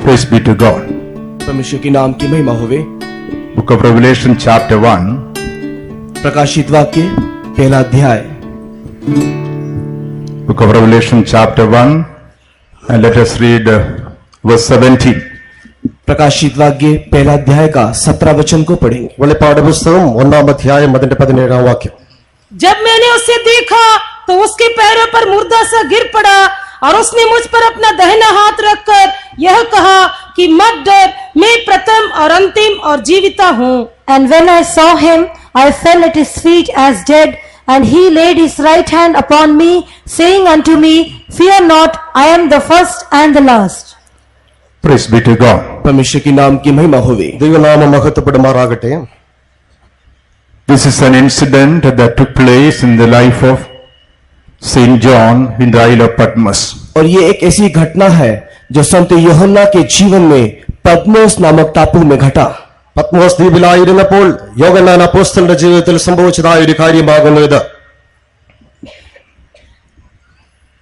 Praise be to God. परमेश्वर के नाम की महिमा होवे। Book of Revelation chapter 1. प्रकाशित वाक्य पहला अध्याय। Book of Revelation chapter 1 and let us read verse 17. प्रकाशित वाक्य पहला अध्याय का 17 वचन को पढ़ेंगे। വെളിപ്പാട് പുസ്തകം 1-ാം അധ്യായം അതിന്റെ 17-ാം വാക്യം. जब मैंने उसे देखा तो उसके पैरों पर मुर्दा सा गिर पड़ा और उसने मुझ पर अपना दाहिना हाथ रखकर यह कहा कि मत डर, मैं प्रथम और अंतिम और जीविता हूँ। And when I saw him, I fell at his feet as dead, and he laid his right hand upon me, saying unto me, Fear not, I am the first and the last. Praise be to God. परमेश्वर के नाम की महिमा होवे। ദൈവനാമം മഹത്വപ്പെടുമാറാകട്ടെ. This is an incident that took place in the life of Saint John in the Isle of Patmos. और ये एक ऐसी घटना है जो संत യോഹന്നാ के जीवन में पद्मोस नामक टापू में घटा। പത്മോസ് ദ്വീപിലായിരുന്നപ്പോൾ യോഹന്നാൻ അപ്പോസ്തലന്റെ ജീവിതത്തിൽ സംഭവിച്ചതായ ഒരു കാര്യമാകുന്നു ഇത്.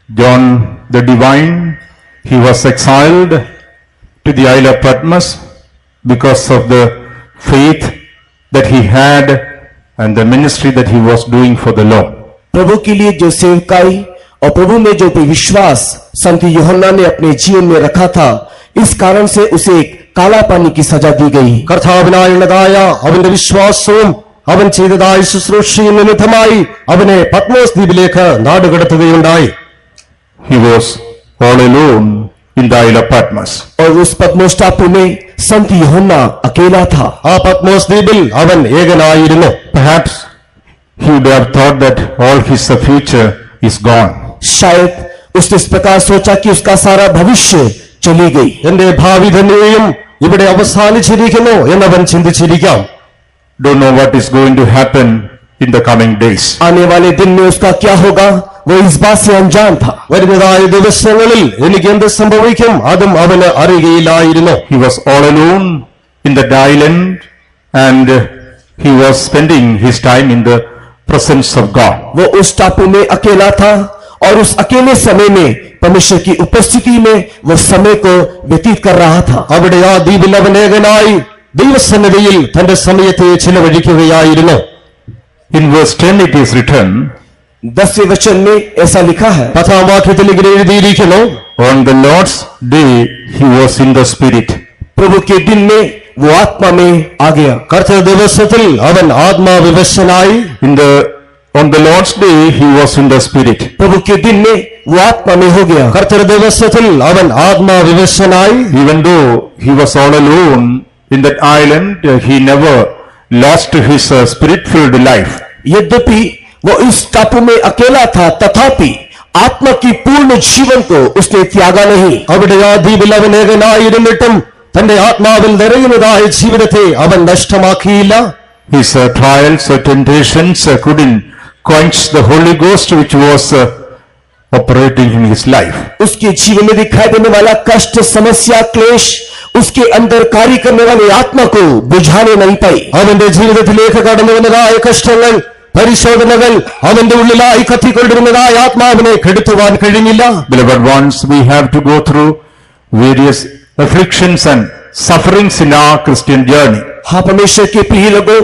John the Divine, he was exiled to the Isle of Patmos because of the faith that he had and the ministry that he was doing for the Lord. प्रभु के लिए जो सेवकाई और प्रभु में जो विश्वास संत യോഹന്നാ ने अपने जीवन में रखा था, इस कारण से उसे एक काला पानी की सजा दी गई। കർത്താവിനായുള്ളതായ അവന്റെ വിശ്വാസവും അവൻ ചെയ്തതായ ശുശ്രൂഷയും നിമിത്തമായി അവനെ പത്മോസ് ദ്വീപിലേക്ക് നാടുകടത്തുകയുണ്ടായി. He was all alone in the Isle of Patmos. और उस पद्मोस टापू में संत യോഹന്നാ अकेला था। ആ പത്മോസ് ദ്വീപിൽ അവൻ ഏകനായിരുന്നു. Perhaps he would have thought that all his future is gone. शायद उसने इस प्रकार सोचा कि उसका सारा भविष्य चली गई। എന്റെ ഭാവി തന്നെയും ഇവിടെ അവസാനിച്ചിരിക്കുന്നു എന്നവൻ ചിന്തിച്ചിരിക്കാം. Don't know what is going to happen in the coming days. आने वाले दिन में उसका क्या होगा, वो इस बात से अनजान था। വരുന്നതായ ദിവസങ്ങളിൽ എനിക്ക് എന്ത് സംഭവിക്കും അതും അവന് അറിയുകയില്ലായിരുന്നു. He was all alone in that island and he was spending his time in the presence of God. वो उस टापू में अकेला था और उस अकेले समय में परमेश्वर की उपस्थिति में वो समय को व्यतीत कर रहा था। അവിടെ ആ ദ്വീപിൽ അവൻ ഏകനായി ദൈവസന്നിധിയിൽ തന്റെ സമയത്തെ ചിലവഴിക്കുകയായിരുന്നു. In verse 10 it is written, 10वें वचन में ऐसा लिखा है। 10-ാം വാക്യത്തിൽ ഇങ്ങനെ എഴുതിയിരിക്കുന്നു, on the Lord's day he was in the spirit. प्रभु के दिन में वो आत्मा में आ गया। കർത്തൃ ദിവസത്തിൽ അവൻ ആത്മാവിവശനായി. On the Lord's day he was in the spirit. प्रभु के दिन में वो आत्मा में हो गया। കർത്തൃ ദിവസത്തിൽ അവൻ ആത്മാവിവശനായി. Even though he was all alone in that island, he never lost his spirit-filled life. यद्यपि वो इस टापू में अकेला था, तथापि आत्मा की पूर्ण जीवन को उसने त्यागा नहीं। അവിടെ ആ ദ്വീപിൽ അവൻ ഏകനായിരുന്നിട്ടും തന്റെ ആത്മാവിൽ നിറയുന്നതായ ജീവിതത്തെ അവൻ നഷ്ടമാക്കിയില്ല. His trials or temptations couldn't quench the Holy Ghost which was operating in his life. उसके जीवन में दिखाई देने वाला कष्ट, समस्या, क्लेश उसके अंदर कार्य करने वाली आत्मा को बुझाने नहीं पाई। അവന്റെ ജീവിതത്തിലേക്ക് കടന്നു വന്നതായ കഷ്ടങ്ങൾ, പരിശോധനകൾ അവന്റെ ഉള്ളിലായി കത്തിക്കൊണ്ടിരുന്നതായ ആത്മാവിനെ കെടുത്തുവാൻ കഴിഞ്ഞില്ല. Beloved ones, we have to go through various afflictions and sufferings in our Christian journey. हाँ परमेश्वर के प्रिय लोगों,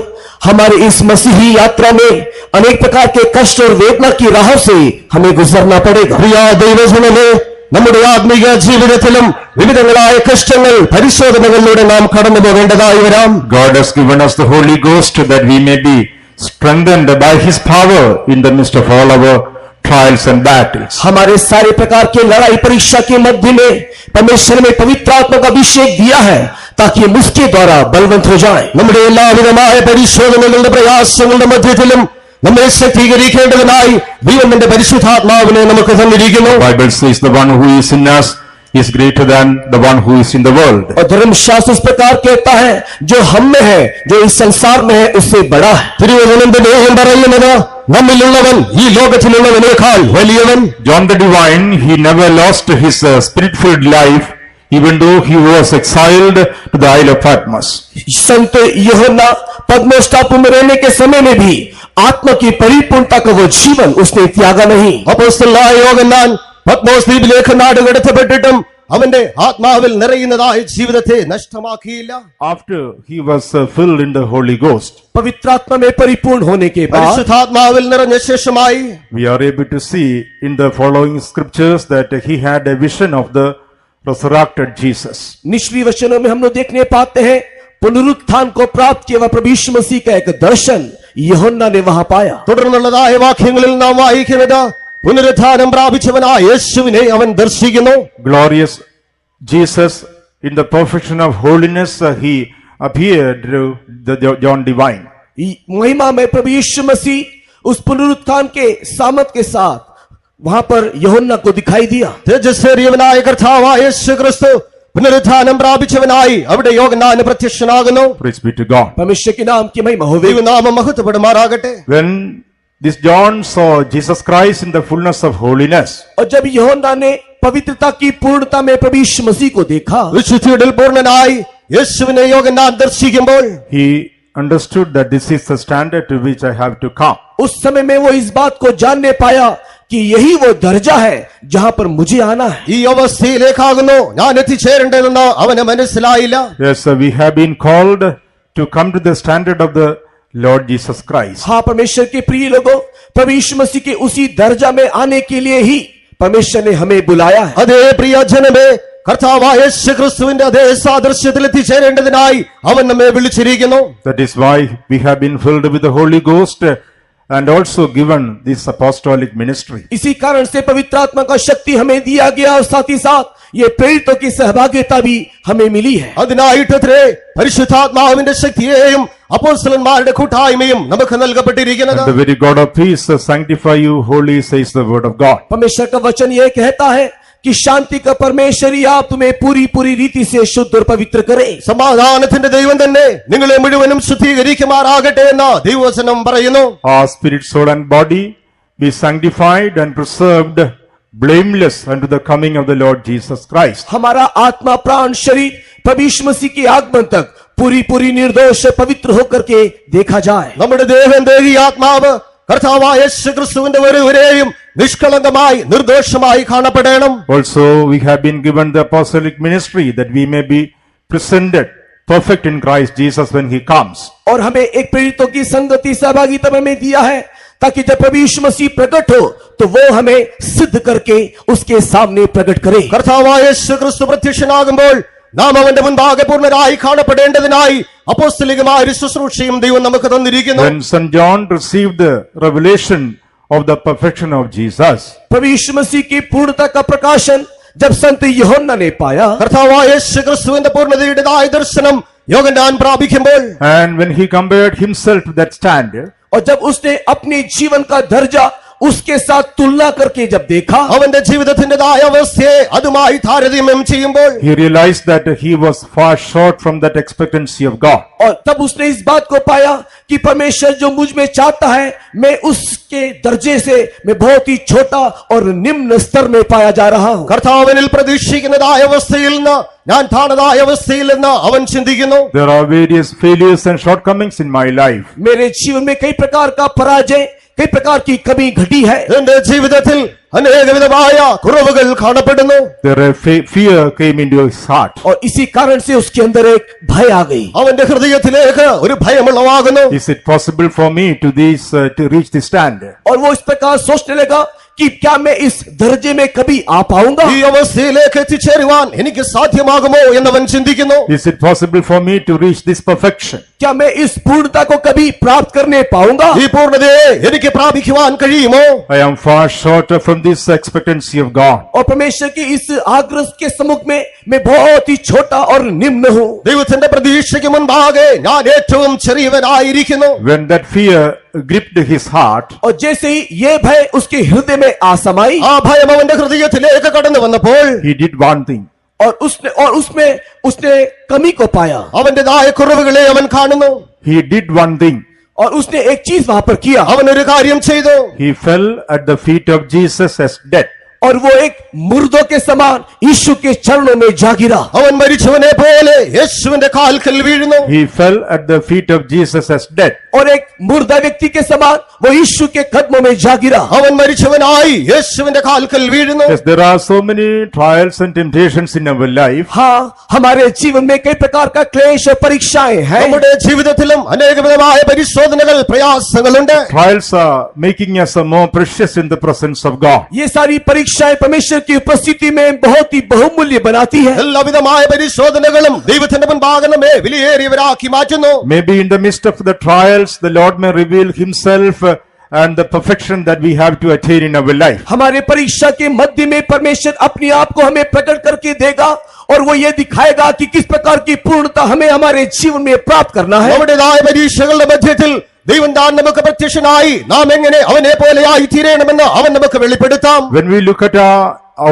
हमारे इस मसीही यात्रा में अनेक प्रकार के कष्ट और वेदना की राहों से हमें गुजरना पड़ेगा। പ്രിയ ദൈവജനമേ, നമ്മുടെ ആത്മീയ ജീവിതത്തിലും വിവിധങ്ങളായ കഷ്ടങ്ങൾ, പരിശോധനകളിലൂടെ നാം കടന്നു പോകേണ്ടതായി വരാം. God has given us the Holy Ghost that we may be strengthened by his power in the midst of all our trials and battles. हमारे सारे प्रकार के लड़ाई परीक्षा के मध्य में परमेश्वर ने पवित्र आत्मा का अभिषेक दिया है ताकि हम उसके द्वारा बलवंत हो जाएं। നമ്മുടെ എല്ലാവിധമായ പരിശോധനകളുടെ പ്രയാസങ്ങളുടെ മധ്യത്തിലും നമ്മെ ശക്തീകരിക്കേണ്ടതിനായി ദൈവത്തിന്റെ പരിശുദ്ധാത്മാവിനെ നമുക്ക് തന്നിരിക്കുന്നു. The Bible says the one who is in us is greater than the one who is in the world. और धर्मशास्त्र इस प्रकार कहता है, जो हम में है, जो इस संसार में है, उससे बड़ा है। തിരുവചനത്തിന്റെ ലേഖനം പറയുന്നത്, നമ്മിലുള്ളവൻ ഈ ലോകത്തിലുള്ളവനേക്കാൾ വലിയവൻ. John the Divine, he never lost his spirit-filled life even though he was exiled to the Isle of Patmos. संत यूहन्ना पद्मोस टापू में रहने के समय में भी आत्मा की परिपूर्णता का वो जीवन उसने त्यागा नहीं। അപ്പോസ്തലനായ യോഹന്നാൻ പത്മോസ് ദ്വീപിലേക്ക് നാടുകടത്തപ്പെട്ടിട്ടും അവന്റെ ആത്മാവിൽ നിറയുന്നതായ ജീവിതത്തെ നഷ്ടമാക്കിയില്ല. After he was filled in the Holy Ghost, पवित्रात्मा में परिपूर्ण होने के बाद പരിശുദ്ധാത്മാവിൽ നിറഞ്ഞ ശേഷമായി we are able to see in the following scriptures that he had a vision of the resurrected Jesus. निचली वचनों में हम लोग देखने पाते हैं पुनरुत्थान को प्राप्त किया हुआ प्रभु यीशु मसीह का एक दर्शन यूहन्ना ने वहां पाया. തുടർന്നുള്ളതായ വാക്യങ്ങളിൽ നാം വായിക്കുന്നത് പുനരുത്ഥാനം പ്രാപിച്ചവനായ യേശുവിനെ അവൻ ദർശിക്കുന്നു. Glorious Jesus, in the perfection of holiness, he appeared to the John Divine. महिमा में प्रभु यीशु मसीह उस पुनरुत्थान के सामर्थ के साथ वहां पर यूहन्ना को दिखाई दिया. തേജസ്വേറിയവനായ കർത്താവായ യേശു ക്രിസ്തു പുനരുത്ഥാനം പ്രാപിച്ചവനായി അവിടെ യോഹന്നാന് പ്രത്യക്ഷനാകുന്നു. Praise be to God. परमेश्वर के नाम की महिमा हो. ദൈവനാമം മഹത്വപ്പെടുമാറാകട്ടെ. When this John saw Jesus Christ in the fullness of holiness, और जब यूहन्ना ने पवित्रता की पूर्णता में प्रभु यीशु मसीह को देखा, വിശുദ്ധിയിൽ പൂർണ്ണനായി യേശുവിനെ യോഹന്നാൻ ദർശിക്കുമ്പോൾ he understood that this is the standard to which I have to come. उस समय में वो इस बात को जानने पाया कि यही वो दर्जा है जहां पर मुझे आना है. ഈ അവസ്ഥയിലേക്കാകുന്നു ഞാൻ എത്തിച്ചേരേണ്ടതെന്ന് അവന് മനസ്സിലായില്ല. Yes, we have been called to come to the standard of the Lord Jesus Christ. हाँ, परमेश्वर के प्रिय लोगों, प्रभु यीशु मसीह के उसी दर्जा में आने के लिए ही परमेश्वर ने हमें बुलाया है. അതേ പ്രിയ ജനമേ, കർത്താവായ യേശു ക്രിസ്തുവിന്റെ അതേ സാദൃശ്യത്തിൽ എത്തിച്ചേരേണ്ടതിനായി അവൻ നമ്മെ വിളിച്ചിരിക്കുന്നു. That is why we have been filled with the Holy Ghost and also given this apostolic ministry. इसी कारण से पवित्र आत्मा का शक्ति हमें दिया गया और साथ ही साथ ये प्रेरितों की सहभागिता भी हमें मिली है. അതിനായിട്ടത്രേ പരിശുദ്ധാത്മാവിന്റെ ശക്തിയെയും അപ്പോസ്തലന്മാരുടെ കൂട്ടായ്മയും നമുക്ക് നൽകപ്പെട്ടിരിക്കുന്നത്. And the very God of peace sanctify you wholly, says the word of God. परमेश्वर का वचन ये कहता है कि शांति का परमेश्वर ही आप तुम्हें पूरी पूरी रीति से शुद्ध और पवित्र करे. സമാധാനത്തിന്റെ ദൈവം തന്നെ നിങ്ങളെ മുഴുവനും ശുദ്ധീകരിക്കുമാറാകട്ടെ എന്ന് ദൈവവചനം പറയുന്നു. Our spirit, soul and body be sanctified and preserved blameless unto the coming of the Lord Jesus Christ. हमारा आत्मा प्राण शरीर प्रभु यीशु मसीह के आगमन तक पूरी पूरी निर्दोष पवित्र होकर के देखा जाए. നമ്മുടെ ദേഹം ദേഹി ആത്മാവ് കർത്താവായ യേശു ക്രിസ്തുവിന്റെ വരവിനെയും നിഷ്കളങ്കമായി നിർദോഷമായി കാണപ്പെടണം. Also, we have been given the apostolic ministry that we may be presented perfect in Christ Jesus when he comes. और हमें एक प्रेरितों की संगति सहभागिता में हमें दिया है ताकि जब प्रभु यीशु मसीह प्रकट हो तो वो हमें सिद्ध करके उसके सामने प्रकट करे. കർത്താവായ യേശു ക്രിസ്തു പ്രത്യക്ഷനാകുമ്പോൾ നാം അവന്റെ മുൻപാകെ പൂർണ്ണരായി കാണപ്പെടേണ്ടതിനായി അപ്പോസ്തലികമായ ഒരു ശുശ്രൂഷയും ദൈവം നമുക്ക് തന്നിരിക്കുന്നു. When St. John received the revelation of the perfection of Jesus, प्रभु यीशु मसीह की पूर्णता का प्रकाशन जब संत यूहन्ना ने पाया, കർത്താവായ യേശു ക്രിസ്തുവിന്റെ പൂർണ്ണതയുടേതായ ദർശനം യോഹന്നാൻ പ്രാപിക്കുമ്പോൾ and when he compared himself to that standard, और जब उसने अपने जीवन का दर्जा उसके साथ तुलना करके जब देखा, അവന്റെ ജീവിതത്തിന്റേതായ അവസ്ഥയെ അതുമായി താരതമ്യം ചെയ്യുമ്പോൾ he realized that he was far short from that expectancy of God. और तब उसने इस बात को पाया कि परमेश्वर जो मुझ में चाहता है मैं उसके दर्जे से मैं बहुत ही छोटा और निम्न स्तर में पाया जा रहा हूं. കർത്താവിനിൽ പ്രതീക്ഷിക്കുന്നതായ അവസ്ഥയിൽ നിന്ന് ഞാൻ താണതായ അവസ്ഥയിൽ നിന്ന് അവൻ ചിന്തിക്കുന്നു. There are various failures and shortcomings in my life. मेरे जीवन में कई प्रकार का पराजय, कई प्रकार की कमी घटी है. എന്റെ ജീവിതത്തിൽ അനേകവിധമായ കുറവുകൾ കാണപ്പെടുന്നു. There a fear came into his heart. और इसी कारण से उसके अंदर एक भय आ गई. അവന്റെ ഹൃദയത്തിലേക്ക് ഒരു ഭയമുളവാകുന്നു. Is it possible for me to reach this standard? और वो इस प्रकार सोचने लगा कि क्या मैं इस दर्जे में कभी आ पाऊंगा. ഈ അവസ്ഥയിലേക്ക് എത്തിച്ചേരുവാൻ എനിക്ക് സാധ്യമാകുമോ എന്നവൻ ചിന്തിക്കുന്നു. Is it possible for me to reach this perfection? क्या मैं इस पूर्णता को कभी प्राप्त करने पाऊंगा. ഈ പൂർണ്ണതയെ എനിക്ക് പ്രാപിക്കുവാൻ കഴിയുമോ? I am far shorter from this expectancy of God. और परमेश्वर की इस आग्रह के सम्मुख में मैं बहुत ही छोटा और निम्न हूँ. ദൈവത്തിന്റെ പ്രതീക്ഷയ്ക്ക് മുൻപാകെ ഞാൻ ഏറ്റവും ചെറിയവനായിരിക്കുന്നു. When that fear gripped his heart, और जैसे ही ये भय उसके हृदय में आ समाई, ആ ഭയം അവന്റെ ഹൃദയത്തിലേക്ക് കടന്നു വന്നപ്പോൾ he did one thing. और उसमें उसने कमी को पाया. അവന്റേതായ കുറവുകളെ അവൻ കാണുന്നു. He did one thing. और उसने एक चीज वहां पर किया. അവൻ ഒരു കാര്യം ചെയ്തു. He fell at the feet of Jesus as dead. और वो एक मुर्दों के समान यीशु के चरणों में जा गिरा। അവൻ മരിച്ചവനെ പോലെ യേശുവിന്റെ കാൽക്കൽ വീഴുന്നു. He fell at the feet of Jesus as dead. और एक मुर्दा व्यक्ति के समान वो यीशु के कदमों में जा गिरा। അവൻ മരിച്ചവനായി യേശുവിന്റെ കാൽക്കൽ വീഴുന്നു. Yes, there are so many trials and temptations in our life. हाँ, हमारे जीवन में कई प्रकार का क्लेश और परीक्षाएं हैं। നമ്മുടെ ജീവിതത്തിലും അനേകവിധമായ പരിശോധനകൾ പ്രയാസങ്ങളുണ്ട്. Trials are making us more precious in the presence of God. ये सारी परीक्षाएं परमेश्वर की उपस्थिति में बहुत ही बहुमूल्य बनाती है। എല്ലാവിധമായ പരിശോധനകളും ദൈവത്തിന്റെ മുൻപാകെ നമ്മെ വിലയേറിയവരാക്കി മാറ്റുന്നു. Maybe in the midst of the trials, the Lord may reveal Himself and the perfection that we have to attain in our life. हमारे परीक्षा के मध्य में परमेश्वर अपने आप को हमें प्रकट करके देगा और वो ये दिखाएगा कि किस प्रकार की पूर्णता हमें हमारे जीवन में प्राप्त करना है। നമ്മുടേതായ പരീക്ഷകളുടെ മധ്യത്തിൽ ദൈവം താൻ നമുക്ക് പ്രത്യക്ഷനായി നാം എങ്ങനെ അവനെ പോലെയായി തീരണമെന്ന് അവൻ നമുക്ക് വെളിപ്പെടുത്താം. When we look at our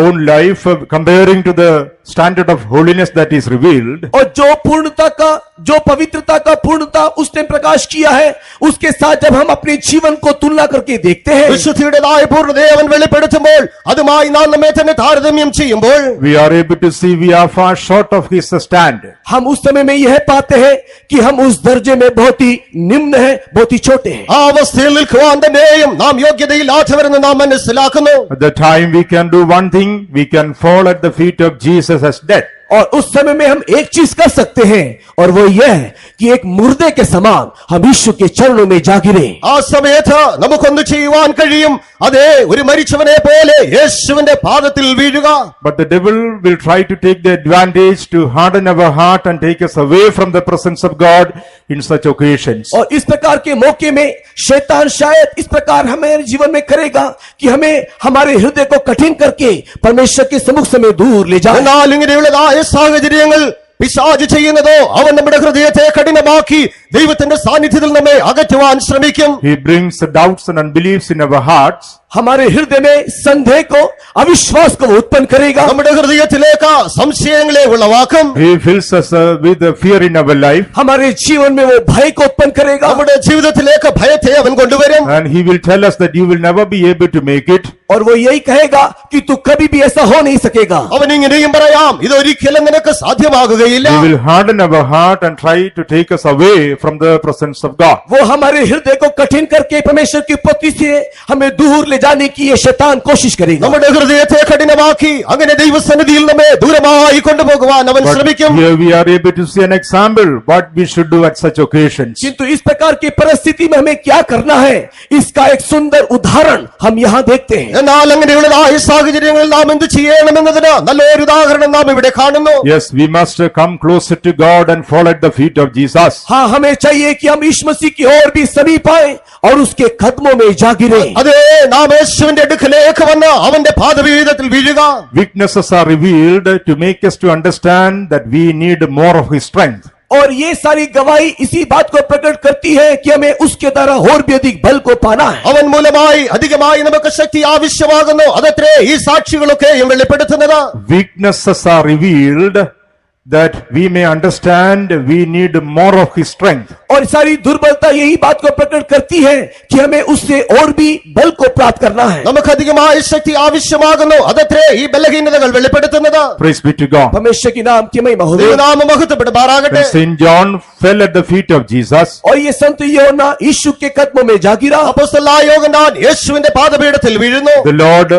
own life, comparing to the standard of holiness that is revealed, और जो पूर्णता का, जो पवित्रता का पूर्णता उसने प्रकाश किया है, उसके साथ जब हम अपने जीवन को तुलना करके देखते हैं, വിശുദ്ധിയുടേതായ പൂർണ്ണതയെ അവൻ വെളിപ്പെടുത്തുമ്പോൾ അതുമായി നാം നമ്മെ തന്നെ താരതമ്യം ചെയ്യുമ്പോൾ we are able to see we are far short of His standard. हम उस समय में यह पाते हैं कि हम उस दर्जे में बहुत ही निम्न है, बहुत ही छोटे हैं। ആ അവസ്ഥയിൽ നിൽക്കുവാൻ തന്നെയും നാം യോഗ്യതയില്ലാത്തവരെന്ന് നാം മനസ്സിലാക്കുന്നു. At the time we can do one thing, we can fall at the feet of Jesus as dead. और उस समय में हम एक चीज कर सकते हैं और वो यह है कि एक मुर्दे के समान हम यीशु के चरणों में जा गिरे। ആ സമയത്ത് നമുക്കൊന്ന് ചെയ്യുവാൻ കഴിയും, അതേ ഒരു മരിച്ചവനെ പോലെ യേശുവിന്റെ പാദത്തിൽ വീഴുക. But the devil will try to take the advantage to harden our heart and take us away from the presence of God in such occasions. और इस प्रकार के मौके में शैतान शायद इस प्रकार हमारे जीवन में करेगा कि हमें हमारे हृदय को कठिन करके परमेश्वर के सम्मुख से हमें दूर ले जाए। എന്നാൽ ഇങ്ങനെയുള്ളതായ സാഹചര്യങ്ങൾ പിശാച് ചെയ്യുന്നതോ അവൻ നമ്മുടെ ഹൃദയത്തെ കഠിനമാക്കി ദൈവത്തിന്റെ സാന്നിധ്യത്തിൽ നമ്മെ അകറ്റുവാൻ ശ്രമിക്കും. He brings doubts and unbeliefs in our hearts. हमारे हृदय में संदेह को, अविश्वास को उत्पन्न करेगा। നമ്മുടെ ഹൃദയത്തിലേക്ക് സംശയങ്ങളെ ഉളവാക്കും. He fills us with fear in our life. हमारे जीवन में वो भय को उत्पन्न करेगा। നമ്മുടെ ജീവിതത്തിലേക്ക് ഭയത്തെ അവൻ കൊണ്ടുവരും. And he will tell us that you will never be able to make it. और वो यही कहेगा कि तू कभी भी ऐसा हो नहीं सकेगा। അവൻ ഇങ്ങനെയും പറയാം, ഇതൊരിക്കലും നിനക്ക് സാധ്യമാകുകയില്ല. He will harden our heart and try to take us away from the presence of God. वो हमारे हृदय को कठिन करके परमेश्वर की उपस्थिति से हमें दूर ले जाने की ये शैतान कोशिश करेगा। നമ്മുടെ ഹൃദയത്തെ കഠിനമാക്കി അങ്ങനെ ദൈവസന്നിധിയിൽ നമ്മെ ദൂരമായി കൊണ്ടുപോകുവാൻ അവൻ But ശ്രമിക്കും. here we are able to see an example what we should do at such occasions. किंतु इस प्रकार की परिस्थिति में हमें क्या करना है, इसका एक सुंदर उदाहरण हम यहाँ देखते हैं। എന്നാൽ അങ്ങനെയുള്ളതായ സാഹചര്യങ്ങളിൽ നാം എന്ത് ചെയ്യണമെന്നതിന് നല്ലൊരു ഉദാഹരണം നാം ഇവിടെ കാണുന്നു. Yes, we must come closer to God and fall at the feet of Jesus. हाँ, हमें चाहिए कि हम यीशु मसीह की ओर भी समीप आए और उसके कदमों में जा गिरे। അതേ, നാം യേശുവിന്റെ അടുക്കലേക്ക് വന്ന് അവന്റെ പാദപീഠത്തിൽ വീഴുക. Weaknesses are revealed to make us to understand that we need more of His strength. और ये सारी गवाही इसी बात को प्रकट करती है कि हमें उसके द्वारा और भी अधिक बल को पाना है। അവൻ മൂലമായി അധികമായി നമുക്ക് ശക്തി ആവശ്യമാകുന്നു. അതത്രേ ഈ സാക്ഷികളൊക്കെയും വെളിപ്പെടുത്തുന്നത്. Weaknesses are revealed that we may understand we need more of His strength. और सारी दुर्बलता यही बात को प्रकट करती है कि हमें उससे और भी बल को प्राप्त करना है। നമുക്ക് അധികമായി ശക്തി ആവശ്യമാകുന്നു. അതത്രേ ഈ ബലഹീനതകൾ വെളിപ്പെടുത്തുന്നത്. Praise be to God. परमेश्वर की नाम की महिमा हो। ദൈവനാമം മഹത്വപ്പെടുമാറാകട്ടെ. When Saint John fell at the feet of Jesus, और ये संत योना यीशु के कदमों में जा गिरा। അപ്പോസ്തലനായ യോഹന്നാൻ യേശുവിന്റെ പാദപീഠത്തിൽ വീഴുന്നു. the Lord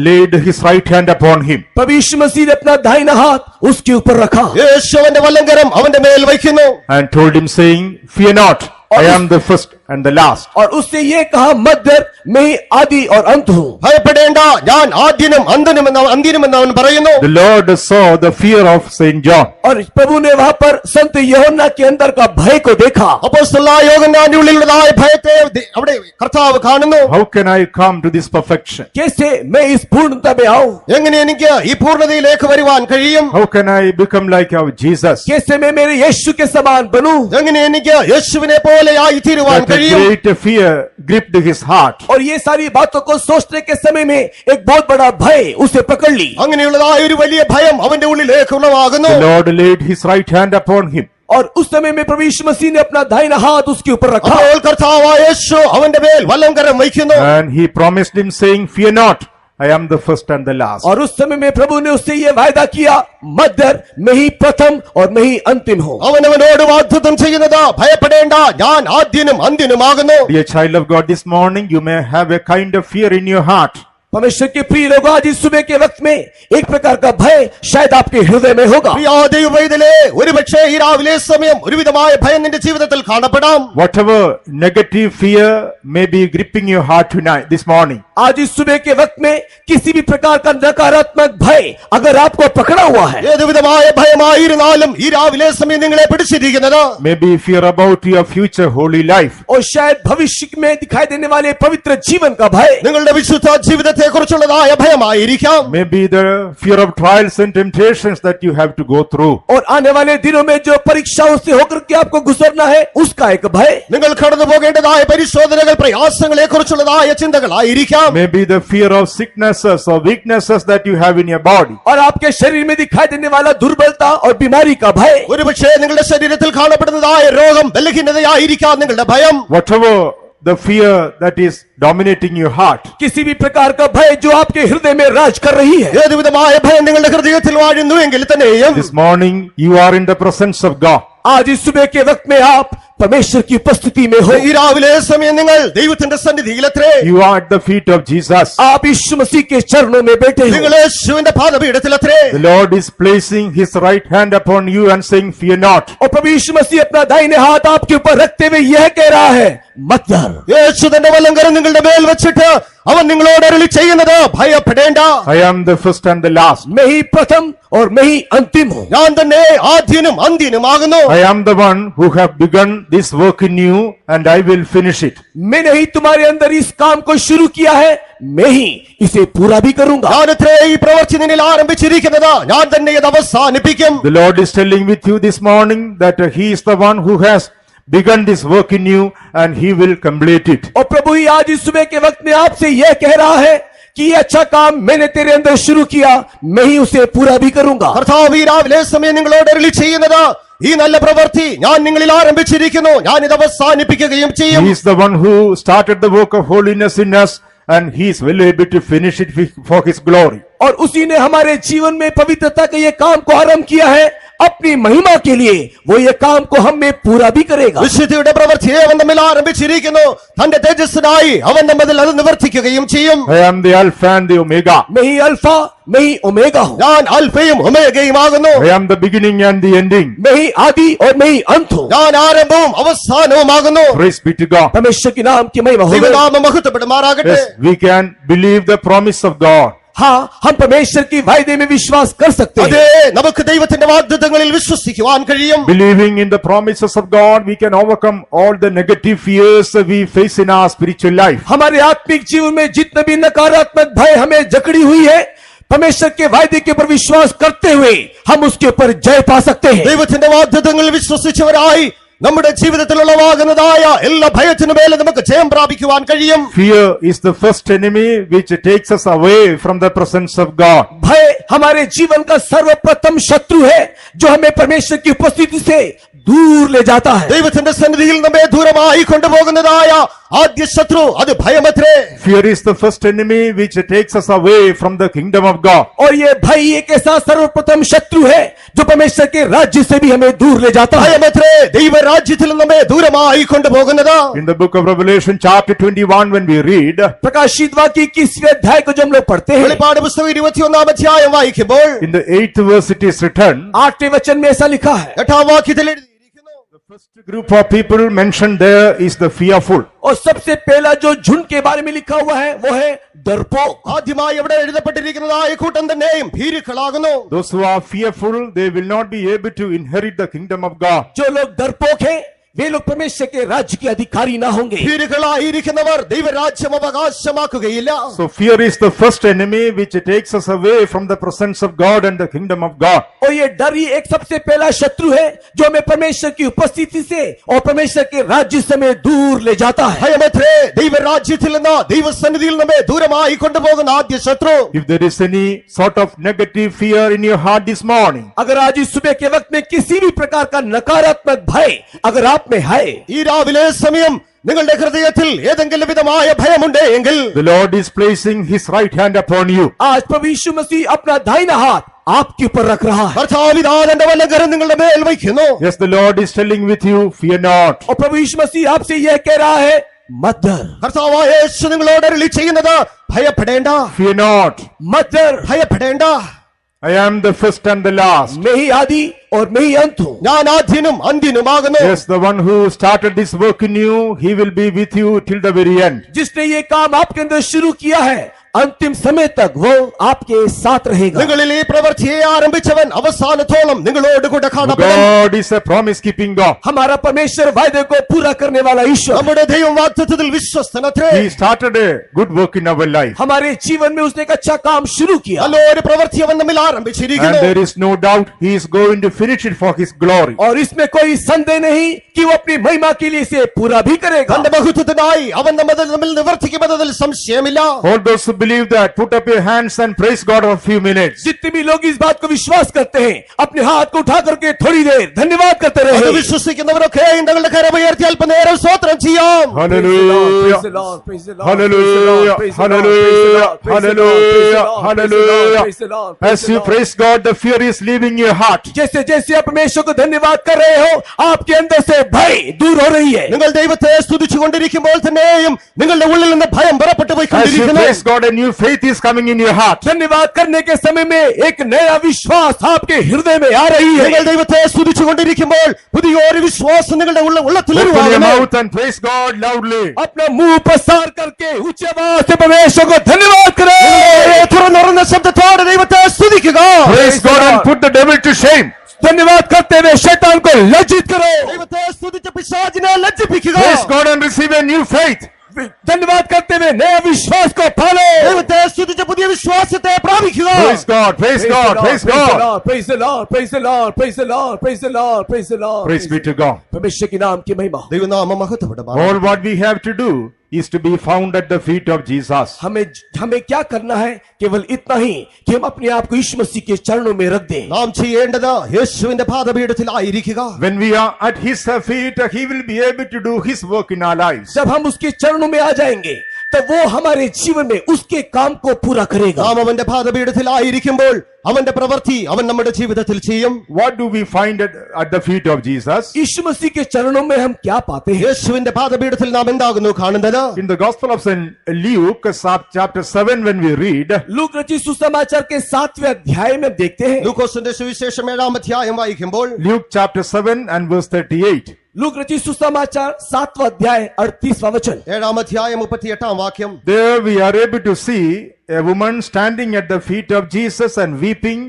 laid His right hand upon him. प्रभु यीशु मसीह ने अपना दाहिना हाथ उसके ऊपर रखा യേശുവിന്റെ വലങ്കരം അവന്റെ മേൽ വയ്ക്കുന്നു. And told him saying, fear not, I am the first and the last. और उससे ये कहा, मत डर, मैं ही आदि और अंत हूँ। ഭയപ്പെടേണ്ട, ഞാൻ ആദ്യനും അന്ത്യനുമെന്ന് അവൻ പറയുന്നു. The Lord saw the fear of Saint John. और प्रभु ने वहां पर संत यूहन्ना के अंदर का भय को देखा। അപ്പോസ്തലനായ യോഹന്നാന്റെ ഉള്ളിലുള്ളതായ ഭയത്തെ അവിടെ കർത്താവ് കാണുന്നു. How can I come to this perfection? कैसे मैं इस पूर्णता में आऊं, എങ്ങനെ എനിക്ക് ഈ പൂർണ്ണതയിലേക്ക് വരുവാൻ കഴിയും? How can I become like our Jesus? कैसे मैं मेरे यीशु के समान बनूं। എങ്ങനെ എനിക്ക് യേശുവിനെ പോലെയായി തീരുവാൻ That a കഴിയും? great fear gripped his heart. और ये सारी बातों को सोचने के समय में एक बहुत बड़ा भय उसे पकड़ ली। അങ്ങനെയുള്ളതായ ഒരു വലിയ ഭയം അവന്റെ ഉള്ളിലേക്ക് ഉളവാകുന്നു. The Lord laid His right hand upon him. और उस समय में प्रभु यीशु मसीह ने अपना दाहिना हाथ उसके ऊपर रखा। അപ്പോൾ കർത്താവായ യേശു അവന്റെ മേൽ വലങ്കരം വയ്ക്കുന്നു. And He promised him saying, fear not, I am the first and the last. और उस समय में प्रभु ने उससे ये वायदा किया, मत डर, मैं ही प्रथम और मैं ही अंतिम हूँ। അവനവനോട് വാഗ്ദത്തം ചെയ്യുന്നത് ഭയപ്പെടേണ്ട, ഞാൻ ആദ്യനും അന്ത്യനുമാകുന്നു. Dear child of God, this morning you may have a kind of fear in your heart. परमेश्वर के प्रिय लोग, आज इस सुबह के वक्त में एक प्रकार का भय शायद आपके हृदय में होगा। പ്രിയ ദൈവവൈതലേ, ഒരുപക്ഷേ ഈ രാവിലെ സമയം ഒരുവിധമായ ഭയം നിന്റെ ജീവിതത്തിൽ കാണപ്പെടാം. Whatever negative fear may be gripping your heart tonight, this morning, आज इस सुबह के वक्त में किसी भी प्रकार का नकारात्मक भय अगर आपको पकड़ा हुआ है, ഏത് വിധമായ ഭയമായിരുന്നാലും ഈ രാവിലെ സമയം നിങ്ങളെ പിടിച്ചിരിക്കുന്നത് maybe fear about your future holy life, और शायद भविष्य में दिखाई देने वाले पवित्र जीवन का भय, നിങ്ങളുടെ വിശുദ്ധ ജീവിതത്തെ കുറിച്ചുള്ളതായ ഭയമായിരിക്കാം. maybe the fear of trials and temptations that you have to go through, और आने वाले दिनों में जो परीक्षाओं से होकर के आपको गुजरना है उसका एक भय, നിങ്ങൾ കടന്നു പോകേണ്ടതായ പരിശോധനകൾ, പ്രയാസങ്ങളെ കുറിച്ചുള്ളതായ ചിന്തകളായിരിക്കാം. maybe the fear of sicknesses or weaknesses that you have in your body, और आपके शरीर में दिखाई देने वाला दुर्बलता और बीमारी का भय, ഒരുപക്ഷേ നിങ്ങളുടെ ശരീരത്തിൽ കാണപ്പെടുന്നതായ രോഗം, ബലഹീനതയായിരിക്കാം നിങ്ങളുടെ ഭയം. whatever the fear that is dominating your heart. किसी भी प्रकार का भय जो आपके हृदय में राज कर रही है, ഏത് വിധമായ ഭയം നിങ്ങളുടെ ഹൃദയത്തിൽ വാഴുന്നു എങ്കിൽ തന്നെയും This morning you are in the presence of God. आज इस सुबह के वक्त में आप परमेश्वर की उपस्थिति में हो, ഈ രാവിലെ സമയം നിങ്ങൾ ദൈവത്തിന്റെ സന്നിധിയിലെത്രേ, You are at the feet of Jesus. आप यीशु मसीह के चरणों में बैठे നിങ്ങൾ हो, യേശുവിന്റെ പാദപീഠത്തിലെത്രേ. The Lord is placing his right hand upon you and saying, fear not. और प्रभु यीशु मसीह अपना दाहिने हाथ आपके ऊपर रखते हुए यह कह रहा है, मत डर। യേശു തന്റെ വലങ്കരം നിങ്ങളുടെ മേൽ വെച്ചിട്ട് അവൻ നിങ്ങളോട് അരുളി ചെയ്യുന്നത്, ഭയപ്പെടേണ്ട, I am the first and the last. मैं ही प्रथम और मैं ही अंतिम हूँ। ഞാൻ തന്നെ ആദ്യനും അന്ത്യനുമാകുന്നു. I am the one who have begun this work in you and I will finish it. मैंने ही तुम्हारे अंदर इस काम को शुरू किया है, मैं ही इसे पूरा भी करूंगा। ഞാനത്രേ ഈ പ്രവൃത്തി നിന്നിൽ ആരംഭിച്ചിരിക്കുന്നത്, ഞാൻ തന്നെ ഇത് അവസാനിപ്പിക്കും. The Lord is telling with you this morning that he is the one who has begun this work in you and he will complete it. और प्रभु ही आज इस सुबह के वक्त में आपसे यह कह रहा है कि ये अच्छा काम मैंने तेरे अंदर शुरू किया, मैं ही उसे पूरा भी करूंगा। കർത്താവ് ഈ രാവിലെ സമയം നിങ്ങളോട് അരുളി ചെയ്യുന്നത്, ഈ നല്ല പ്രവൃത്തി ഞാൻ നിങ്ങളിൽ ആരംഭിച്ചിരിക്കുന്നു, ഞാൻ ഇത് അവസാനിപ്പിക്കുകയും ചെയ്യും. He is the one who started the work of holiness in us and he is well able to finish it for his glory. और उसी ने हमारे जीवन में पवित्रता के ये काम को आरंभ किया है, अपनी महिमा के लिए वो ये काम को हम में पूरा भी करेगा। വിശുദ്ധിയുടെ പ്രവൃത്തിയെ അവൻ നമ്മിൽ ആരംഭിച്ചിരിക്കുന്നു, തന്റെ തേജസ്സിനായി അവൻ നമ്മിൽ അത് നിവർത്തിക്കുകയും ചെയ്യും. I am the Alpha and the Omega. मैं ही अल्फा, मैं ही ओमेगा हूँ, ഞാൻ അൽഫയും ഒമേഗയുമാകുന്നു. I am the beginning and the ending. मैं ही आदि और मैं ही अंत हूँ। ഞാൻ ആരംഭവും അവസാനവുമാകുന്നു. Praise be to God. परमेश्वर के नाम की महिमा हो। ദൈവനാമം മഹത്വപ്പെടുമാറാകട്ടെ. Yes, we can believe the promise of God. हाँ, हम परमेश्वर की वायदे में विश्वास कर सकते അതെ, हैं। നമുക്ക് ദൈവത്തിന്റെ വാഗ്ദത്തങ്ങളിൽ വിശ്വസിക്കുവാൻ കഴിയും. Believing in the promises of God, we can overcome all the negative fears that we face in our spiritual life. हमारे आत्मिक जीवन में जितने भी नकारात्मक भय हमें जकड़ी हुई है, परमेश्वर के वायदे के ऊपर विश्वास करते हुए हम उसके ऊपर जय पा सकते हैं। ദൈവത്തിന്റെ വാഗ്ദത്തങ്ങളിൽ വിശ്വസിച്ചവരായി നമ്മുടെ ജീവിതത്തിലുള്ളവാകുന്നതായ എല്ലാ ഭയത്തിനുമേലും നമുക്ക് ജയം പ്രാപിക്കുവാൻ കഴിയും. Fear is the first enemy which takes us away from the presence of God. भय हमारे जीवन का सर्वप्रथम शत्रु है जो हमें परमेश्वर की उपस्थिति से दूर ले जाता है। ദൈവത്തിന്റെ സന്നിധിയിൽ നമ്മെ ദൂരമായി കൊണ്ടുപോകുന്നതായ ആദ്യ ശത്രു അത് ഭയമത്രേ. Fear is the first enemy which takes us away from the kingdom of God. और ये भय एक ऐसा सर्वप्रथम शत्रु है जो परमेश्वर के राज्य से भी हमें दूर ले जाता है। ഭയമത്രേ ദൈവരാജ്യത്തിൽ നമ്മെ ദൂരമായി കൊണ്ടുപോകുന്നത്. In the book of Revelation chapter 21 when we read, प्रकाशित वाक्य 21वें अध्याय को जब हम लोग पढ़ते हैं, വെളിപ്പാട് പുസ്തകം 21 അധ്യായം വായിക്കുമ്പോൾ in the 8th verse it is written, 8वें वचन में ऐसा लिखा है, 8ാം വാക്യത്തിൽ എഴുതിയിരിക്കുന്നു, the first group of people mentioned there is the fearful. और सबसे पहला जो झुंड के बारे में लिखा हुआ है वो है डरपोक। ആദ്യമായി ഇവിടെ എഴുതപ്പെട്ടിരിക്കുന്നതായ കൂട്ടം തന്നെയും ഭീരുക്കളാകുന്നു. Those who are fearful, they will not be able to inherit the kingdom of God. जो लोग डरपोक हैं वे लोग परमेश्वर के राज्य के अधिकारी ना होंगे। ഭീരുക്കളായിരിക്കുന്നവർ ദൈവരാജ്യം അവകാശമാക്കുകയില്ല. So fear is the first enemy which takes us away from the presence of God and the kingdom of God. और ये डर ही एक सबसे पहला शत्रु है जो हमें परमेश्वर की उपस्थिति से और परमेश्वर के राज्य से हमें दूर ले जाता है। ഭയമത്രേ ദൈവരാജ്യത്തിൽ നിന്ന് ദൈവസന്നിധിയിൽ നമ്മെ ദൂരമായി കൊണ്ടുപോകുന്ന ആദ്യ ശത്രു. If there is any sort of negative fear in your heart this morning, अगर आज इस सुबह के वक्त में किसी भी प्रकार का नकारात्मक भय अगर आप में है, ഈ രാവിലെ സമയം നിങ്ങളുടെ ഹൃദയത്തിൽ ഏതെങ്കിലും വിധമായ ഭയമുണ്ടെങ്കിൽ the Lord is placing his right hand upon you. आज प्रभु यीशु मसीह अपना दाहिना हाथ आपके ऊपर रख रहा है കർത്താവ് ഇതാ തന്റെ വലങ്കരം നിങ്ങളുടെ മേൽ വയ്ക്കുന്നു. Yes, the Lord is telling with you, fear not. और प्रभु यीशु मसीह आपसे यह कह रहा है मत डर കർത്താവായ യേശു നിങ്ങളോട് അരുളി ചെയ്യുന്നത് ഭയപ്പെടേണ്ട, Fear not. मत डर ഭയപ്പെടേണ്ട. I am the first and the last. मैं ही आदि और मैं ही अंत हूँ ഞാൻ ആദ്യനും അന്ത്യനുമാകുന്നു. Yes, the one who started this work in you, he will be with you till the very end. जिसने ये काम आपके अंदर शुरू किया है अंतिम समय तक वो आपके साथ रहेगा നിങ്ങളിൽ ഈ പ്രവൃത്തിയെ ആരംഭിച്ചവൻ അവസാനത്തോളം നിങ്ങളോട് കൂടെ കാണപ്പെടും. God is a promise keeping God. हमारा परमेश्वर वायदे को पूरा करने वाला ईश्वर നമ്മുടെ ദൈവം വാഗ്ദത്തത്തിൽ വിശ്വസ്തനത്രേ. He started a good work in our life. हमारे जीवन में उसने एक अच्छा काम शुरू किया നല്ലൊരു പ്രവൃത്തി അവൻ നമ്മിൽ And ആരംഭിച്ചിരിക്കുന്നു. there is no doubt he is going to finish it for his glory. और इसमें कोई संदेह नहीं कि वो अपनी महिमा के लिए इसे पूरा भी करेगा തന്റെ ബഹുത്വത്തിനായി അവൻ നമ്മിൽ നിവർത്തിക്കുമെന്നതിൽ സംശയമില്ല. All those who believe that, put up your hands and praise God for a few minutes. जितने भी लोग इस बात को विश्वास करते हैं अपने हाथ को उठा करके थोड़ी देर धन्यवाद करते അത് रहे വിശ്വസിക്കുന്നവരൊക്കെ തങ്ങളുടെ കരമുയർത്തി അല്പനേരം സ്തോത്രം ചെയ്യാം. Hallelujah. Hallelujah. Hallelujah. Hallelujah. Hallelujah. As you praise God, the fear is leaving your heart. जैसे जैसे आप परमेश्वर को धन्यवाद कर रहे हो आपके अंदर से भय दूर हो रही है നിങ്ങൾ ദൈവത്തെ സ്തുതിച്ചുകൊണ്ടിരിക്കുമ്പോൾ തന്നെയും നിങ്ങളുടെ ഉള്ളിൽ നിന്ന് ഭയം പുറപ്പെട്ടു As you പോയിക്കൊണ്ടിരിക്കുന്നു. praise God, a new faith is coming in your heart. धन्यवाद करने के समय में एक नया विश्वास आपके हृदय में आ रही നിങ്ങൾ है ദൈവത്തെ സ്തുതിച്ചുകൊണ്ടിരിക്കുമ്പോൾ പുതിയൊരു വിശ്വാസം നിങ്ങളുടെ ഉള്ളത്തിൽ Open your ഉരുവാകുന്നു. mouth and praise God loudly. अपना मुंह पसार करके उच्च आवाज से परमेश्वर को धन्यवाद करें തുറന്നുറഞ്ഞ ശബ്ദത്തോടെ ദൈവത്തെ സ്തുതിക്കുക. Praise God and put the devil to shame. धन्यवाद करते हुए शैतान को लज्जित करो ദൈവത്തെ സ്തുതിച്ച പിശാചിനെ ലജ്ജിപ്പിക്കുക. Praise God and receive a new faith. धन्यवाद करते हुए नया विश्वास को पालो ദൈവത്തെ സ്തുതിച്ച പുതിയ വിശ്വാസത്തെ പ്രാപിക്കുക. Praise God. Praise God. Praise God. praise the Lord praise the Lord praise the Lord praise the Lord praise the Lord Praise be to God. परमेश्वर के नाम की महिमा ദൈവനാമം മഹത്വപ്പെടുമാറാകട്ടെ. All what we have to do is to be found at the feet of Jesus. हमें क्या करना है केवल इतना ही कि हम अपने आप को यीशु मसीह के चरणों में रख दें നാം ചെയ്യേണ്ടത് യേശുവിന്റെ പാദപീഠത്തിലായിരിക്കുക. When we are at his feet, he will be able to do his work in our lives. जब हम उसके चरणों में आ जाएंगे तब वो हमारे जीवन में उसके काम को पूरा करेगा നാം അവന്റെ പാദപീഠത്തിലായിരിക്കുമ്പോൾ അവന്റെ പ്രവൃത്തി അവൻ നമ്മുടെ ജീവിതത്തിൽ ചെയ്യും. What do we find at the feet of Jesus? यीशु मसीह के चरणों में हम क्या पाते हैं യേശുവിന്റെ പാദപീഠത്തിൽ നാം എന്താകുന്നു കാണുന്നത്? In the Gospel of St. Luke, chapter 7, when we read, look रचित सुसमाचार के 7वें अध्याय में देखते हैं ലൂക്കോസിന്റെ സുവിശേഷം 7-ാം അധ്യായം വായിക്കുമ്പോൾ Luke chapter 7 and verse 38. Look रचित सुसमाचार 7वां अध्याय 38वां वचन 7-ാം അധ്യായം 38-ാം വാക്യം. There we are able to see a woman standing at the feet of Jesus and weeping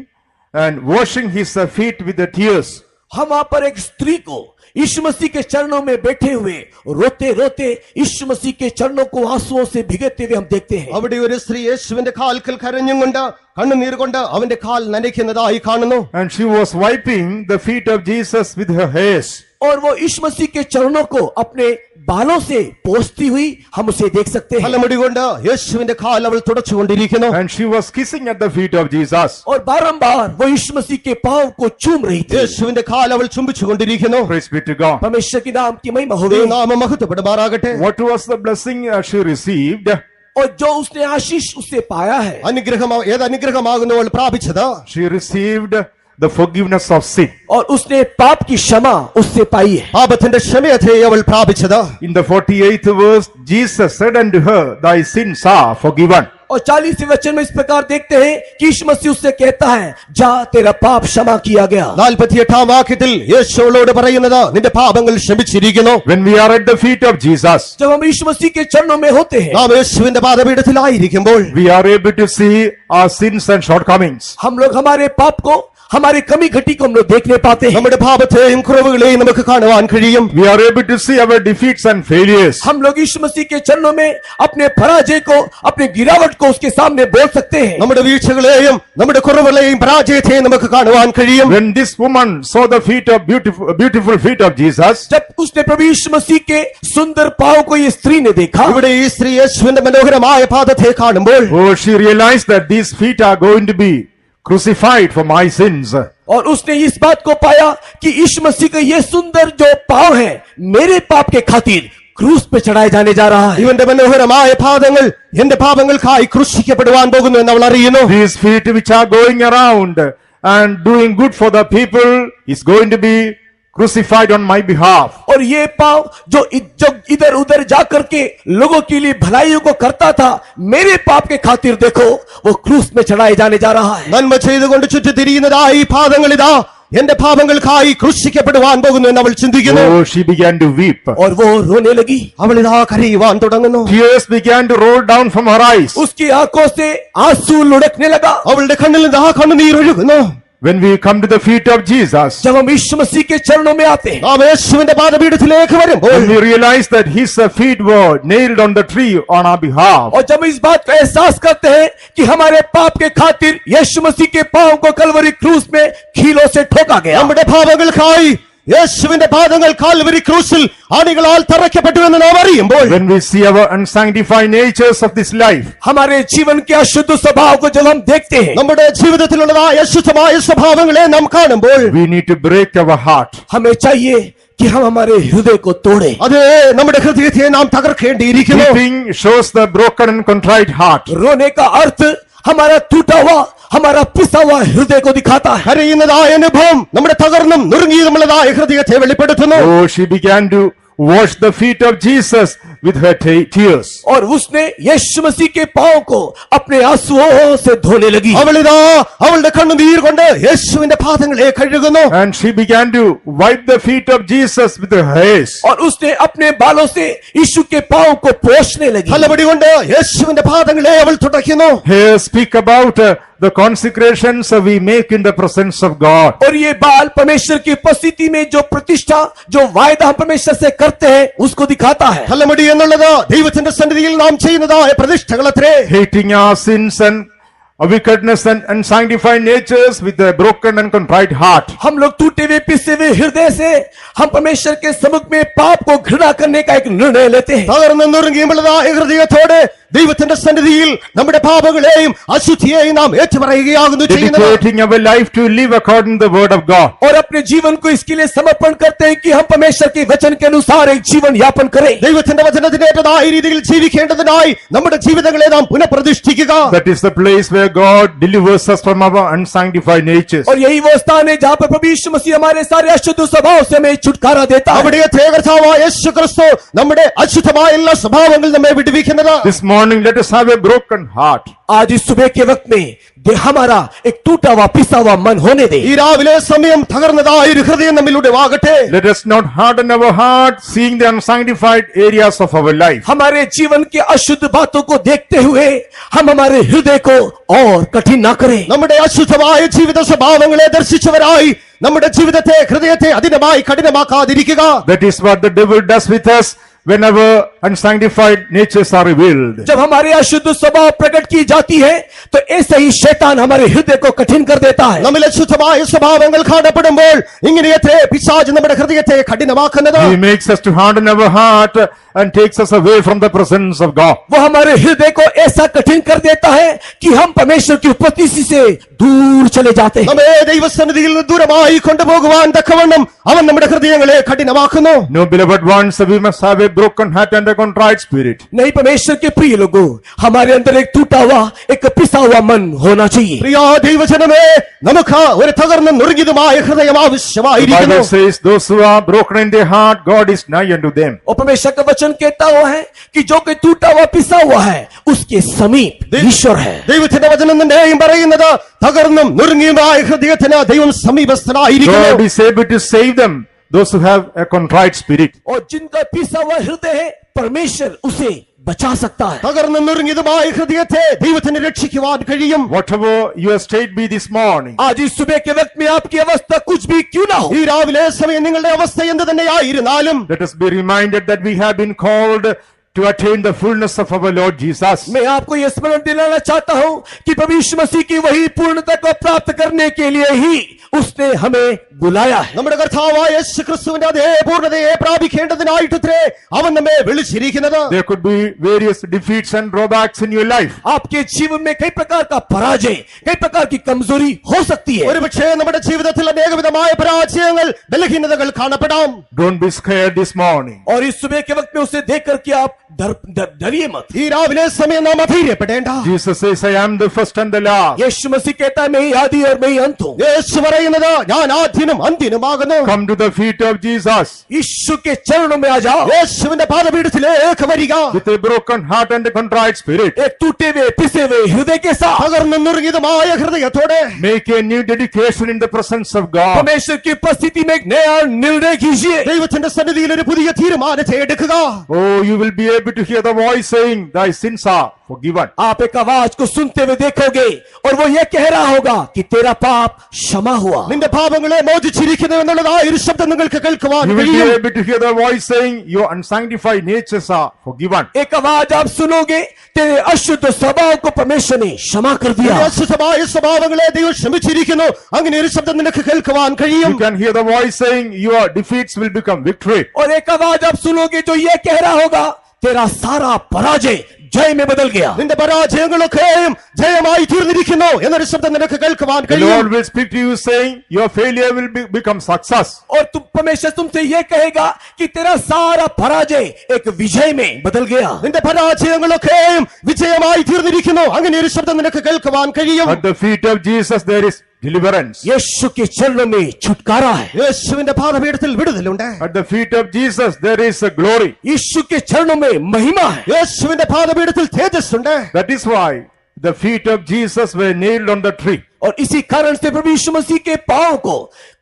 and washing his feet with the tears. हम वहां पर एक स्त्री को यीशु मसीह के चरणों में बैठे हुए रोते रोते यीशु मसीह के चरणों को आंसुओं से भिगोते हुए हम देखते हैं അവിടെ ഒരു സ്ത്രീ യേശുവിന്റെ കാൽക്കൽ കരഞ്ഞും കൊണ്ട് കണ്ണുനീർ കൊണ്ട് അവന്റെ കാൽ നനയ്ക്കുന്നതായി കാണുന്നു. And she was wiping the feet of Jesus with her hairs. और वो यीशु मसीह के चरणों को अपने बालों से पोंछती हुई हम उसे देख सकते हैं തലമുടി കൊണ്ട് യേശുവിന്റെ കാൽ അവൾ തുടച്ചുകൊണ്ടിരിക്കുന്നു. And she was kissing at the feet of Jesus. और बारंबार वो यीशु मसीह के पांव को चूम रही थी യേശുവിന്റെ കാൽ അവൾ ചുംബിച്ചുകൊണ്ടിരിക്കുന്നു. Praise be to God. परमेश्वर के नाम की महिमा हो गई ദൈവനാമം മഹത്വപ്പെടുമാറാകട്ടെ. What was the blessing she received? और जो उसने आशीष उससे पाया है അനുഗ്രഹം ഏത് അനുഗ്രഹമാകുന്നു അവൾ പ്രാപിച്ചത്? She received the forgiveness of sin. और उसने पाप की क्षमा उससे पाई है പാപത്തിന്റെ ക്ഷമയത്തെ അവൾ പ്രാപിച്ചത്. In the 48th verse, Jesus said unto her, thy sins are forgiven. और 40वें वचन में इस प्रकार देखते हैं कि यीशु मसीह उससे कहता है जा तेरा पाप क्षमा किया गया 48-ാം വാക്യത്തിൽ യേശുവോട് പറയുന്നത് നിന്റെ പാപങ്ങൾ ക്ഷമിച്ചിരിക്കുന്നു. When we are at the feet of Jesus, जब हम यीशु मसीह के चरणों में होते हैं നാം യേശുവിന്റെ പാദപീഠത്തിലായിരിക്കുമ്പോൾ we are able to see our sins and shortcomings. हम लोग हमारे पाप को हमारी कमी घटी को हम लोग देखने पाते हैं നമ്മുടെ പാപത്തെയും കുറവുകളെയും നമുക്ക് കാണുവാൻ കഴിയും. We are able to see our defeats and failures. हम लोग यीशु मसीह के चरणों में अपने पराजय को अपने गिरावट को उसके सामने बोल सकते हैं നമ്മുടെ വീഴ്ചകളെയും നമ്മുടെ കുറവുകളെയും പരാജയത്തെയും നമുക്ക് കാണുവാൻ കഴിയും. When this woman saw the feet of beautiful feet of Jesus, जब उसने प्रभु यीशु मसीह के सुंदर पांव को ये स्त्री ने देखा ഇവിടെ ഈ സ്ത്രീ യേശുവിന്റെ മനോഹരമായ പാദത്തെ കാണുമ്പോൾ oh, she realized that these feet are going to be crucified for my sins. और उसने इस बात को पाया कि यीशु मसीह का ये सुंदर जो पांव है मेरे पाप के खातिर क्रूस पे चढ़ाए जाने जा रहा है। ഇവന്റെ മനോഹരമായ പാദങ്ങൾ എന്റെ പാപങ്ങൾക്കായി ക്രൂശിക്കപ്പെടുവാൻ പോകുന്നു എന്ന് അവൾ അറിയുന്നു. These feet which are going around and doing good for the people is going to be crucified on my behalf. और ये पांव जो इधर उधर जाकर के लोगों के लिए भलाइयों को करता था, मेरे पाप के खातिर देखो वो क्रूस में चढ़ाए जाने जा रहा है। നന്മ ചെയ്തുകൊണ്ട് ചുറ്റിത്തിരിയുന്നതായി ഈ പാദങ്ങൾ ഇതാ എന്റെ പാപങ്ങൾക്കായി ക്രൂശിക്കപ്പെടുവാൻ പോകുന്നു എന്ന് അവൾ ചിന്തിക്കുന്നു. Oh, she began to weep. और वो रोने लगी। അവൾ ഇതാ കരയുവാൻ തുടങ്ങുന്നു. Tears began to roll down from her eyes. उसकी आंखों से आंसू लुढ़कने लगा। അവളുടെ കണ്ണിൽ നിന്ന് ആ കണ്ണുനീർ ഒഴുകുന്നു. When we come to the feet of Jesus, जब हम यीशु मसीह के चरणों में आते हैं, നാം യേശുവിന്റെ പാദപീഠത്തിലേക്ക് വരുമ്പോൾ when we realize that his feet were nailed on the tree on our behalf, और जब इस बात का एहसास करते हैं कि हमारे पाप के खातिर यीशु मसीह के पांव को कलवरी क्रूस में कीलों से ठोका गया। നമ്മുടെ പാപങ്ങൾക്കായി യേശുവിന്റെ പാദങ്ങൾ കാൽവരി ക്രൂശിൽ ആണികളാൽ തറയ്ക്കപ്പെട്ടുവെന്ന് നാം അറിയുമ്പോൾ, when we see our unsanctified natures of this life, हमारे जीवन के अशुद्ध स्वभाव को जब हम देखते हैं, നമ്മുടെ ജീവിതത്തിലുള്ളതായ അശുദ്ധമായ സ്വഭാവങ്ങളെ നാം കാണുമ്പോൾ we need to break our heart. हमें चाहिए कि हम हमारे हृदय को तोड़े। അത് നമ്മുടെ ഹൃദയത്തെ നാം തകർക്കേണ്ടിയിരിക്കുന്നു. Weeping shows the broken and contrite heart. रोने का अर्थ हमारा टूटा हुआ, हमारा पिसा हुआ हृदय को दिखाता है। കരയുന്നതായ അനുഭവം നമ്മുടെ തകർന്നും നുറുങ്ങിയതുമുള്ളതായ ഹൃദയത്തെ വെളിപ്പെടുത്തുന്നു. Oh, she began to wash the feet of Jesus with her tears. और उसने यीशु मसीह के पांव को अपने आंसुओं से धोने लगी। അവളിതാ അവളുടെ കണ്ണുനീർ കൊണ്ട് യേശുവിന്റെ പാദങ്ങളെ കഴുകുന്നു. And she began to wipe the feet of Jesus with her hairs. और उसने अपने बालों से यीशु के पांव को पोंछने लगी। തലമുടി കൊണ്ട് യേശുവിന്റെ പാദങ്ങളെ അവൾ തുടയ്ക്കുന്നു. Here speak about the consecrations we make in the presence of God. और ये बाल परमेश्वर की उपस्थिति में जो प्रतिष्ठा, जो वायदा हम परमेश्वर से करते हैं, उसको दिखाता है। തലമുടി എന്നുള്ളത് ദൈവത്തിന്റെ സന്നിധിയിൽ നാം ചെയ്യുന്നതായ പ്രതിഷ്ഠകളത്രേ. Hating our sins and our wickedness and unsanctified natures with a broken and contrite heart. हम लोग टूटे हुए पिसे हुए हृदय से हम परमेश्वर के सम्मुख में पाप को घृणा करने का एक निर्णय लेते हैं। തകർന്നു നുറുങ്ങിയുമുള്ളതായ ഹൃദയത്തോടെ ദൈവത്തിന്റെ സന്നിധിയിൽ നമ്മുടെ പാപങ്ങളെയും അശുദ്ധിയെയും നാം ഏറ്റുപറയുകയാകുന്നു ചെയ്യുന്നത്. Dedicating our life to live according to the word of God. और अपने जीवन को इसके लिए समर्पण करते हैं कि हम परमेश्वर के वचन के अनुसार एक जीवन यापन करें। ദൈവത്തിന്റെ വചനത്തിനേറ്റതായ രീതിയിൽ ജീവിക്കേണ്ടതിനായി നമ്മുടെ ജീവിതങ്ങളെ നാം പുനഃപ്രതിഷ്ഠിക്കുക. That is the place where God delivers us from our unsanctified natures. और यही वो स्थान है जहाँ पर प्रभु यीशु मसीह हमारे सारे अशुद्ध स्वभाव से हमें छुटकारा देता है। അവിടെ കർത്താവായ യേശു ക്രിസ്തു നമ്മുടെ അശുദ്ധമായ എല്ലാ സ്വഭാവങ്ങളിൽ നമ്മെ വിടുവിക്കുന്നത്. This morning let us have a broken heart. आज इस सुबह के वक्त में हमारा एक टूटा हुआ पिसा हुआ मन होने दे। ഈ രാവിലെ സമയം തകർന്നതായ ഒരു ഹൃദയം നമ്മിലൂടെ വാകട്ടെ. Let us not harden our heart seeing the unsanctified areas of our life. हमारे जीवन के अशुद्ध बातों को देखते हुए हम हमारे हृदय को और कठिन ना करें। നമ്മുടെ അശുദ്ധമായ ജീവിത സ്വഭാവങ്ങളെ ദർശിച്ചവരായി നമ്മുടെ ജീവിതത്തെ ഹൃദയത്തെ അതിനമായി കഠിനമാക്കാതിരിക്കുക. That is what the devil does with us whenever unsanctified natures are revealed. जब हमारे अशुद्ध स्वभाव प्रकट की जाती है तो ऐसे ही शैतान हमारे हृदय को कठिन कर देता है। നമ്മിൽ അശുദ്ധമായ സ്വഭാവങ്ങൾ കാണപ്പെടുമ്പോൾ ഇങ്ങനെയത്രേ പിശാച് നമ്മുടെ ഹൃദയത്തെ കഠിനമാക്കുന്നത്. He makes us to harden our heart and takes us away from the presence of God. वो हमारे हृदय को ऐसा कठिन कर देता है कि हम परमेश्वर की उपस्थिति से दूर चले जाते हैं। നമ്മെ ദൈവസന്നിധിയിൽ നിന്ന് ദൂരമായി കൊണ്ടുപോകുവാൻ തക്കവണ്ണം അവൻ നമ്മുടെ ഹൃദയങ്ങളെ കഠിനമാക്കുന്നു. No, beloved ones, we must have a broken heart and a contrite spirit. नहीं, परमेश्वर के प्रिय लोगों, हमारे अंदर एक टूटा हुआ, एक पिसा हुआ मन होना चाहिए। പ്രിയ ദൈവജനമേ, നമുക്ക് ഒരു തകർന്ന നുറുങ്ങിയതുമായ ഹൃദയം The ആവശ്യമായിരിക്കുന്നു. Bible says those who are broken in their heart, God is nigh unto them. और परमेश्वर का वचन कहता हुआ है कि जो कोई टूटा हुआ पिसा हुआ है उसके समीप ईश्वर है। ദൈവത്തിന്റെ വചനം തന്നെയും പറയുന്നത് തകർന്നും നുറുങ്ങിയുമായ ഹൃദയത്തിന് ദൈവം സമീപസ്ഥനായിരിക്കുന്നു. God is able to save them, those who have a contrite spirit. और जिनका पिसा हुआ हृदय है, परमेश्वर उसे बचा सकता है। തകർന്നും നുറുങ്ങിയതുമായ ഹൃദയത്തെ ദൈവത്തിന് രക്ഷിക്കുവാൻ കഴിയും. Whatever your state be this morning, आज इस सुबह के वक्त में आपकी अवस्था कुछ भी क्यों ना हो, ഈ രാവിലെ സമയം നിങ്ങളുടെ അവസ്ഥ എന്ത് തന്നെയായിരുന്നാലും let us be reminded that we have been called to attain the fullness of our Lord Jesus. मैं आपको यह स्मरण दिलाना चाहता हूं कि प्रभु यीशु मसीह की वही पूर्णता को प्राप्त करने के लिए ही उसने हमें बुलाया है। നമ്മുടെ കർത്താവായ യേശുക്രിസ്തുവിന്റെ അതേ പൂർണ്ണതയെ പ്രാപിക്കേണ്ടതിനായിട്ടത്രേ അവൻ നമ്മെ വിളിച്ചിരിക്കുന്നത്. There could be various defeats and drawbacks in your life. आपके जीवन में कई प्रकार का पराजय, कई प्रकार की कमजोरी हो सकती है। ഒരുപക്ഷേ നമ്മുടെ ജീവിതത്തിൽ അനേകവിധമായ പരാജയങ്ങൾ ബലഹീനതകൾ കാണപ്പെടാം. Don't be scared this morning. और इस सुबह के वक्त में उसे देख करके आप डरिए मत। ഈ രാവിലെ സമയം നാം അധൈര്യപ്പെടേണ്ട. Jesus says, I am the first and the last. यीशु मसीह कहता है मैं ही आदि और मैं ही अंत हूं। യേശു പറയുന്നത് ഞാൻ ആദ്യനും അന്ത്യനുമാകുന്നു. Come to the feet of Jesus यीशु के चरणों में आ जाओ। യേശുവിന്റെ പാദപീഠത്തിലേക്ക് വരിക. with a broken heart and a contrite spirit. एक टूटे हुए पिसे हुए हृदय के साथ തകർന്നു നുറുങ്ങിയതുമായ ഹൃദയത്തോടെ Make a new dedication in the presence of God. परमेश्वर की उपस्थिति में एक नया निर्णय कीजिए। ദൈവത്തിന്റെ സന്നിധിയിൽ ഒരു പുതിയ തീരുമാനത്തെ എടുക്കുക. Oh, you will be able to hear the voice saying, thy sins are forgiven. आप एक आवाज को सुनते हुए देखोगे और वो ये कह रहा होगा कि तेरा पाप क्षमा हुआ। നിന്റെ പാപങ്ങളെ മോചിച്ചിരിക്കുന്നു എന്നുള്ളതായ ഒരു ശബ്ദം നിങ്ങൾക്ക് കേൾക്കുവാൻ You will be കഴിയും. able to hear the voice saying, your unsanctified natures are forgiven. एक आवाज आप सुनोगे तेरे अशुद्ध स्वभाव को परमेश्वर ने क्षमा कर दिया। നിന്റെ അശുദ്ധമായ സ്വഭാവങ്ങളെ ദൈവം ക്ഷമിച്ചിരിക്കുന്നു. അങ്ങനെ ഒരു ശബ്ദം നിനക്ക് കേൾക്കുവാൻ കഴിയും. You can hear the voice saying, your defeats will become victory. और एक आवाज आप सुनोगे जो ये कह रहा होगा तेरा सारा पराजय जय में बदल गया। നിന്റെ പരാജയങ്ങളൊക്കെയും ജയമായി തീർന്നിരിക്കുന്നു എന്നൊരു ശബ്ദം നിനക്ക് കേൾക്കുവാൻ The കഴിയും. Lord will speak to you saying, your failure will become success. और तुम परमेश्वर तुमसे ये कहेगा कि तेरा सारा पराजय एक विजय में बदल गया। നിന്റെ പരാജയങ്ങളൊക്കെയും വിജയമായി തീർന്നിരിക്കുന്നു. അങ്ങനെ ഒരു ശബ്ദം നിനക്ക് കേൾക്കുവാൻ കഴിയും. At the feet of Jesus there is deliverance. यीशु के चरणों में छुटकारा है। യേശുവിന്റെ പാദപീഠത്തിൽ വിടുതലുണ്ട്. At the feet of Jesus there is a glory. यीशु के चरणों में महिमा है। യേശുവിന്റെ പാദപീഠത്തിൽ തേജസ്സുണ്ട്. That is why the feet of Jesus were nailed on the tree. और इसी कारण से प्रभु यीशु मसीह के पांव को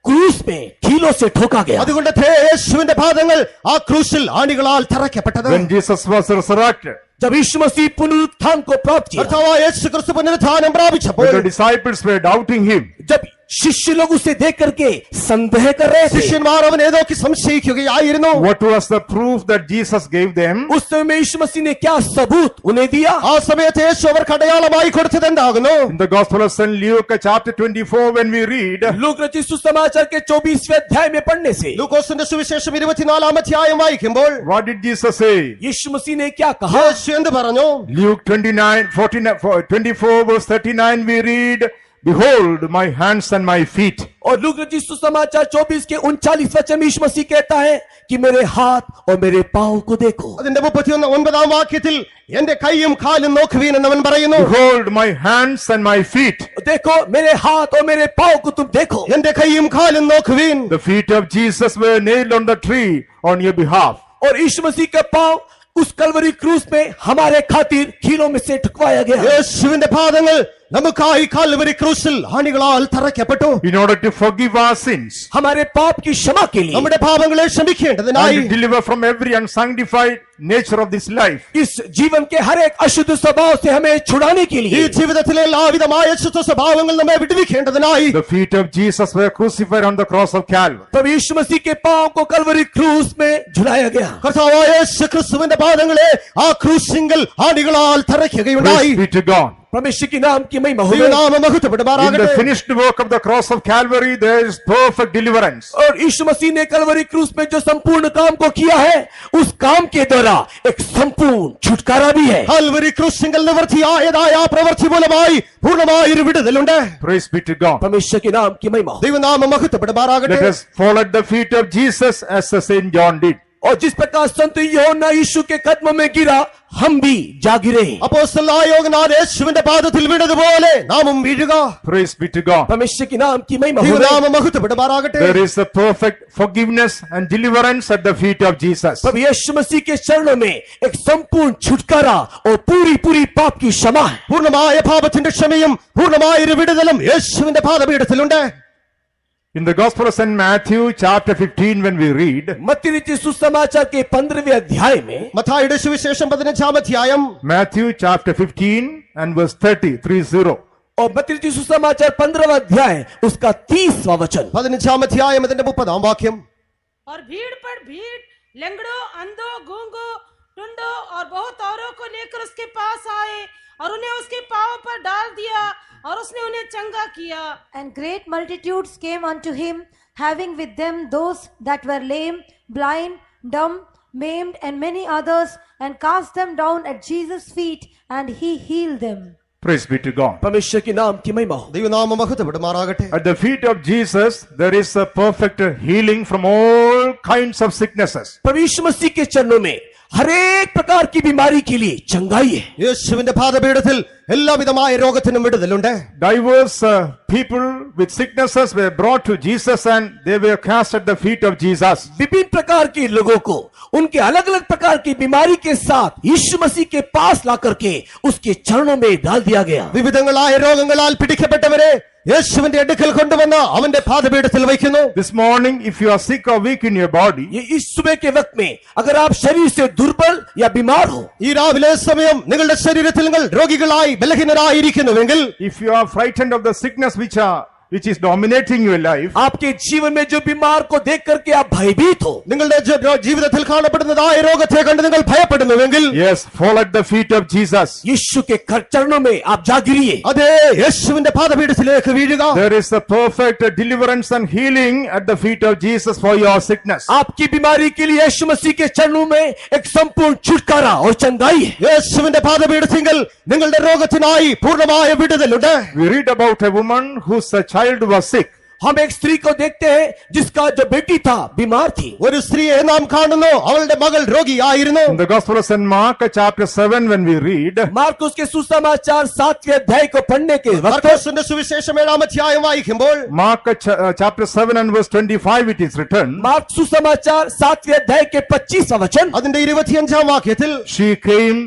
क्रूस में कीलों से ठोका गया। അതുകൊണ്ട് യേശുവിന്റെ പാദങ്ങൾ ആ ക്രൂശിൽ ആണികളാൽ തറയ്ക്കപ്പെട്ടത്. When Jesus was resurrected, जब यीशु मसीह पुनरुत्थान को प्राप्त किया, കർത്താവായ യേശുക്രിസ്തു പുനരുത്ഥാനം പ്രാപിച്ചപ്പോൾ when the disciples were doubting him, जब शिष्य लोग उसे देख करके संदेह कर रहे थे, ശിഷ്യന്മാർ അവനെ നോക്കി സംശയിക്കുകയായിരുന്നു. what was the proof that Jesus gave them? उस समय में यीशु मसीह ने क्या सबूत उन्हें दिया? ആ സമയത്ത് യേശു അവർക്ക് അടയാളമായി കൊടുത്തത് എന്താകുന്നു? In the Gospel of St. Luke, chapter 24, when we read, look रचित सुसमाचार के 24वें अध्याय में पढ़ने से ലൂക്കോസിന്റെ സുവിശേഷം 24 അധ്യായം വായിക്കുമ്പോൾ what did Jesus say? यीशु मसीह ने क्या कहा? യേശു എന്ത് പറഞ്ഞു? Luke 24 verse 39 we read, behold my hands and my feet. और लूक रचित सुसमाचार 24 के 39 वचन में यीशु मसीह कहता है कि मेरे हाथ और मेरे पांव को देखो। അതിന്റെ 39 വാക്യത്തിൽ എന്റെ കൈയും കാലും നോക്കുവീൻ എന്നവൻ പറയുന്നു. Behold my hands and my feet. देखो मेरे हाथ और मेरे पांव को तुम देखो। എന്റെ കൈയും കാലും നോക്കുവീൻ. The feet of Jesus were nailed on the tree on your behalf. और यीशु मसीह का पांव उस कलवरी क्रूस में हमारे खातिर कीलों में से ठुकवाया गया। യേശുവിന്റെ പാദങ്ങൾ നമുക്കായി കാൽവരി ക്രൂശിൽ ആണികളാൽ തറയ്ക്കപ്പെട്ടു. In order to forgive our sins हमारे पाप की क्षमा के लिए, നമ്മുടെ പാപങ്ങളെ ക്ഷമിക്കേണ്ടതിനായി, and to deliver from every unsanctified nature of this life. इस जीवन के हर एक अशुद्ध स्वभाव से हमें छुड़ाने के ഈ लिए ജീവിതത്തിലെ എല്ലാവിധമായ അശുദ്ധ സ്വഭാവങ്ങൾ നമ്മെ വിടുവിക്കേണ്ടതിനായി The feet of Jesus were crucified on the cross of Calvary. प्रभु यीशु मसीह के पांव को कलवरी क्रूस में झुलाया गया। കർത്താവായ യേശു ക്രിസ്തുവിന്റെ പാദങ്ങളെ ആ ക്രൂശിങ്കൽ ആണികളാൽ തറയ്ക്കുകയുണ്ടായി. Praise be to God. परमेश्वर की नाम की महिमा हो। ദൈവനാമം In മഹത്വപ്പെടുമാറാകട്ടെ. the finished work of the cross of Calvary there is perfect deliverance. और यीशु मसीह ने कलवरी क्रूस में जो संपूर्ण काम को किया है, उस काम के द्वारा एक संपूर्ण छुटकारा भी है। കാൽവരി ക്രൂശിങ്കൽ നിവൃത്തിയായതായ ആ പ്രവൃത്തി മൂലമായി പൂർണ്ണമായൊരു വിടുതലുണ്ട്. Praise be to God. परमेश्वर के नाम की महिमा हो। ദൈവനാമം മഹത്വപ്പെടുമാറാകട്ടെ. Let us fall at the feet of Jesus as the Saint John did. और जिस प्रकार संत यूहन्ना यीशु के कदमों में गिरा, हम भी जा गिरे। അപ്പോസ്തലനായ യോഹന്നാൻ യേശുവിന്റെ പാദത്തിൽ വീണതുപോലെ നാമും വീഴുക. Praise be to God. परमेश्वर की नाम की महिमा हो। ദൈവനാമം മഹത്വപ്പെടുമാറാകട്ടെ. There is a perfect forgiveness and deliverance at the feet of Jesus. प्रभु यीशु मसीह के चरणों में एक संपूर्ण छुटकारा और पूरी पूरी पाप की क्षमा है। പൂർണ്ണമായ പാപത്തിന്റെ ക്ഷമയും പൂർണ്ണമായൊരു വിടുതലും യേശുവിന്റെ പാദപീഠത്തിലുണ്ട്. In the Gospel of St. Matthew, chapter 15, when we read, मत्ती रचित सुसमाचार के 15वें अध्याय में, മത്തായിയുടെ സുവിശേഷം 15 അധ്യായം Matthew chapter 15 and verse 30. और मत्ती रचित सुसमाचार 15वां अध्याय उसका 30वां वचन, 15 അധ്യായം അതിന്റെ 30 വാക്യം. और भीड़ पर भीड़, लंगड़ों, अंधों, गूंगों ढूंढो, और बहुत औरों को लेकर उसके पास आए और उन्हें उसके पांव पर डाल दिया और उसने उन्हें चंगा किया। And great multitudes came unto him, having with them those that were lame, blind, dumb, maimed, and many others, and cast them down at Jesus' feet, and he healed them. Praise be to God. परमेश्वर के नाम की महिमा हो। ദൈവനാമം മഹത്വപ്പെടുമാറാകട്ടെ. At the feet of Jesus, there is a perfect healing from all kinds of sicknesses. प्रभु यीशु मसीह के चरणों में हर एक प्रकार की बीमारी के लिए चंगाई है। യേശുവിന്റെ പാദപീഠത്തിൽ എല്ലാവിധമായ രോഗത്തിനും വിടുതലുണ്ട്. Diverse people with sicknesses were brought to Jesus and they were cast at the feet of Jesus. विभिन्न प्रकार के लोगों को उनके अलग अलग प्रकार की बीमारी के साथ यीशु मसीह के पास ला करके उसके चरणों में डाल दिया गया। വിവിധങ്ങളായ രോഗങ്ങളാൽ പിടിക്കപ്പെട്ടവരെ യേശുവിന്റെ അടുക്കൽ കൊണ്ടുവന്ന് അവന്റെ പാദപീഠത്തിൽ വയ്ക്കുന്നു. This morning, if you are sick or weak in your body, ये इस सुबह के वक्त में अगर आप शरीर से दुर्बल या बीमार हो, ഈ രാവിലെ സമയം നിങ്ങളുടെ ശരീരത്തിൽ നിങ്ങൾ രോഗികളായി ബലഹീനരായിരിക്കുന്നുവെങ്കിൽ, if you are frightened of the sickness which is dominating your life, आपके जीवन में जो बीमार को देख करके आप भयभीत हो, നിങ്ങളുടെ ജീവിതത്തിൽ കാണപ്പെടുന്നതായ രോഗത്തെ കണ്ട് നിങ്ങൾ ഭയപ്പെടുന്നുവെങ്കിൽ, yes, fall at the feet of Jesus. यीशु के चरणों में आप जा गिरिए। അതേ യേശുവിന്റെ പാദപീഠത്തിലേക്ക് വീഴുക. There is a perfect deliverance and healing at the feet of Jesus for your sickness. आपकी बीमारी के लिए यीशु मसीह के चरणों में एक संपूर्ण छुटकारा और चंगाई है। യേശുവിന്റെ പാദപീഠത്തിങ്കൽ നിങ്ങളുടെ രോഗത്തിനായി പൂർണ്ണമായ വിടുതലുണ്ട്. We read about a woman whose child was sick. हम एक स्त्री को देखते हैं जिसका जो बेटी था बीमार थी। ഒരു സ്ത്രീയെ നാം കാണുന്നു, അവളുടെ മകൾ രോഗിയായിരുന്നു. In the Gospel of St. Mark, chapter 7, when we read, Marcus के सुसमाचार 7वें अध्याय को पढ़ने के वक्त മർക്കോസിന്റെ സുവിശേഷം 7-ാം അധ്യായം വായിക്കുമ്പോൾ, Mark chapter 7 and verse 25, it is written, mark सुसमाचार 7वें अध्याय के 25वां वचन, അതിന്റെ 25-ാം വാക്യത്തിൽ, she came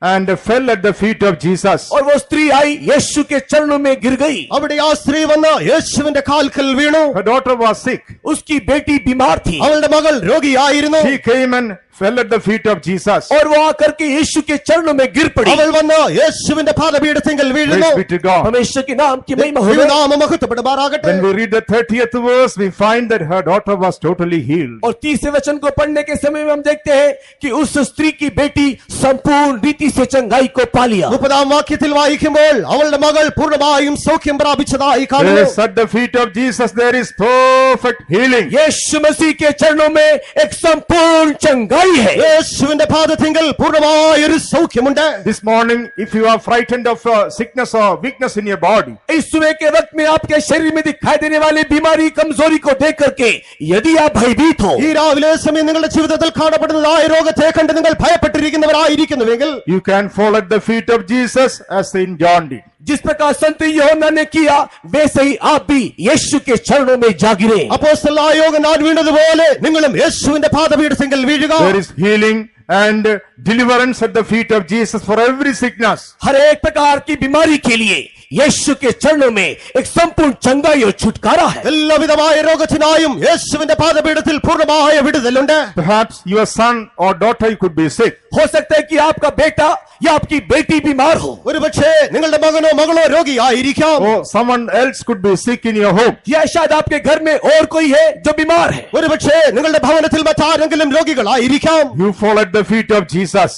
and fell at the feet of Jesus. और वो स्त्री आई यीशु के चरणों में गिर गई। അവിടെ ആ സ്ത്രീ വന്ന് യേശുവിന്റെ കാൽക്കൽ വീണു. Her daughter was sick. उसकी बेटी बीमार थी അവളുടെ മകൾ രോഗിയായിരുന്നു. She came and fell at the feet of Jesus. और वो आकर के यीशु के चरणों में गिर पड़ी। അവൾ വന്ന് യേശുവിന്റെ പാദപീഠത്തിങ്കൽ വീഴുന്നു. Praise be to God. परमेश्वर के नाम की महिमा हो। ദൈവനാമം മഹത്വപ്പെടുമാറാകട്ടെ. When we read the 30th verse, we find that her daughter was totally healed. और 30वें वचन को पढ़ने के समय में हम देखते हैं कि उस स्त्री की बेटी संपूर्ण रीति से चंगाई को पा लिया। 30-ാം വാക്യത്തിൽ വായിക്കുമ്പോൾ അവളുടെ മകൾ പൂർണ്ണമായും സൗഖ്യം പ്രാപിച്ചതായി കാണുന്നു. Yes, at the feet of Jesus there is perfect healing. यीशु मसीह के चरणों में एक संपूर्ण चंगाई है। യേശുവിന്റെ പാദത്തിങ്കൽ പൂർണ്ണമായ ഒരു സൗഖ്യമുണ്ട്. This morning, if you are frightened of sickness or weakness in your body, इस सुबह के वक्त में आपके शरीर में दिखाई देने वाली बीमारी कमजोरी को देख करके यदि आप भयभीत हो, ഈ രാവിലെ സമയം നിങ്ങളുടെ ജീവിതത്തിൽ കാണപ്പെടുന്നതായ രോഗത്തെ കണ്ട് നിങ്ങൾ ഭയപ്പെട്ടിരിക്കുന്നവരായിരിക്കുന്നുവെങ്കിൽ, you can fall at the feet of Jesus as Saint John did. जिस प्रकार संत यूहन्ना ने किया वैसे ही आप भी यीशु के चरणों में जा गिरे। അപ്പോസ്തലനായ യോഹന്നാൻ വീണതുപോലെ നിങ്ങളും യേശുവിന്റെ പാദപീഠത്തിങ്കൽ വീഴുക. There is healing and deliverance at the feet of Jesus for every sickness. हर एक प्रकार की बीमारी के लिए यीशु के चरणों में एक संपूर्ण चंगाई और छुटकारा है। എല്ലാവിധമായ രോഗത്തിനായും യേശുവിന്റെ പാദപീഠത്തിൽ പൂർണ്ണമായ വിടുതലുണ്ട്. Perhaps your son or daughter could be sick. हो सकता है कि आपका बेटा या आपकी बेटी बीमार हो, ഒരുപക്ഷേ നിങ്ങളുടെ മകനോ മകളോ രോഗിയായിരിക്കാം. Or someone else could be sick in your home. या शायद आपके घर में और कोई है जो बीमार है। ഒരുപക്ഷേ നിങ്ങളുടെ ഭവനത്തിൽ മറ്റാരെങ്കിലും രോഗികളായിരിക്കാം. You fall at the feet of Jesus.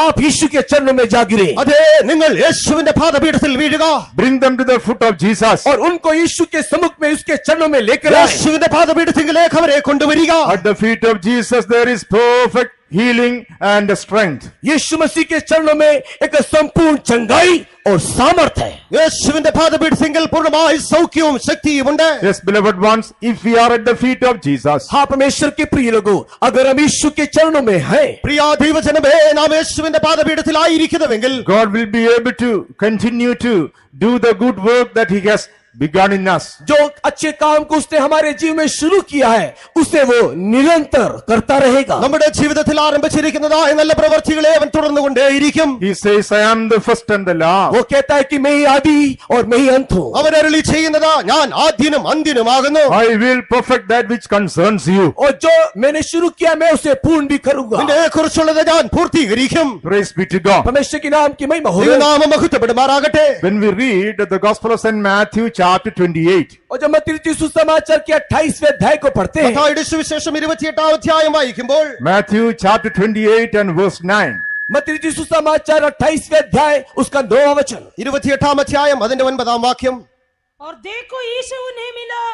आप यीशु के चरणों में जा गिरे। അതെ, നിങ്ങൾ യേശുവിന്റെ പാദപീഠത്തിൽ വീഴുക. Bring them to the foot of Jesus. और उनको यीशु के सम्मुख में उसके चरणों में लेकर आए। യേശുവിന്റെ പാദപീഠത്തിലേക്ക് അവരെ കൊണ്ടുവരിക. At the feet of Jesus there is perfect healing and strength. यीशु मसीह के चरणों में एक संपूर्ण चंगाई और सामर्थ है। യേശുവിന്റെ പാദപീഠത്തിൽ പൂർണ്ണമായ സൗഖ്യവും ശക്തിയും ഉണ്ട്. Yes, beloved ones, if we are at the feet of Jesus, हाँ परमेश्वर के प्रिय लोगों, अगर हम यीशु के चरणों में हैं, പ്രിയ ദൈവജനമേ, നാം യേശുവിന്റെ പാദപീഠത്തിലായിരിക്കുന്നുവെങ്കിൽ God will be able to continue to do the good work that He has begun in us. जो अच्छे काम को उसने हमारे जीवन में शुरू किया है उसे वो निरंतर करता रहेगा। നമ്മുടെ ജീവിതത്തിൽ ആരംഭിച്ചിരിക്കുന്നതായ നല്ല പ്രവൃത്തികളെ അവൻ തുടർന്നുകൊണ്ടേയിരിക്കും. He says, I am the first and the last. वो कहता है कि मैं ही आदि और मैं ही अंत हूँ। അവൻ അരുളി ചെയ്യുന്നത്, ഞാൻ ആദ്യനും അന്ത്യനുമാകുന്നു. I will perfect that which concerns you. और जो मैंने शुरू किया मैं उसे पूर्ण भी करूंगा। നിന്നെ കുറിച്ചുള്ളത് ഞാൻ പൂർത്തീകരിക്കും. Praise be to God. परमेश्वर के नाम की महिमा हो। ദൈവനാമം മഹത്വപ്പെടുമാറാകട്ടെ. When we read the Gospel of St. Matthew, chapter 28. और जब मत्ती सुसमाचार के 28वें अध्याय को पढ़ते हैं, മത്തായിയുടെ സുവിശേഷം 28-ാം അധ്യായം വായിക്കുമ്പോൾ Matthew chapter 28 and verse 9. मत्ती सुसमाचार 28वें अध्याय उसका 9वां वचन, 28-ാം അധ്യായം അതിന്റെ 9-ാം വാക്യം. और देखो यीशु उन्हें मिला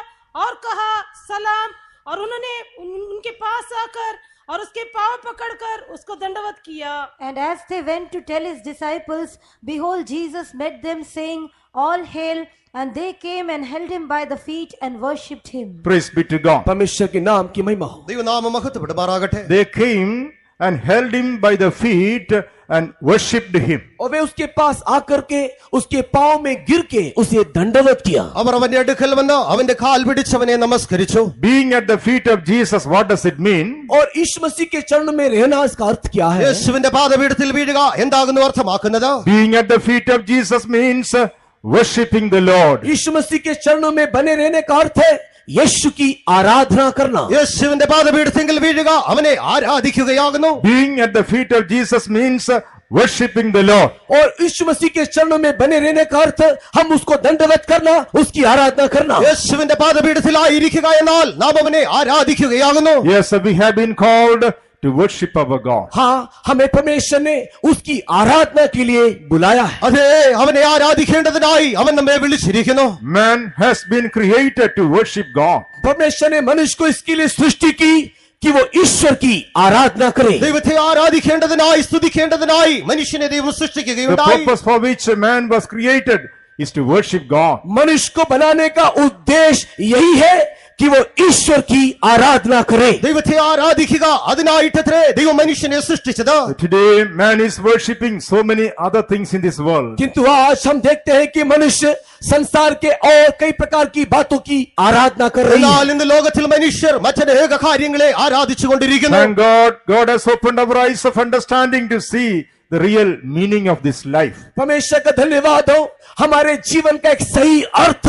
और कहा सलाम, और उन्होंने उनके पास आकर और उसके पांव पकड़कर उसको दंडवत किया. And as they went to tell his disciples, behold, Jesus met them, saying, All hail! And they came and held him by the feet and worshipped him. Praise be to God. परमेश्वर के नाम की महिमा हो। ദൈവനാമം മഹത്വപ്പെടുമാറാകട്ടെ. They came and held him by the feet and worshipped him. और वे उसके पास आकर के उसके पांव में गिर के उसे दंडवत किया। അവർ അവന്റെ അടുക്കൽ വന്ന് അവന്റെ കാൽ പിടിച്ചവനെ നമസ്കരിച്ചു. Being at the feet of Jesus, what does it mean? और यीशु मसीह के चरणों में रहना इसका अर्थ क्या है? യേശുവിന്റെ പാദപീഠത്തിൽ വീഴുക എന്താകുന്നു അർത്ഥമാക്കുന്നത്? Being at the feet of Jesus means worshipping the Lord. यीशु मसीह के चरणों में बने रहने का अर्थ है यीशु की आराधना करना। യേശുവിന്റെ പാദപീഠത്തിൽ വീഴുക അവനെ ആരാധിക്കുകയാകുന്നു. Being at the feet of Jesus means worshipping the Lord. और यीशु मसीह के चरणों में बने रहने का अर्थ हम उसको दंडवत करना, उसकी आराधना करना। യേശുവിന്റെ പാദപീഠത്തിലായിരിക്കുക എന്നാൽ നാം അവനെ ആരാധിക്കുകയാകുന്നു. Yes, we have been called to worship our God. हाँ, हमें परमेश्वर ने उसकी आराधना के लिए बुलाया है। അതെ, അവനെ ആരാധിക്കേണ്ടതിനായി അവൻ നമ്മെ വിളിച്ചിരിക്കുന്നു. Man has been created to worship God. परमेश्वर ने मनुष्य को इसके लिए सृष्टि की कि वो ईश्वर की आराधना करे। ദൈവത്തെ ആരാധിക്കേണ്ടതിനായി സ്തുതിക്കേണ്ടതിനായി മനുഷ്യനെ ദൈവം The സൃഷ്ടിക്കുകയുണ്ടായി. purpose for which man was created is to worship God. मनुष्य को बनाने का उद्देश्य यही है कि वो ईश्वर की आराधना करे। ദൈവത്തെ ആരാധിക്കുക അതിനായിട്ടത്രേ ദൈവം മനുഷ്യനെ സൃഷ്ടിച്ചത്. Today man is worshipping so many other things in this world. किंतु आज हम देखते हैं कि मनुष्य संसार के और कई प्रकार की बातों की आराधना कर रही എന്നാൽ है। ഇന്ന് ലോകത്തിൽ മനുഷ്യർ മറ്റനേക കാര്യങ്ങളെ ആരാധിച്ചു കൊണ്ടിരിക്കുന്നു. Thank God has opened our eyes of understanding to see the real meaning of this life. परमेश्वर का धन्यवाद हो, हमारे जीवन का एक सही अर्थ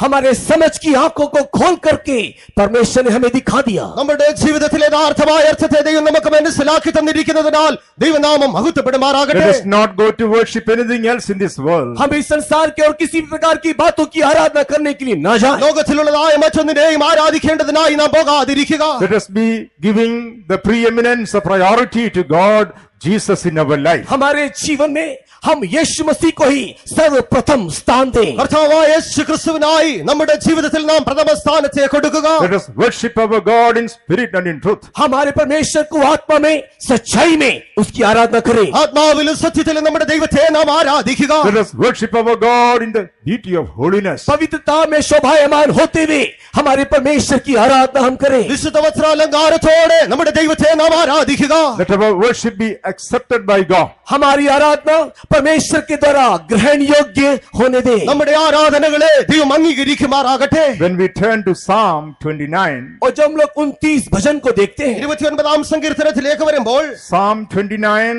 हमारे समझ की आंखों को खोल करके परमेश्वर ने हमें दिखा दिया। നമ്മുടെ ജീവിതത്തിലെ യഥാർത്ഥമായ അർത്ഥത്തെ ദൈവം നമുക്ക് മനസ്സിലാക്കി തന്നിരിക്കുന്നതിനാൽ ദൈവനാമം മഹത്വപ്പെടുമാറാകട്ടെ. Let us not go to worship anything else in this world. हम इस संसार के और किसी भी प्रकार की बातों की आराधना करने के लिए ना जाएं। ലോകത്തിലുള്ളതായ മറ്റൊന്നിനെയും ആരാധിക്കേണ്ടതിനായി നാം പോകാതിരിക്കുക. Let us be giving the preeminence, the priority to God, Jesus in our life. हमारे जीवन में हम यीशु मसीह को ही सर्वप्रथम स्थान दें। കർത്താവായ യേശു ക്രിസ്തുവിനായി നമ്മുടെ ജീവിതത്തിൽ നാം പ്രഥമ സ്ഥാനത്തെ കൊടുക്കുക. Let us worship our God in spirit and in truth. हमारे परमेश्वर को आत्मा में सच्चाई में उसकी आराधना करें। ആത്മാവിലും സത്യത്തിലും നമ്മുടെ ദൈവത്തെ നാം ആരാധിക്കുക. Let us worship our God in the beauty of holiness. पवित्रता में शोभायमान होते हुए हमारे परमेश्वर की आराधना हम करें। വിശുദ്ധ വസ്ത്രാലങ്കാരത്തോടെ നമ്മുടെ ദൈവത്തെ നാം ആരാധിക്കുക. Let our worship be accepted by God. हमारी आराधना परमेश्वर के द्वारा ग्रहण योग्य होने दे। നമ്മുടെ ആരാധനകളെ ദൈവം അംഗീകരിക്കുമാറാകട്ടെ. When we turn to Psalm 29, और जब हम लोग 29 भजन को देखते हैं, 29-ാം സങ്കീർത്തനത്തിലേക്ക് വരുമ്പോൾ Psalm 29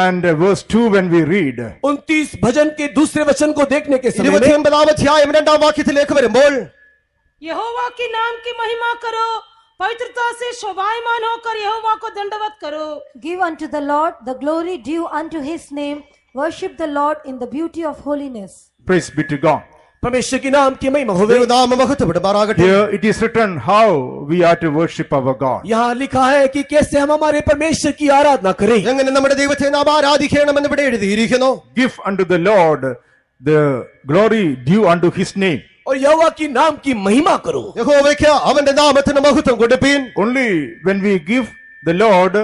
and verse 2, when we read, 29 भजन के दूसरे वचन को देखने के समय में 29-ാം അധ്യായം 2-ാം വാക്യത്തിലേക്ക് വരുമ്പോൾ यहोवा के नाम की महिमा करो, पवित्रता से शोभायमान होकर यहोवा को दंडवत करो. Give unto the Lord the glory due unto his name. Worship the Lord in the beauty of holiness. praise be to God. परमेश्वर की नाम की महिमा होवे। ദൈവനാമം മഹത്വപ്പെടുമാറാകട്ടെ. Here it is written how we are to worship our God. यहाँ लिखा है कि कैसे हम हमारे परमेश्वर की आराधना करें। എങ്ങനെ നമ്മുടെ ദൈവത്തെ നാം ആരാധിക്കണമെന്ന് ഇവിടെ എഴുതിയിരിക്കുന്നു. Give unto the Lord the glory due unto his name. और यहोवा की नाम की महिमा करो। യഹോവയ്ക്ക് അവന്റെ നാമത്തിന് മഹത്വം കൊടുപ്പീൻ. Only when we give the Lord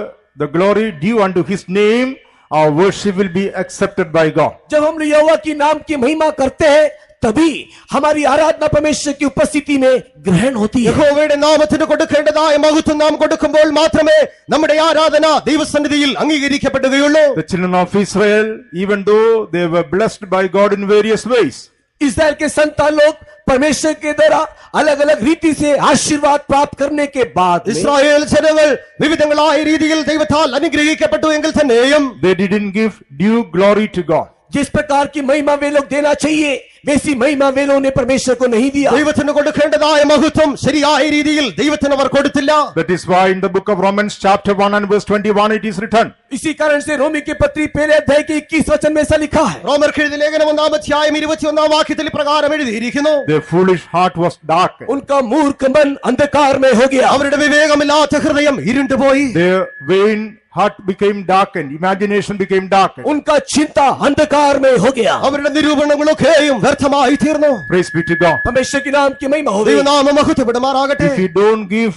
the glory due unto his name, our worship will be accepted by God. जब हम लोग यहोवा की नाम की महिमा करते हैं तभी हमारी आराधना परमेश्वर की उपस्थिति में ग्रहण होती है। യഹോവയുടെ നാമത്തിന് കൊടുക്കേണ്ടതായ മഹത്വം നാം കൊടുക്കുമ്പോൾ മാത്രമേ നമ്മുടെ ആരാധന ദൈവസന്നിധിയിൽ അംഗീകരിക്കപ്പെടുകയുള്ളൂ. The children of Israel, even though they were blessed by God in various ways, इस्राएल के संतान लोग परमेश्वर के द्वारा अलग अलग रीति से आशीर्वाद प्राप्त करने के बाद में ഇസ്രായേൽ ജനങ്ങൾ വിവിധങ്ങളായ രീതിയിൽ ദൈവത്താൽ അനുഗ്രഹിക്കപ്പെട്ടു എങ്കിൽ തന്നെയും they didn't give due glory to God. जिस प्रकार की महिमा वे लोग देना चाहिए वैसी महिमा वे लोगों ने परमेश्वर को नहीं दिया। ദൈവത്തിന് കൊടുക്കേണ്ടതായ മഹത്വം ശരിയായ രീതിയിൽ ദൈവത്തിന് അവർ കൊടുത്തില്ല. That is why in the book of Romans chapter 1 and verse 21 it is written. इसी कारण से रोमी की पत्री पहले अध्याय के 21 वचन में ऐसा लिखा है। റോമർക്കെഴുതിയ ലേഖനം 1-ാം അധ്യായം 21-ാം വാക്യത്തിൽ പ്രകാരം എഴുതിയിരിക്കുന്നു. Their foolish heart was darkened. उनका मूर्ख मन अंधकार में हो गया। അവരുടെ വിവേകമില്ലാത്ത ഹൃദയം ഇരുണ്ടുപോയി. Their vain heart became darkened. Imagination became darkened. उनका चिंता अंधकार में हो गया। അവരുടെ നിരൂപണങ്ങളൊക്കെയും വ്യർത്ഥമായി തീർന്നു. Praise be to God. परमेश्वर के नाम की महिमा हो गई। ദൈവനാമം മഹത്വപ്പെടുമാറാകട്ടെ. If we don't give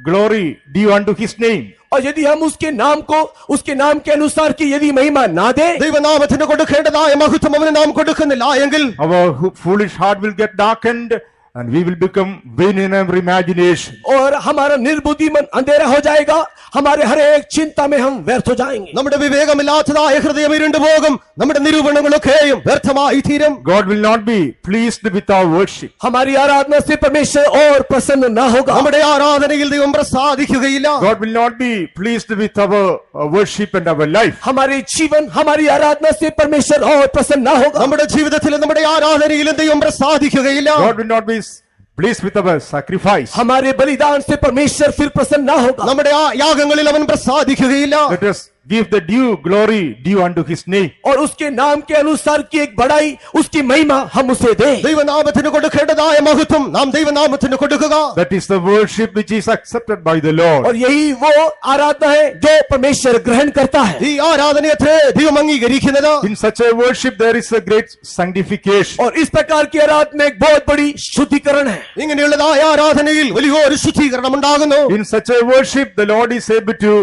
glory due unto his name, और यदि हम उसके नाम को उसके नाम के अनुसार की यदि महिमा ना दे, ദൈവനാമത്തിന് കൊടുക്കേണ്ടതായ മഹത്വം അവന് നാം കൊടുക്കുന്നില്ല എങ്കിൽ our foolish heart will get darkened and we will become vain in our imagination. और हमारा निर्बुद्धि मन अंधेरा हो जाएगा, हमारे हर एक चिंता में हम व्यर्थ हो जाएंगे। നമ്മുടെ വിവേകമില്ലാത്തതായ ഹൃദയം ഇരുണ്ടുപോകും. നമ്മുടെ നിരൂപണങ്ങളൊക്കെയും വ്യർത്ഥമായി തീരും. God will not be pleased with our worship. हमारी आराधना से परमेश्वर और प्रसन्न ना होगा। നമ്മുടെ ആരാധനയിൽ ദൈവം പ്രസാദിക്കുകയില്ല. God will not be pleased with our worship and our life. हमारे जीवन हमारी आराधना से परमेश्वर और प्रसन्न ना होगा। നമ്മുടെ ജീവിതത്തിൽ നമ്മുടെ ആരാധനയിലും ദൈവം പ്രസാദിക്കുകയില്ല. God will not be pleased with our sacrifice. हमारे बलिदान से परमेश्वर फिर प्रसन्न ना होगा। നമ്മുടെ ആ യാഗങ്ങളിൽ അവൻ പ്രസാദിക്കുകയില്ല. Let us give the due glory due unto his name. और उसके नाम के अनुसार की एक बड़ाई उसकी महिमा हम उसे दें। ദൈവനാമത്തിന് കൊടുക്കേണ്ടതായ മഹത്വം നാം ദൈവനാമത്തിന് കൊടുക്കുക. That is the worship which is accepted by the Lord. और यही वो आराधना है जो परमेश्वर ग्रहण करता है। ഈ ആരാധനയത്രേ ദൈവം അംഗീകരിക്കുന്നത്. In such a worship there is a great sanctification. और इस प्रकार की आराधना में एक बहुत बड़ी शुद्धिकरण है। ഇങ്ങനെയുള്ളതായ ആരാധനയിൽ വലിയൊരു ശുദ്ധീകരണം ഉണ്ടാകുന്നു. In such a worship the Lord is able to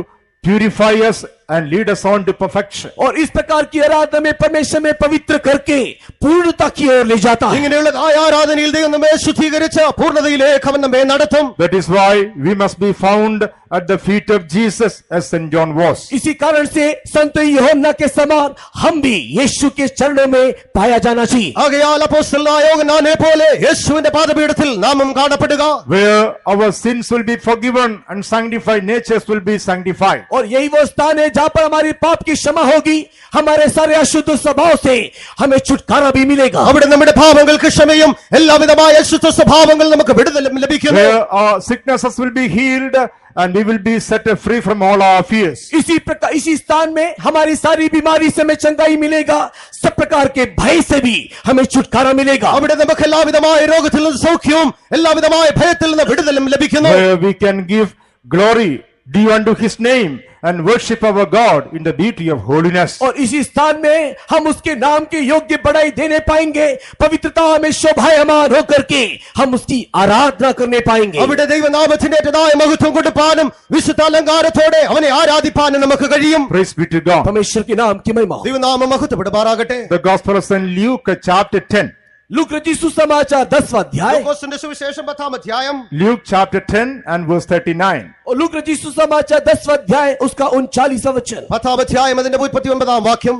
purify us and lead us on to perfection. और इस प्रकार की आराधना में परमेश्वर में पवित्र करके पूर्णता की ओर ले जाता है। ഇങ്ങനെയുള്ളതായ ആരാധനയിൽ ദൈവം നമ്മെ ശുദ്ധീകരിച്ച് പൂർണ്ണതയിലേക്ക് അവൻ നമ്മെ നടത്തും. That is why we must be found at the feet of Jesus as St. John was. इसी कारण से संत यूहन्ना के समान हम भी यीशु के चरणों में पाया जाना चाहिए। ആകയാൽ അപ്പോസ്തലനായ യോഹന്നാനെ പോലെ യേശുവിന്റെ പാദപീഠത്തിൽ നാമം കാണപ്പെടുക. Where our sins will be forgiven and sanctified natures will be sanctified. और यही वो स्थान है जहां पर हमारी पाप की क्षमा होगी, हमारे सारे अशुद्ध स्वभाव से हमें छुटकारा भी मिलेगा। അവിടെ നമ്മുടെ പാപങ്ങൾക്ക് ക്ഷമയും എല്ലാവിധമായ അശുദ്ധ സ്വഭാവങ്ങൾ നമുക്ക് വിടുതലും ലഭിക്കുന്നു. Where our sicknesses will be healed and we will be set free from all our fears. इसी प्रकार इसी स्थान में हमारी सारी बीमारी से हमें चंगाई मिलेगा, सब प्रकार के भय से भी हमें छुटकारा मिलेगा। അവിടെ നമുക്ക് എല്ലാവിധമായ രോഗത്തിൽ നിന്ന് സൗഖ്യവും എല്ലാവിധമായ ഭയത്തിൽ നിന്ന് വിടുതലും ലഭിക്കുന്നു. Where we can give glory due unto his name and worship our God in the beauty of holiness. और इसी स्थान में हम उसके नाम के योग्य बढ़ाई देने पाएंगे, पवित्रता में शोभायमान होकर के हम उसकी आराधना करने पाएंगे। അവിടെ ദൈവനാമത്തിന്റേതായ മഹത്വം കൊടുപ്പാനും വിശുദ്ധ അലങ്കാരത്തോടെ അവനെ ആരാധിപ്പാനും നമുക്ക് കഴിയും. Praise be to God. परमेश्वर के नाम की महिमा हो। ദൈവനാമം മഹത്വപ്പെടുമാറാകട്ടെ. The Gospel of St. Luke chapter 10. Look रचित सुसमाचार 10वां अध्याय ലൂക്കോസിന്റെ സുവിശേഷം 10-ാം അധ്യായം Luke chapter 10 and verse 39. और लूक रचित सुसमाचार 10वां अध्याय उसका 39वां वचन। 10-ാം അധ്യായം അതിന്റെ 39-ാം വാക്യം.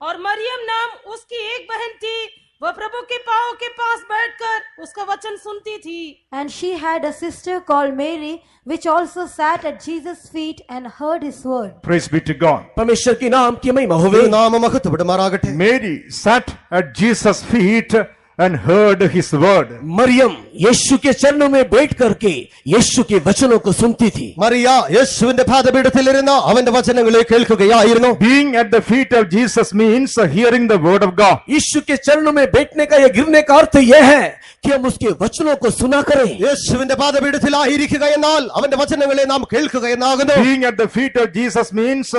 और मरियम नाम उसकी एक बहन थी, वह प्रभु के पांव के पास बैठकर उसका वचन सुनती थी। And she had a sister called Mary, which also sat at Jesus' feet and heard his word. Praise be to God. परमेश्वर के नाम की महिमा होवे। ദൈവനാമം മഹത്വപ്പെടുമാറാകട്ടെ. Mary sat at Jesus' feet and heard his word. Maryam यीशु के चरणों में बैठ करके यीशु के वचनों को सुनती थी। മറിയ യേശുവിന്റെ പാദപീഠത്തിലിരുന്ന് അവന്റെ വചനങ്ങളെ കേൾക്കുകയായിരുന്നു. Being at the feet of Jesus means hearing the word of God. यीशु के चरणों में बैठने का या गिरने का अर्थ यह है कि हम उसके वचनों को सुना करें। യേശുവിന്റെ പാദപീഠത്തിലായിരിക്കുക എന്നാൽ അവന്റെ വചനങ്ങളെ നാം കേൾക്കുക എന്നാകുന്നു. Being at the feet of Jesus means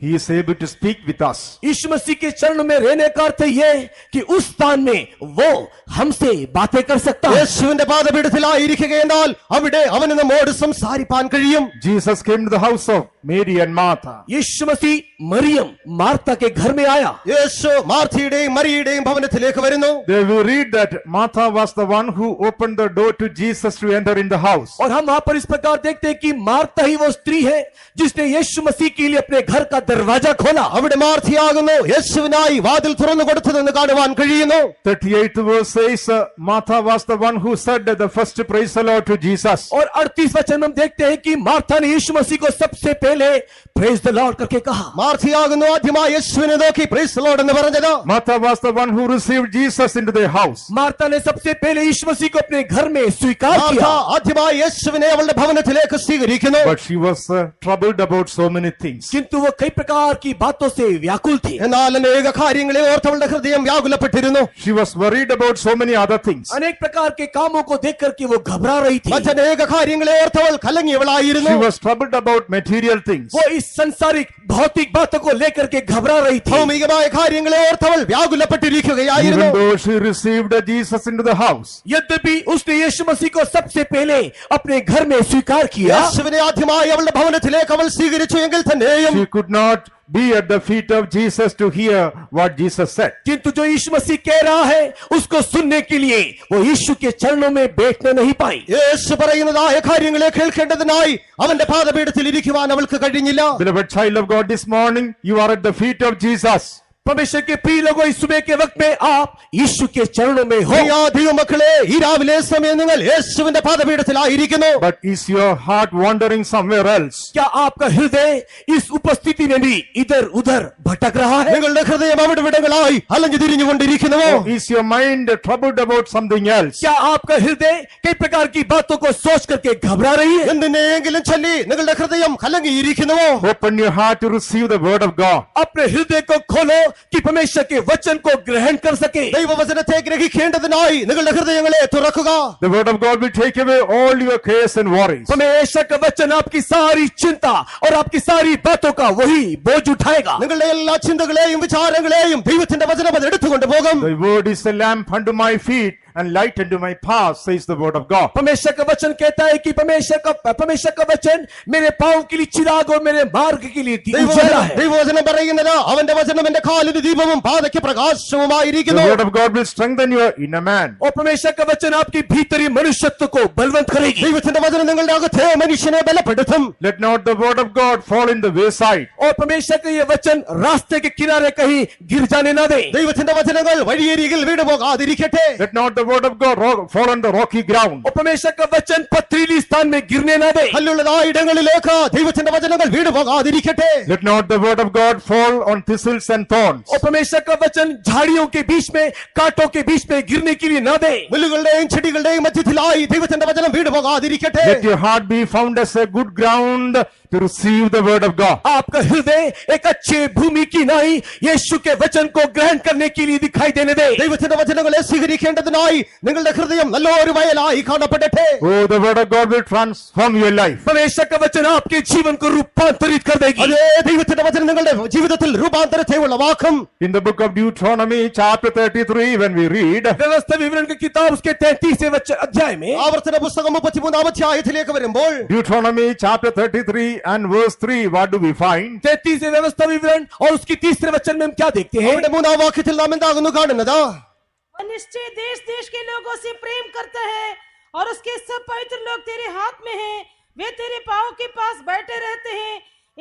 he is able to speak with us. यीशु मसीह के चरणों में रहने का अर्थ यह कि उस स्थान में वो हमसे बातें कर सकता है। യേശുവിന്റെ പാദപീഠത്തിലായിരിക്കുക എന്നാൽ അവിടെ അവന് നമ്മോട് സംസാരിപ്പാൻ കഴിയും. Jesus came to the house of Mary and Martha. यीशु मसीह मरियम मार्था के घर में आया। യേശു മാർത്തയുടെയും മറിയയുടെയും ഭവനത്തിലേക്ക് വരുന്നു. There we read that Martha was the one who opened the door to Jesus to enter in the house. और हम वहां पर इस प्रकार देखते हैं कि मार्था ही वो स्त्री है जिसने यीशु मसीह के लिए अपने घर का दरवाजा खोला। അവിടെ മാർത്തയാകുന്നു യേശുവിനായി വാതിൽ തുറന്നു കൊടുത്തതെന്ന് കാണുവാൻ കഴിയുന്നു. 38th verse says Martha was the one who said the first praise the Lord to Jesus. और 38 वचन में हम देखते हैं कि मार्था ने यीशु मसीह को सबसे पहले पहले प्रेज द लॉर्ड करके कहा। മാർത്തയാകുന്നു ആദ്യമായി യേശുവിനെ നോക്കി പ്രൈസ് ദി ലോർഡ് എന്ന് പറഞ്ഞത്. Martha was the one who received Jesus into their house. Martha ने सबसे पहले यीशु मसीह को अपने घर में स्वीकार മാർത്ത किया, ആദ്യമായി യേശുവിനെ അവളുടെ ഭവനത്തിലേക്ക് സ്വീകരിക്കുന്നു. But she was troubled about so many things. किंतु वो कई प्रकार की बातों से व्याकुल थी। എന്നാൽ അനേക കാര്യങ്ങളെ ഓർത്ത് അവളുടെ ഹൃദയം വ്യാകുലപ്പെട്ടിരുന്നു. She was worried about so many other things. अनेक प्रकार के कामों को देख करके वो घबरा रही थी। മറ്റനേക കാര്യങ്ങളെ ഓർത്ത് അവൾ കലങ്ങിയവളായിരുന്നു. She was troubled about material things. वो इस संसारिक भौतिक बातों को लेकर के घबरा रही थी। ഭൗമികമായ കാര്യങ്ങളെ ഓർത്ത് അവൾ വ്യാകുലപ്പെട്ടിരിക്കുകയായിരുന്നു. Even though she received Jesus into the house. यद्यपि उसने यीशु मसीह को सबसे पहले अपने घर में स्वीकार किया, യേശുവിനെ ആദ്യമായി അവളുടെ ഭവനത്തിലേക്ക് അവൾ സ്വീകരിച്ചു എങ്കിൽ തന്നെയും She could not be at the feet of Jesus to hear what Jesus said. किंतु जो यीशु मसीह कह रहा है उसको सुनने के लिए वो यीशु के चरणों में बैठने नहीं पाई। യേശു പറയുന്നതായ കാര്യങ്ങളെ കേൾക്കേണ്ടതിനായി അവന്റെ പാദപീഠത്തിൽ ഇരിക്കുവാൻ അവൾക്ക് കഴിഞ്ഞില്ല. Beloved child of God, this morning you are at the feet of Jesus. परमेश्वर के प्रिय लोगों, इस सुबह के वक्त में आप यीशु के चरणों में हो। പ്രിയ ദൈവമക്കളെ, ഈ രാവിലെ സമയം നിങ്ങൾ യേശുവിന്റെ പാദപീഠത്തിലായിരിക്കുന്നു. But is your heart wandering somewhere else? क्या आपका हृदय इस उपस्थिति में भी इधर उधर भटक रहा है? നിങ്ങളുടെ ഹൃദയം അവിടെവിടങ്ങളായി അലഞ്ഞു തിരിഞ്ഞുകൊണ്ടിരിക്കുന്നുവോ? Is your mind troubled about something else? क्या आपका हृदय कई प्रकार की बातों को सोच करके घबरा रही है? എന്തിനെങ്കിലും ചൊല്ലി നിങ്ങളുടെ ഹൃദയം കലങ്ങിയിരിക്കുന്നുവോ? Open your heart to receive the word of God. अपने हृदय को खोलो कि परमेश्वर के वचन को ग्रहण कर सके। ദൈവവചനത്തെ ഗ്രഹിക്കേണ്ടതിനായി നിങ്ങളുടെ ഹൃദയങ്ങളെ തുറക്കുക. The word of God will take away all your cares and worries. परमेश्वर का वचन आपकी सारी चिंता और आपकी सारी बातों का वही बोझ उठाएगा। നിങ്ങളുടെ എല്ലാ ചിന്തകളെയും വിചാരങ്ങളെയും ദൈവത്തിന്റെ വചനം അത് എടുത്തുകൊണ്ട് പോകും. The word is a lamp unto my feet and light unto my path, says the word of God. परमेश्वर का वचन कहता है कि परमेश्वर का वचन मेरे पांव के लिए चिराग और मेरे मार्ग के लिए उजाला है। ദൈവവചനം പറയുന്നത് അവന്റെ വചനം എന്റെ കാലിന് ദീപവും പാതയ്ക്ക് The പ്രകാശവുമായിരിക്കുന്നു. word of God will strengthen your inner man. और परमेश्वर का वचन आपकी भीतरी मनुष्यत्व को बलवंत करेगी। ദൈവത്തിന്റെ വചനം നിങ്ങളുടെ അകത്തെ മനുഷ്യനെ ബലപ്പെടുത്തും. Let not the word of God fall in the wayside. और परमेश्वर का ये वचन रास्ते के किनारे कहीं गिर जाने ना दे। ദൈവത്തിന്റെ വചനങ്ങൾ വഴിയരികിൽ വീണു പോകാതിരിക്കട്ടെ. Let not the word of God fall on the rocky ground. और परमेश्वर का वचन पथरीली स्थान में गिरने ना दे। കല്ലുള്ളതായ ഇടങ്ങളിലേക്ക് ദൈവത്തിന്റെ വചനങ്ങൾ വീണു പോകാതിരിക്കട്ടെ. Let not the word of God fall on thistles and thorns. और परमेश्वर का वचन झाड़ियों के बीच में, कांटों के बीच में गिरने के लिए ना दे। മുള്ളുകളുടെയും ചെടികളുടെയും മധ്യത്തിലായി ദൈവത്തിന്റെ വചനം വീണു പോകാതിരിക്കട്ടെ. Let your heart be found as a good ground to receive the word of God. आपका हृदय एक अच्छे भूमि की नाई यीशु के वचन को ग्रहण करने के लिए दिखाई देने दे। ദൈവത്തിന്റെ വചനങ്ങളെ സ്വീകരിക്കേണ്ടതിനായി നിങ്ങളുടെ ഹൃദയം നല്ലൊരു വയലായി കാണപ്പെടട്ടെ. Oh, the word of God will transform your life. परमेश्वर का वचन आपके जीवन को रूपांतरित कर देगी। അതേ ദൈവത്തിന്റെ വചനം നിങ്ങളുടെ ജീവിതത്തിൽ രൂപാന്തരത്തെ ഉളവാക്കും. In the book of Deuteronomy chapter 33, when we read, व्यवस्था विवरण की किताब उसके 33वें अध्याय में ആവർത്തന പുസ്തകം 33 അധ്യായത്തിലേക്ക് വരുമ്പോൾ Deuteronomy chapter 33 and verse 3, what do we find? 33वें व्यवस्था विवरण और उसकी तीसरे वचन में हम क्या देखते हैं? അവിടെ മൂന്നാം വാക്യത്തിൽ നാം എന്താകുന്നു കാണുന്നത്? वह निश्चय देश देश के लोगों से प्रेम करता है और उसके सब पवित्र लोग तेरे हाथ में हैं। वे तेरे पाँव के पास बैठे रहते हैं,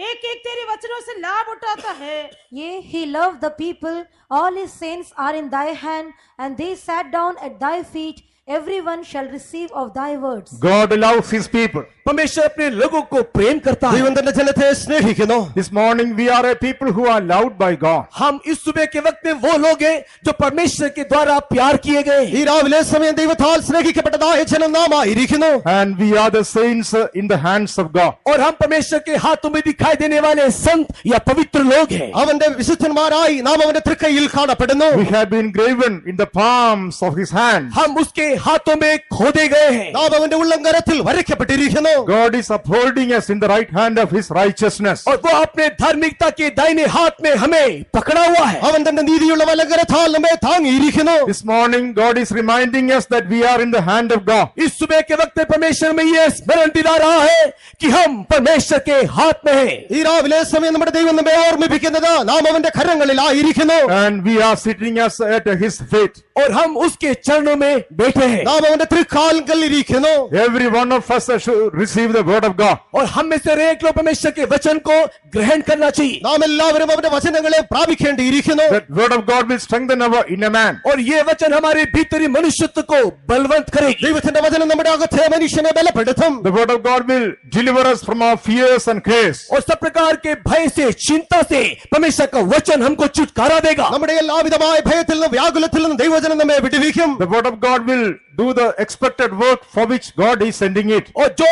एक एक तेरे वचनों से लाभ उठाता है। Yea, he loved the people, all his saints are in thy hand, and they sat down at thy feet. Everyone shall receive of thy words. God loves his people. परमेश्वर अपने लोगों को प्रेम करता है। ദൈവം തന്റെ ജനത്തെ സ്നേഹിക്കുന്നു. This morning we are a people who are loved by God. हम इस सुबह के वक्त में वो लोग हैं जो परमेश्वर के द्वारा प्यार किए गए। ഈ രാവിലെ സമയം ദൈവത്താൽ സ്നേഹിക്കപ്പെട്ടതായ ജനം നാം ആയിരിക്കുന്നു. And we are the saints in the hands of God. और हम परमेश्वर के हाथों में दिखाई देने वाले संत या पवित्र लोग हैं। അവന്റെ വിശുദ്ധന്മാരായി നാം അവന്റെ തൃക്കൈയിൽ കാണപ്പെടുന്നു. We have been graven in the palms of his hands. हम उसके हाथों में खोदे गए हैं। നാം അവന്റെ ഉള്ളംകരത്തിൽ വരയ്ക്കപ്പെട്ടിരിക്കുന്നു. God is upholding us in the right hand of his righteousness. और वो अपने धार्मिकता के दाहिने हाथ में हमें पकड़ा हुआ है। അവൻ തന്റെ നീതിയുള്ള വലങ്കരത്താൽ നമ്മെ താങ്ങിയിരിക്കുന്നു. This morning God is reminding us that we are in the hand of God. इस सुबह के वक्त में परमेश्वर में ये स्मरण दिला रहा है कि हम परमेश्वर के हाथ में हैं। ഈ രാവിലെ സമയം നമ്മുടെ ദൈവം നമ്മെ ഓർമ്മിപ്പിക്കുന്നത് നാം അവന്റെ കരങ്ങളിലായിരിക്കുന്നു. And we are sitting us at his feet. और हम उसके चरणों में बैठे में है നാം അവന്റെ തൃക്കാൽക്കൽ ഇരിക്കുന്നു. Every one of us should receive the word of God. और हम में से एक लोग परमेश्वर के वचन को ग्रहण करना चाहिए. നാം എല്ലാവരും അവന്റെ വചനങ്ങളെ പ്രാപിക്കേണ്ടിയിരിക്കുന്നു. That word of God will strengthen our inner man. और ये वचन हमारे भीतरी मनुष्यत्व को बलवंत करेगी. ദൈവത്തിന്റെ വചനം നമ്മുടെ അകത്തെ മനുഷ്യനെ ബലപ്പെടുത്തും. The word of God will deliver us from our fears and cares. और सब प्रकार के भय से, चिंता से परमेश्वर का वचन हमको छुटकारा देगा. നമ്മുടെ എല്ലാവിധമായ ഭയത്തിൽ നിന്നും വ്യാകുലത്തിൽ നിന്നും ദൈവവചനം നമ്മെ വിടുവിക്കും. The word of God will do the expected work for which God is sending it. और जो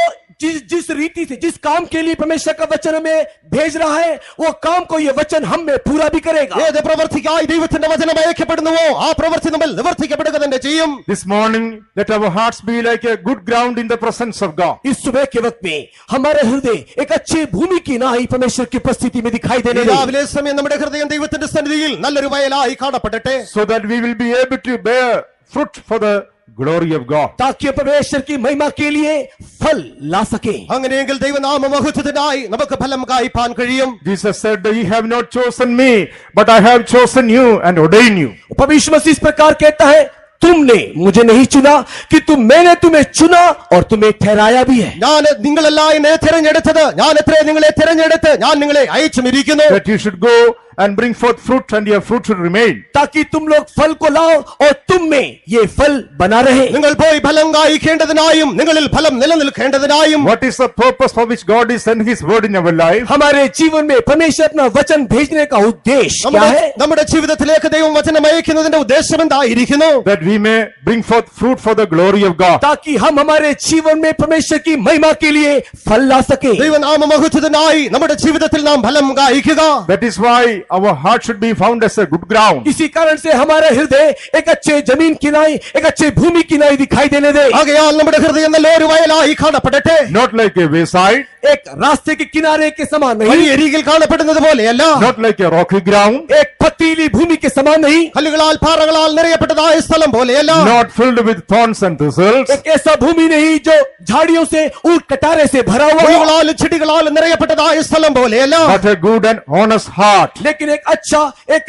जिस रीति से, जिस काम के लिए परमेश्वर का वचन हमें भेज रहा है, वो काम को ये वचन हम में पूरा भी करेगा. ഏത് പ്രവർത്തിക്കായി ദൈവത്തിന്റെ വചനം അയക്കപ്പെടുന്നുവോ ആ പ്രവൃത്തി നമ്മൾ നിവർത്തിക്കപ്പെടുക തന്നെ ചെയ്യും. This morning, let our hearts be like a good ground in the presence of God. इस सुबह के वक्त में हमारे हृदय एक अच्छी भूमि की नाई परमेश्वर की उपस्थिति में दिखाई देने लगे. രാവിലെ സമയം നമ്മുടെ ഹൃദയം ദൈവത്തിന്റെ സന്നിധിയിൽ നല്ലൊരു വയലായി കാണപ്പെടട്ടെ. So that we will be able to bear fruit for the glory of God. ताकि परमेश्वर की महिमा के लिए फल ला सके. അങ്ങനെയെങ്കിൽ ദൈവനാമ മഹത്വത്തിനായി നമുക്ക് ഫലം കായ്പാൻ കഴിയും. Jesus said, "Ye have not chosen me, but I have chosen you and ordained you." परमेश्वर मसीह इस प्रकार कहता है, तुमने मुझे नहीं चुना कि मैंने तुम्हें चुना और तुम्हें ठहराया भी है. ഞാൻ നിങ്ങളല്ല എന്നെ തിരഞ്ഞെടുത്തത്, ഞാൻ എത്ര നിങ്ങളെ തിരഞ്ഞെടുത്ത് ഞാൻ നിങ്ങളെ അയച്ചുമിരിക്കുന്നു. That you should go and bring forth fruit, and your fruit should remain. ताकि तुम लोग फल को लाओ और तुम में ये फल बना रहे. നിങ്ങൾ പോയി ഫലം കായ്ക്കേണ്ടതിനായും നിങ്ങളിൽ ഫലം നിലനിൽക്കേണ്ടതിനായും. What is the purpose for which God is sending His word in our life? हमारे जीवन में परमेश्वर अपना वचन भेजने का उद्देश्य क्या है? നമ്മുടെ ജീവിതത്തിലേക്ക് ദൈവം വചനം അയക്കുന്നതിന്റെ ഉദ്ദേശം എന്തായിരിക്കുന്നു? That we may bring forth fruit for the glory of God. ताकि हम हमारे जीवन में परमेश्वर की महिमा के लिए फल ला सके. ദൈവനാമ മഹത്വത്തിനായി നമ്മുടെ ജീവിതത്തിൽ നാം ഫലം കായ്ക്കുക. That is why our heart should be found as a good ground. इसी कारण से हमारा हृदय एक अच्छे जमीन की नाई, एक अच्छे भूमि की नाई दिखाई देने दे. ആകയാൽ നമ്മുടെ ഹൃദയം നല്ലൊരു വയലായി കാണപ്പെടട്ടെ. Not like a wayside, एक रास्ते के किनारे के समान नहीं, വഴിയരികിൽ കാണപ്പെടുന്നത് പോലെയല്ല. not like a rocky ground, एक पथरीली भूमि के समान नहीं, കല്ലുകളാൽ പാറകളാൽ നിറയപ്പെട്ടതായ സ്ഥലം പോലെയല്ല. not filled with thorns and thistles, एक ऐसा भूमि नहीं जो झाड़ियों से, ऊट कटारे से भरा हुआ हो, മുള്ളുകളാൽ ചെടികളാൽ നിറയപ്പെട്ടതായ സ്ഥലം പോലെയല്ല. but a good and honest heart. लेकिन एक अच्छा, एक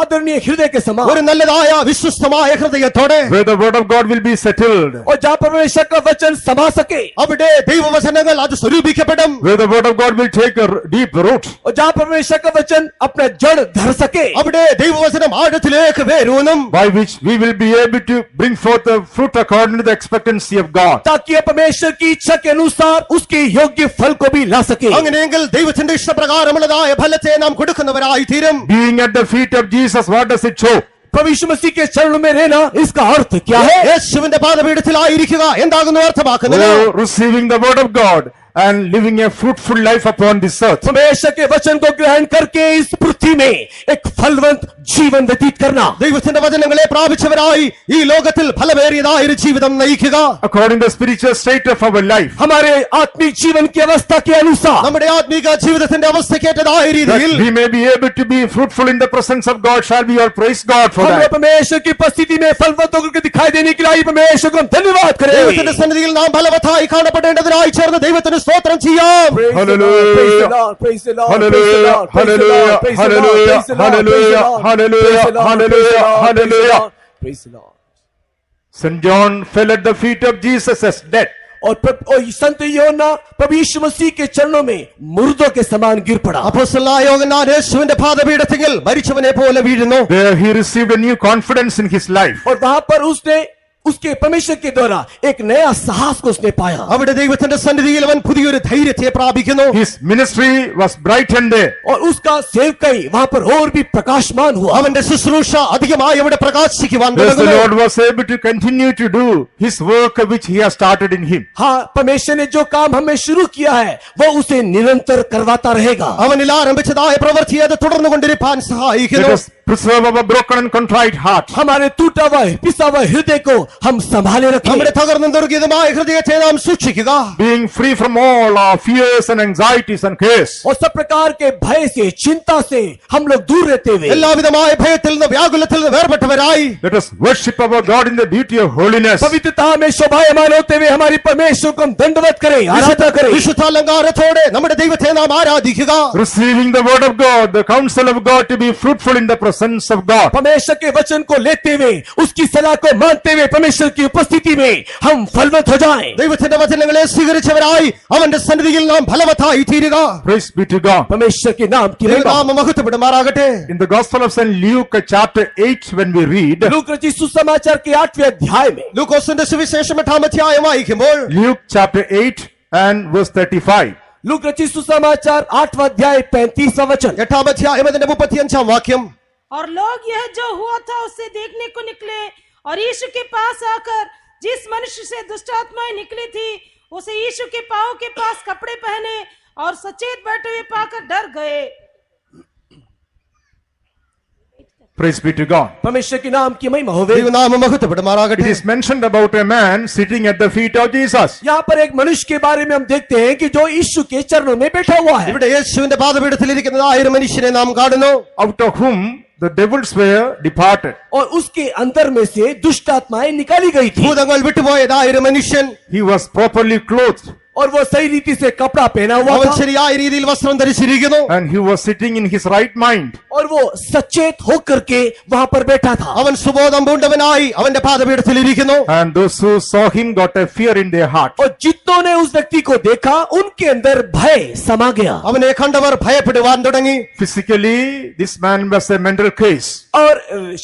आदरणीय हृदय के समान, ഒരു നല്ലതായ വിശ്വസ്തമായ ഹൃദയത്തോടെ Where the word of God will be settled, और जहाँ परमेश्वर का वचन समा सके, അവിടെ ദൈവവചനങ്ങൾ അത് സ്വരൂപിക്കപ്പെടും. where the word of God will take a deep root, और जहाँ परमेश्वर का वचन अपना जड़ धर सके, അവിടെ ദൈവവചനം ആഴത്തിലേക്ക് വേരൂന്നും. by which we will be able to bring forth the fruit according to the expectancy of God. ताकि ये परमेश्वर की इच्छा के अनुसार उसके योग्य फल को भी ला सके. അങ്ങനെയെങ്കിൽ ദൈവത്തിന്റെ ഇഷ്ടപ്രകാരമുള്ളതായ ഫലത്തെ നാം കൊടുക്കുന്നവരായി തീരും. Being at the feet of Jesus, what does it show? प्रभु यीशु मसीह के चरणों में रहना, इसका अर्थ क्या है? യേശുവിന്റെ പാദപീഠത്തിലായിരിക്കുക എന്താകുന്നു അർത്ഥമാക്കുന്നത്? Oh, receiving the word of God and living a fruitful life upon this earth. परमेश्वर के वचन को ग्रहण करके इस पृथ्वी में एक फलवंत जीवन व्यतीत करना. ദൈവത്തിന്റെ വചനങ്ങളെ പ്രാപിച്ചവരായി ഈ ലോകത്തിൽ ഫലമേറിയതായ ഒരു ജീവിതം നയിക്കുക. According to the spiritual state of our life, हमारे आत्मिक जीवन की अवस्था के अनुसार, നമ്മുടെ ആത്മീക ജീവിതത്തിന്റെ അവസ്ഥക്കേറ്റതായ that രീതിയിൽ we may be able to be fruitful in the presence of God. Shall we all praise God for हमें that? परमेश्वर की उपस्थिति में फलवंत होकर दिखाई देने के लिए परमेश्वर को हम धन्यवाद ദൈവത്തിന്റെ करें. സന്നിധിയിൽ നാം ഫലവത്തായി കാണപ്പെടേണ്ടതിനായി ചേർന്ന് ദൈവത്തിന് സ്തോത്രം ചെയ്യാം. Hallelujah. Hallelujah, hallelujah, hallelujah, hallelujah, hallelujah, hallelujah, hallelujah. St. John fell at the feet of Jesus as dead. और संत योना प्रभु यीशु मसीह के चरणों में मुर्दों के समान गिर पड़ा. അപ്പോസ്തലനായ യോഹന്നാൻ യേശുവിന്റെ പാദപീഠത്തിൽ മരിച്ചവനെ പോലെ വീഴുന്നു. There he received a new confidence in his life. और वहां पर उसने उसके परमेश्वर के द्वारा एक नया साहस को उसने पाया. അവിടെ ദൈവത്തിന്റെ സന്നിധിയിൽ അവൻ പുതിയൊരു ധൈര്യത്തെ പ്രാപിക്കുന്നു. His ministry was brightened there. और उसका सेवकाई वहां पर और भी प्रकाशमान हुआ. അവന്റെ ശുശ്രൂഷ അധികമായി അവിടെ പ്രകാശിക്കുവാൻ Thus the തുടങ്ങുന്നു. Lord was able to continue to do his work which he has started in him. हाँ, परमेश्वर ने जो काम हमें शुरू किया है वो उसे निरंतर करवाता रहेगा. അവനിൽ ആരംഭിച്ചതായ പ്രവൃത്തി അത് തുടർന്നുകൊണ്ടിരിക്കാൻ Let സഹായിക്കുന്നു. us preserve our broken and contrite heart. हमारे टूटा हुआ पिसा हुआ हृदय को हम संभाले रखें. നമ്മുടെ തകർന്നും ദുർഗീതമായ ഹൃദയത്തെ നാം സൂക്ഷിക്കുക. Being free from all our fears and anxieties and cares. और सब प्रकार के भय से, चिंता से हम लोग दूर रहते हुए എല്ലാവിധമായ ഭയത്തിൽ നിന്ന് വ്യാകുലത്തിൽ നിന്ന് വേർപെട്ടവരായി Let us worship our God in the beauty of holiness. पवित्रता में शोभायमान होते हुए हमारी परमेश्वर को हम दंडवत करें, आराधना करें. വിശുദ്ധാലങ്കാരത്തോടെ നമ്മുടെ ദൈവത്തെ നാം ആരാധിക്കുക. Receiving the word of God, the counsel of God to be fruitful in the presence presence of God. परमेश्वर के वचन को लेते हुए, उसकी सलाह को मानते हुए परमेश्वर की उपस्थिति में हम फलवत हो जाएं। ദൈവത്തിന്റെ വചനങ്ങളെ സ്വീകരിച്ചവരായി അവന്റെ സന്നിധിയിൽ നാം ഫലവത്തായി തീരുക. Praise be to God. परमेश्वर के नाम की महिमा। ദൈവനാമം മഹത്വപ്പെടുമാറാകട്ടെ. In the Gospel of St. Luke chapter 8, when we read, लूका रचित सुसमाचार के 8वें अध्याय में, ലൂക്കോസിന്റെ സുവിശേഷം 8-ാം അധ്യായം വായിക്കുമ്പോൾ Luke chapter 8 and verse 35. लूका रचित सुसमाचार 8वां अध्याय 35वां वचन। 8-ാം അധ്യായം അതിന്റെ 35-ാം വാക്യം. और लोग यह जो हुआ था उसे देखने को निकले और यीशु के पास आकर जिस मनुष्य से दुष्ट आत्माएं निकली थी उसे यीशु के पांव के पास कपड़े पहने और सचेत बैठे हुए पाकर डर गए। Praise be to God. परमेश्वर के नाम की महिमा होवे। ദൈവനാമം മഹത്വപ്പെടുമാറാകട്ടെ. It is mentioned about a man sitting at the feet of Jesus. यहाँ पर एक मनुष्य के बारे में हम देखते हैं कि जो यीशु के चरणों में बैठा हुआ है, ഇവിടെ യേശുവിന്റെ പാദപീഠത്തിൽ ഇരിക്കുന്നതായ ഒരു മനുഷ്യനെ നാം കാണുന്നു. Out of whom the devils were departed. और उसके अंदर में से दुष्ट आत्माएं निकाली गई थी ഭൂതങ്ങൾ വിട്ടുപോയതായ ഒരു മനുഷ്യൻ. He was properly clothed और वो सही रीति से कपड़ा पहना हुआ അവൻ था ശരിയായ രീതിയിൽ വസ്ത്രം ധരിച്ചിരിക്കുന്നു. and he was sitting in his right mind. और वो सचेत होकर के वहां पर बैठा था। അവൻ സുബോധം പൂണ്ടവനായി അവന്റെ പാദപീഠത്തിൽ ഇരിക്കുന്നു. And those who saw him got a fear in their heart. और जितनों ने उस व्यक्ति को देखा उनके अंदर भय समा गया। അവനെ കണ്ടവർ ഭയപ്പെടുവാൻ തുടങ്ങി. Physically, this man was a mental case. और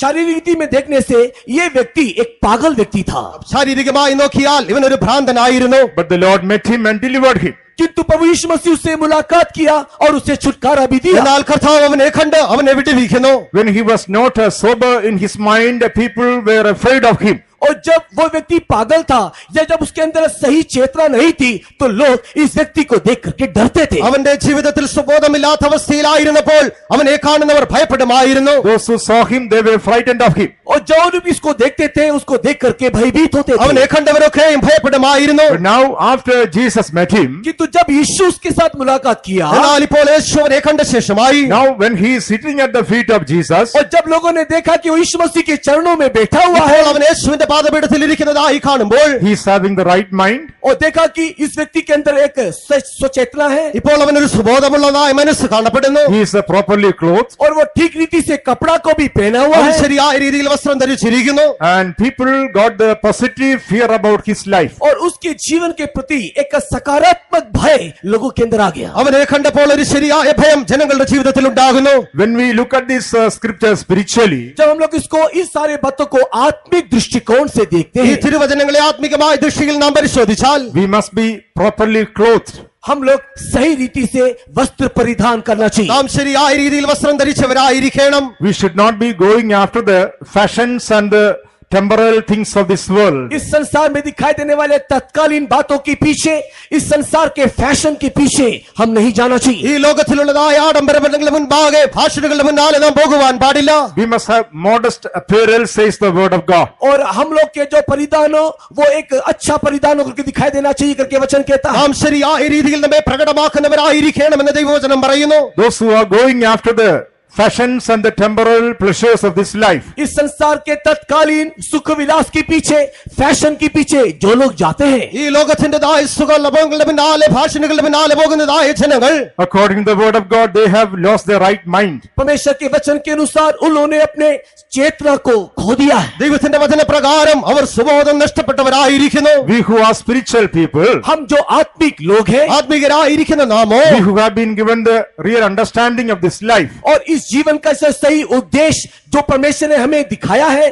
शारीरिक रीति में देखने से ये व्यक्ति एक पागल व्यक्ति था, ശാരീരികമായി നോക്കിയാൽ ഇവൻ ഒരു ഭ്രാന്തനായിരുന്നു. But the Lord met him and delivered him. किंतु प्रभु यीशु मसीह उससे मुलाकात किया और उसे छुटकारा भी दिया। എന്നാൽ കർത്താവ് അവനെ കണ്ട് അവനെ വിടുവിക്കുന്നു. When he was not sober in his mind, people were afraid of him. और जब वो व्यक्ति पागल था या जब उसके अंदर सही चेतना नहीं थी तो लोग इस व्यक्ति को देख करके डरते थे। അവന്റെ ജീവിതത്തിൽ സുബോധമില്ലാത്ത അവസ്ഥയിലായിരുന്നപ്പോൾ അവനെ കാണുന്നവർ ഭയപ്പെടുമായിരുന്നു. Those who saw him, they were frightened of him. और जो लोग इसको देखते थे उसको देख करके भयभीत होते थे। അവനെ കണ്ടവരൊക്കെയും ഭയപ്പെടുമായിരുന്നു. But now, after Jesus met him, किंतु जब यीशु उसके साथ मुलाकात किया എന്നാൽ ഇപ്പോൾ യേശു അവനെ കണ്ട ശേഷമായി now when he is sitting at the feet of Jesus, और जब लोगों ने देखा कि वो यीशु मसीह के चरणों में बैठा हुआ है ഇപ്പോൾ അവൻ യേശുവിന്റെ പാദപീഠത്തിൽ ഇരിക്കുന്നതായി കാണുമ്പോൾ he is having the right mind. और देखा कि इस व्यक्ति के अंदर एक स्वचेतना है ഇപ്പോൾ അവനൊരു സുബോധമുള്ളതായ മനസ്സ് കാണപ്പെടുന്നു. He is properly clothed. और वो ठीक रीति से कपड़ा को भी पहना हुआ അവൻ है ശരിയായ രീതിയിൽ വസ്ത്രം ധരിച്ചിരിക്കുന്നു. And people got the positive fear about his life. और उसके जीवन के प्रति एक सकारात्मक भय लोगों के अंदर आ गया। അവനെ കണ്ടപ്പോൾ ഒരു ശരിയായ ഭയം ജനങ്ങളുടെ ജീവിതത്തിൽ ഉണ്ടാകുന്നു. When we look at this scripture spiritually, जब हम लोग इसको इस सारे बातों को आत्मिक दृष्टिकोण से देखते ഈ हैं, തിരുവചനങ്ങളെ ആത്മികമായ ദൃഷ്ടിയിൽ നാം പരിശോധിച്ചാൽ we must be properly clothed. हम लोग सही रीति से वस्त्र परिधान करना चाहिए। നാം ശരിയായ രീതിയിൽ വസ്ത്രം ധരിച്ചവരായിരിക്കണം. We should not be going after the fashions and the temporal things of this world. इस संसार में दिखाई देने वाले तत्कालीन बातों के पीछे, इस संसार के फैशन के पीछे हम नहीं जाना चाहिए। ഈ ലോകത്തിലുള്ളതായ ആഡംബരങ്ങളുടെ മുൻപാകെ ഭാഷണങ്ങളുടെ മുന്നാലെ നാം പോകുവാൻ പാടില്ല. We must have modest apparel, says the word of God. और हम लोग के जो परिधान हो वो एक अच्छा परिधान होकर के दिखाई देना चाहिए करके वचन कहता है। നാം ശരിയായ രീതിയിൽ നമ്മെ പ്രകടമാക്കുന്നവരായിരിക്കണമെന്ന് ദൈവവചനം പറയുന്നു. Those who are going after the fashions and the temporal pleasures of this life, इस संसार के तत्कालीन सुख विलास के पीछे, फैशन के पीछे जो लोग जाते हैं, ഈ ലോകത്തിന്റേതായ സുഖലഭങ്ങളുടെ പിന്നാലെ ഭാഷണങ്ങളുടെ പിന്നാലെ പോകുന്നതായ ജനങ്ങൾ according to the word of God, they have lost their right mind. परमेश्वर के वचन के अनुसार उन्होंने अपने चेतना को खो दिया है। ദൈവത്തിന്റെ വചനപ്രകാരം അവർ സുബോധം നഷ്ടപ്പെട്ടവരായിരിക്കുന്നു. We who are spiritual people, हम जो आत्मिक लोग हैं ആത്മികരായിരിക്കുന്ന നാമോ we who have been given the real understanding of this life, और इस जीवन का सही उद्देश्य जो परमेश्वर ने हमें दिखाया है,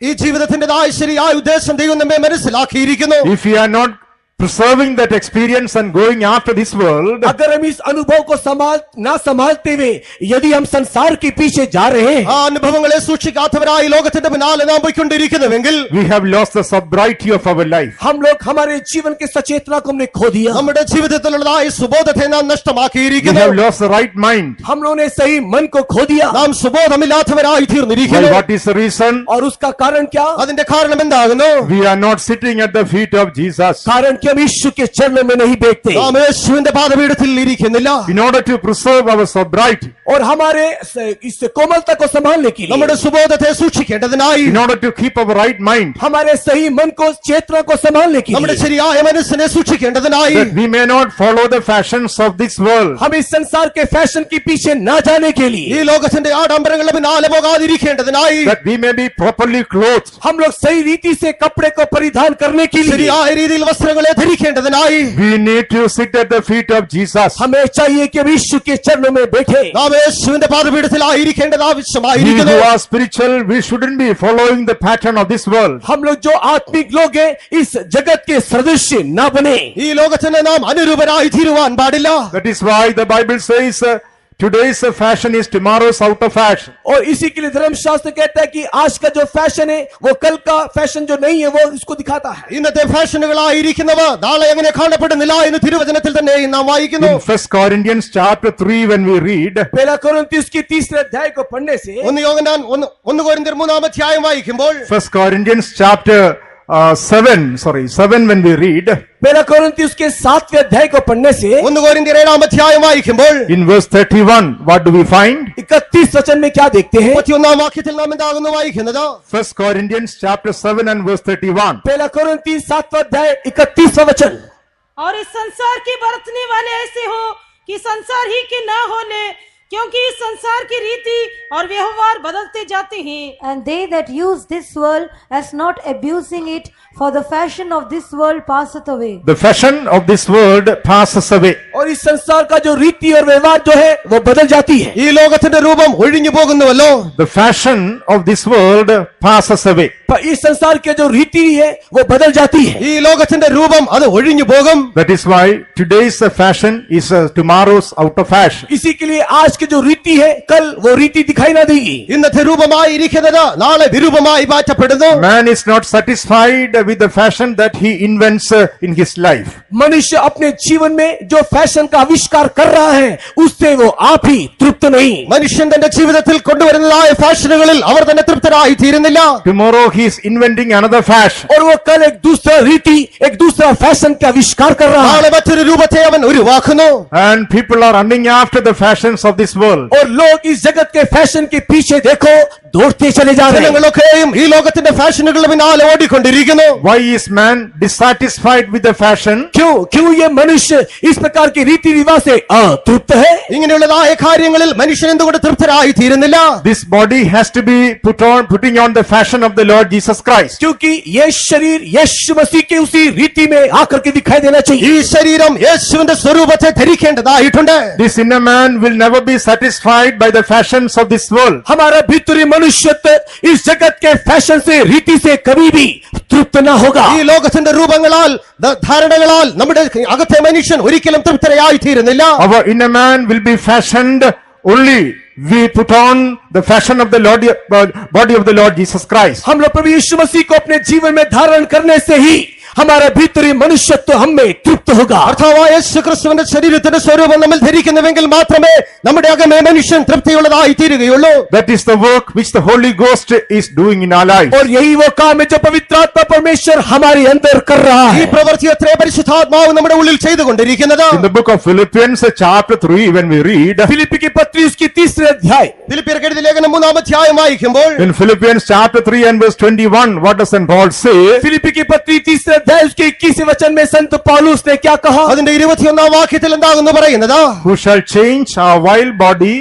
ഈ ജീവിതത്തിന്റേതായ ശരിയായ ഉദ്ദേശം ദൈവം നമ്മെ മനസ്സിലാക്കിയിരിക്കുന്നു. if we are not preserving that experience and going after this world, अगर हम इस अनुभव को संभालते हुए यदि हम संसार के पीछे जा रहे हैं, ആ അനുഭവങ്ങളെ സൂക്ഷിക്കാത്തവരായി ലോകത്തിന്റെ പിന്നാലെ നാം പോയിക്കൊണ്ടിരിക്കുന്നുവെങ്കിൽ we have lost the sobriety of our life. हम लोग हमारे जीवन के सचेतना को हमने खो दिया। നമ്മുടെ ജീവിതത്തിലുള്ളതായ സുബോധത്തെ നാം We നഷ്ടമാക്കിയിരിക്കുന്നു. have lost the right mind. हम लोगों ने सही मन को खो दिया। നാം സുബോധമില്ലാത്തവരായി Well, തീർന്നിരിക്കുന്നു. what is the reason? और उसका कारण क्या? അതിന്റെ കാരണം എന്താകുന്നു? We are not sitting at the feet of Jesus. कारण कि हम यीशु के चरणों में नहीं बैठते നാം യേശുവിന്റെ പാദപീഠത്തിൽ ഇരിക്കുന്നില്ല. in order to preserve our sobriety, और हमारे इस कोमलता को संभालने के लिए, നമ്മുടെ സുബോധത്തെ സൂക്ഷിക്കേണ്ടതിനായി, in order to keep our right mind, हमारे सही मन को, चेतना को संभालने के നമ്മുടെ लिए, ശരിയായ മനസ്സിനെ സൂക്ഷിക്കേണ്ടതിനായി, that we may not follow the fashions of this world, हम इस संसार के फैशन के पीछे ना जाने के ഈ लिए, ലോകത്തിന്റെ ആഡംബരങ്ങളുടെ പിന്നാലെ പോകാതിരിക്കേണ്ടതിനായി, that we may be properly clothed, हम लोग सही रीति से कपड़े को परिधान करने के लिए, ശരിയായ രീതിയിൽ വസ്ത്രങ്ങളെ ധരിക്കേണ്ടതിനായി, we need to sit at the feet of Jesus. हमें चाहिए कि हम यीशु के चरणों में बैठे. നാം യേശുവിന്റെ പാദപീഠത്തിലായിരിക്കേണ്ടത് We ആവശ്യമായിരിക്കുന്നു. who are spiritual, we shouldn't be following the pattern of this world. हम लोग जो आत्मिक लोग हैं, इस जगत के सदृश्य ना बने. ഈ ലോകത്തിന് നാം അനുരൂപരായി തീരുവാൻ പാടില്ല. That is why the Bible says, today's fashion is tomorrow's out of fashion. और इसी के लिए धर्मशास्त्र कहता है कि आज का जो फैशन है वो कल का फैशन जो नहीं है वो इसको दिखाता है. ഇന്നത്തെ ഫാഷനുകളായിരിക്കുന്നവ നാളെ അങ്ങനെ കാണപ്പെടുന്നില്ല എന്ന് തിരുവചനത്തിൽ തന്നെ നാം വായിക്കുന്നു. In 1 Corinthians chapter 3 when we read, पहला कोरिन्थियों के 3 अध्याय को पढ़ने से, ഒന്ന് കൊരിന്ത്യർ 3-ാം അധ്യായം വായിക്കുമ്പോൾ, 1 Corinthians chapter 7 when we read, पहला कोरिन्थियों के 7वें अध्याय को पढ़ने से, ഒന്ന് കൊരിന്ത്യർ 7-ാം അധ്യായം വായിക്കുമ്പോൾ, in verse 31, what do we find? 31 वचन में क्या देखते हैं? 31-ാം വാക്യത്തിൽ നാം എന്താകുന്നു വായിക്കുന്നത്? 1 Corinthians chapter 7 and verse 31. पहला कोरिन्थी 7वां अध्याय 31वां वचन. और इस संसार के बरतने वाले ऐसे हो कि संसार ही के ना होने, क्योंकि इस संसार की रीति और व्यवहार बदलते जाते हैं. And they that use this world as not abusing it, for the fashion of this world passeth away. The fashion of this world passes away. और इस संसार का जो रीति और व्यवहार जो है वो बदल जाती है. ഈ ലോകത്തിന്റെ രൂപം ഒഴിഞ്ഞു പോകുന്നുവല്ലോ. The fashion of this world passes away. पर इस संसार के जो रीति है वो बदल जाती है. ഈ ലോകത്തിന്റെ രൂപം അത് ഒഴിഞ്ഞു പോകും. That is why today's fashion is tomorrow's out of fashion. इसी के लिए आज की जो रीति है कल वो रीति दिखाई ना देगी. ഇന്നത്തെ രൂപമായിരിക്കുന്നത് നാളെ വിരൂപമായി മാറ്റപ്പെടുന്നു. Man is not satisfied with the fashion that he invents in his life. मनुष्य अपने जीवन में जो फैशन का आविष्कार कर रहा है उससे वो आप ही तृप्त नहीं. മനുഷ്യൻ തന്റെ ജീവിതത്തിൽ കൊണ്ടുവരുന്നതായ ഫാഷനുകളിൽ അവർ തന്നെ തൃപ്തരായി തീരുന്നില്ല. Tomorrow he is inventing another fashion. और वो कल एक दूसरा रीति, एक दूसरा फैशन का आविष्कार कर रहा है. നാളെ മറ്റൊരു രൂപത്തെ അവൻ ഉരുവാക്കുന്നു. And people are running after the fashions of this world. और लोग इस जगत के फैशन के पीछे देखो दौड़ते चले जा रहे हैं. ജനങ്ങളൊക്കെയും ഈ ലോകത്തിന്റെ ഫാഷനുകളുടെ പിന്നാലെ ഓടിക്കൊണ്ടിരിക്കുന്നു. Why is man dissatisfied with the fashion? क्यों ये मनुष्य इस प्रकार के रीति रिवाज से अतृप्त है? ഇങ്ങനെയുള്ളതായ കാര്യങ്ങളിൽ മനുഷ്യൻ എന്തുകൊണ്ട് തൃപ്തരായി തീരുന്നില്ല? This body has to be putting on the fashion of the Lord Jesus Christ. क्योंकि ये शरीर यीशु मसीह के उसी रीति में आकर के दिखाई देना चाहिए. ഈ ശരീരം യേശുവിന്റെ സ്വരൂപത്തെ ധരിക്കേണ്ടതായിട്ടുണ്ട്. This inner man will never be satisfied by the fashions of this world. हमारा भीतरी मनुष्यत्व इस जगत के फैशन से, रीति से कभी भी तृप्त ना होगा. ഈ ലോകത്തിന്റെ രൂപങ്ങളാൽ ധാരണകളാൽ നമ്മുടെ അകത്തെ മനുഷ്യൻ ഒരിക്കലും തൃപ്തരായി തീരുന്നില്ല. Our inner man will be fashioned only we put on the fashion of the body of the Lord Jesus Christ. हम लोग प्रभु यीशु मसीह को अपने जीवन में धारण करने से ही हमारा भीतरी मनुष्यत्व हम में तृप्त होगा. അർത്ഥമായ യേശുക്രിസ്തുവിന്റെ ശരീരത്തിന്റെ സ്വരൂപം നമ്മൾ ധരിക്കുന്നുവെങ്കിൽ മാത്രമേ നമ്മുടെ അകമേ മനുഷ്യൻ തൃപ്തിയുള്ളതായി തീരുകയുള്ളൂ. That is the work which the Holy Ghost is doing in our life. और यही वो काम है जो पवित्र आत्मा परमेश्वर हमारे अंदर कर रहा ഈ है. പ്രവൃത്തി എത്ര പരിശുദ്ധാത്മാവ് നമ്മുടെ ഉള്ളിൽ ചെയ്തുകൊണ്ടിരിക്കുന്നത്. In the book of Philippians chapter 3 when we read, फिलिप्पी की पत्री उसकी 3 अध्याय, ഫിലിപ്പിയർക്ക് എഴുതിയ ലേഖനം 3-ാം അധ്യായം വായിക്കുമ്പോൾ, in Philippians chapter 3 and verse 21, what does St. Paul say? फिलिप्पी की पत्री 3 अध्याय उसके 21वें वचन में संत पौलुस ने क्या कहा? അതിന്റെ 21-ാം വാക്യത്തിൽ എന്താകുന്നു പറയുന്നത്? Who shall change our vile body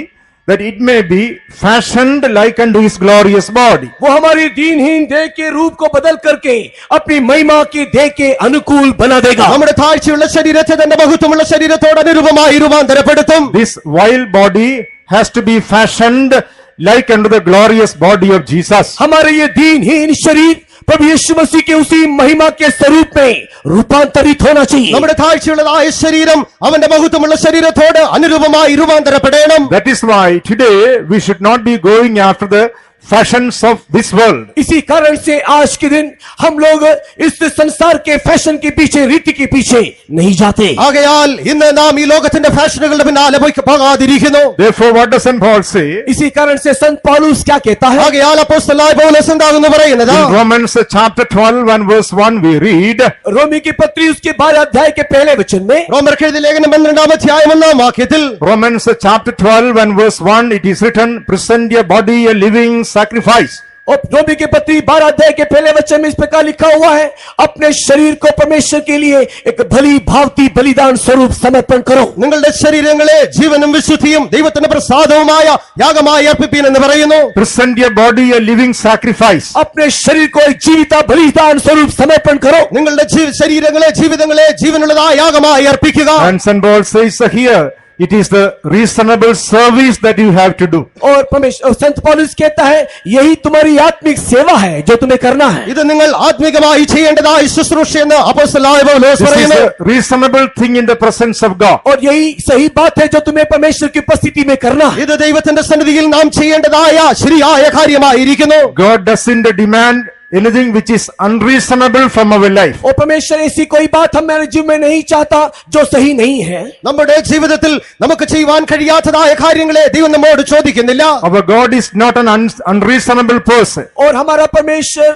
that it may be fashioned like unto his glorious body. वो हमारी दीनहीन देह के रूप को बदल करके अपनी महिमा की देह के अनुकूल बना देगा. നമ്മുടെ താഴ്ചയുള്ള ശരീരത്തെ തന്റെ മഹത്വമുള്ള ശരീരത്തോട് അനുരൂപമായി രൂപാന്തരപ്പെടുത്തും. This vile body has to be fashioned like unto the glorious body of Jesus. हमारे ये दीनहीन शरीर प्रभु यीशु मसीह के उसी महिमा के स्वरूप में रूपांतरित होना चाहिए. നമ്മുടെ താഴ്ചയുള്ളതായ ശരീരം അവന്റെ മഹത്വമുള്ള ശരീരത്തോട് അനുരൂപമായി രൂപാന്തരപ്പെടണം. That is why today we should not be going after the fashions of this world. इसी कारण से आज के दिन हम लोग इस संसार के फैशन के पीछे, रीति के पीछे नहीं जाते। ആകയാൽ ഇന്ന് നാം ഈ ലോകത്തിന്റെ ഫാഷനുകളുടെ പിന്നാലെ പോകാതിരിക്കുന്നു. Therefore, what does St. Paul say? इसी कारण से संत पौलुस क्या कहता है? ആകയാൽ അപ്പോസ്തലനായ പൗലോസ് എന്താകുന്നു പറയുന്നത്? In Romans chapter 12 and verse 1 we read, रोमी की पत्री उसके 12 अध्याय के पहले वचन में, റോമർക്ക് എഴുതിയ ലേഖനം 12-ാം അധ്യായം 1-ാം വാക്യത്തിൽ, Romans chapter 12 and verse 1, it is written, present your body a living sacrifice. और रोमी की पत्री 12 अध्याय के पहले वचन में इस प्रकार लिखा हुआ है, अपने शरीर को परमेश्वर के लिए एक भली भावती बलिदान स्वरूप समर्पण करो। നിങ്ങളുടെ ശരീരങ്ങളെ ജീവനും വിശുദ്ധിയും ദൈവത്തിന്റെ പ്രസാദവുമായ യാഗമായി അർപ്പിപ്പീൻ എന്ന് പറയുന്നു. Present your body a living sacrifice. अपने शरीर को एक जीविता बलिदान स्वरूप समर्पण करो। നിങ്ങളുടെ ശരീരങ്ങളെ ജീവിതങ്ങളെ ജീവനുള്ളതായ യാഗമായി അർപ്പിക്കുക. And St. Paul says here, it is the reasonable service that you have to do. और परमेश्वर संत पौलुस कहता है, यही तुम्हारी आत्मिक सेवा है जो तुम्हें करना है। ഇത് നിങ്ങൾ ആത്മികമായി ചെയ്യേണ്ടതായ ശുശ്രൂഷയെന്ന് അപ്പോസ്തലനായ പൗലോസ് This is പറയുന്നു. a reasonable thing in the presence of God. और यही सही बात है जो तुम्हें परमेश्वर की उपस्थिति में करना है। ഇത് ദൈവത്തിന്റെ സന്നിധിയിൽ നാം ചെയ്യേണ്ടതായ ശരിയായ കാര്യമായിരിക്കുന്നു. God doesn't demand anything which is unreasonable from our life. और परमेश्वर ऐसी कोई बात हमारे जीवन में नहीं चाहता जो सही नहीं है। നമ്മുടെ ജീവിതത്തിൽ നമുക്ക് ചെയ്യുവാൻ കഴിയാത്തതായ കാര്യങ്ങളെ ദൈവം നമ്മോട് ചോദിക്കുന്നില്ല. Our God is not an unreasonable person. और हमारा परमेश्वर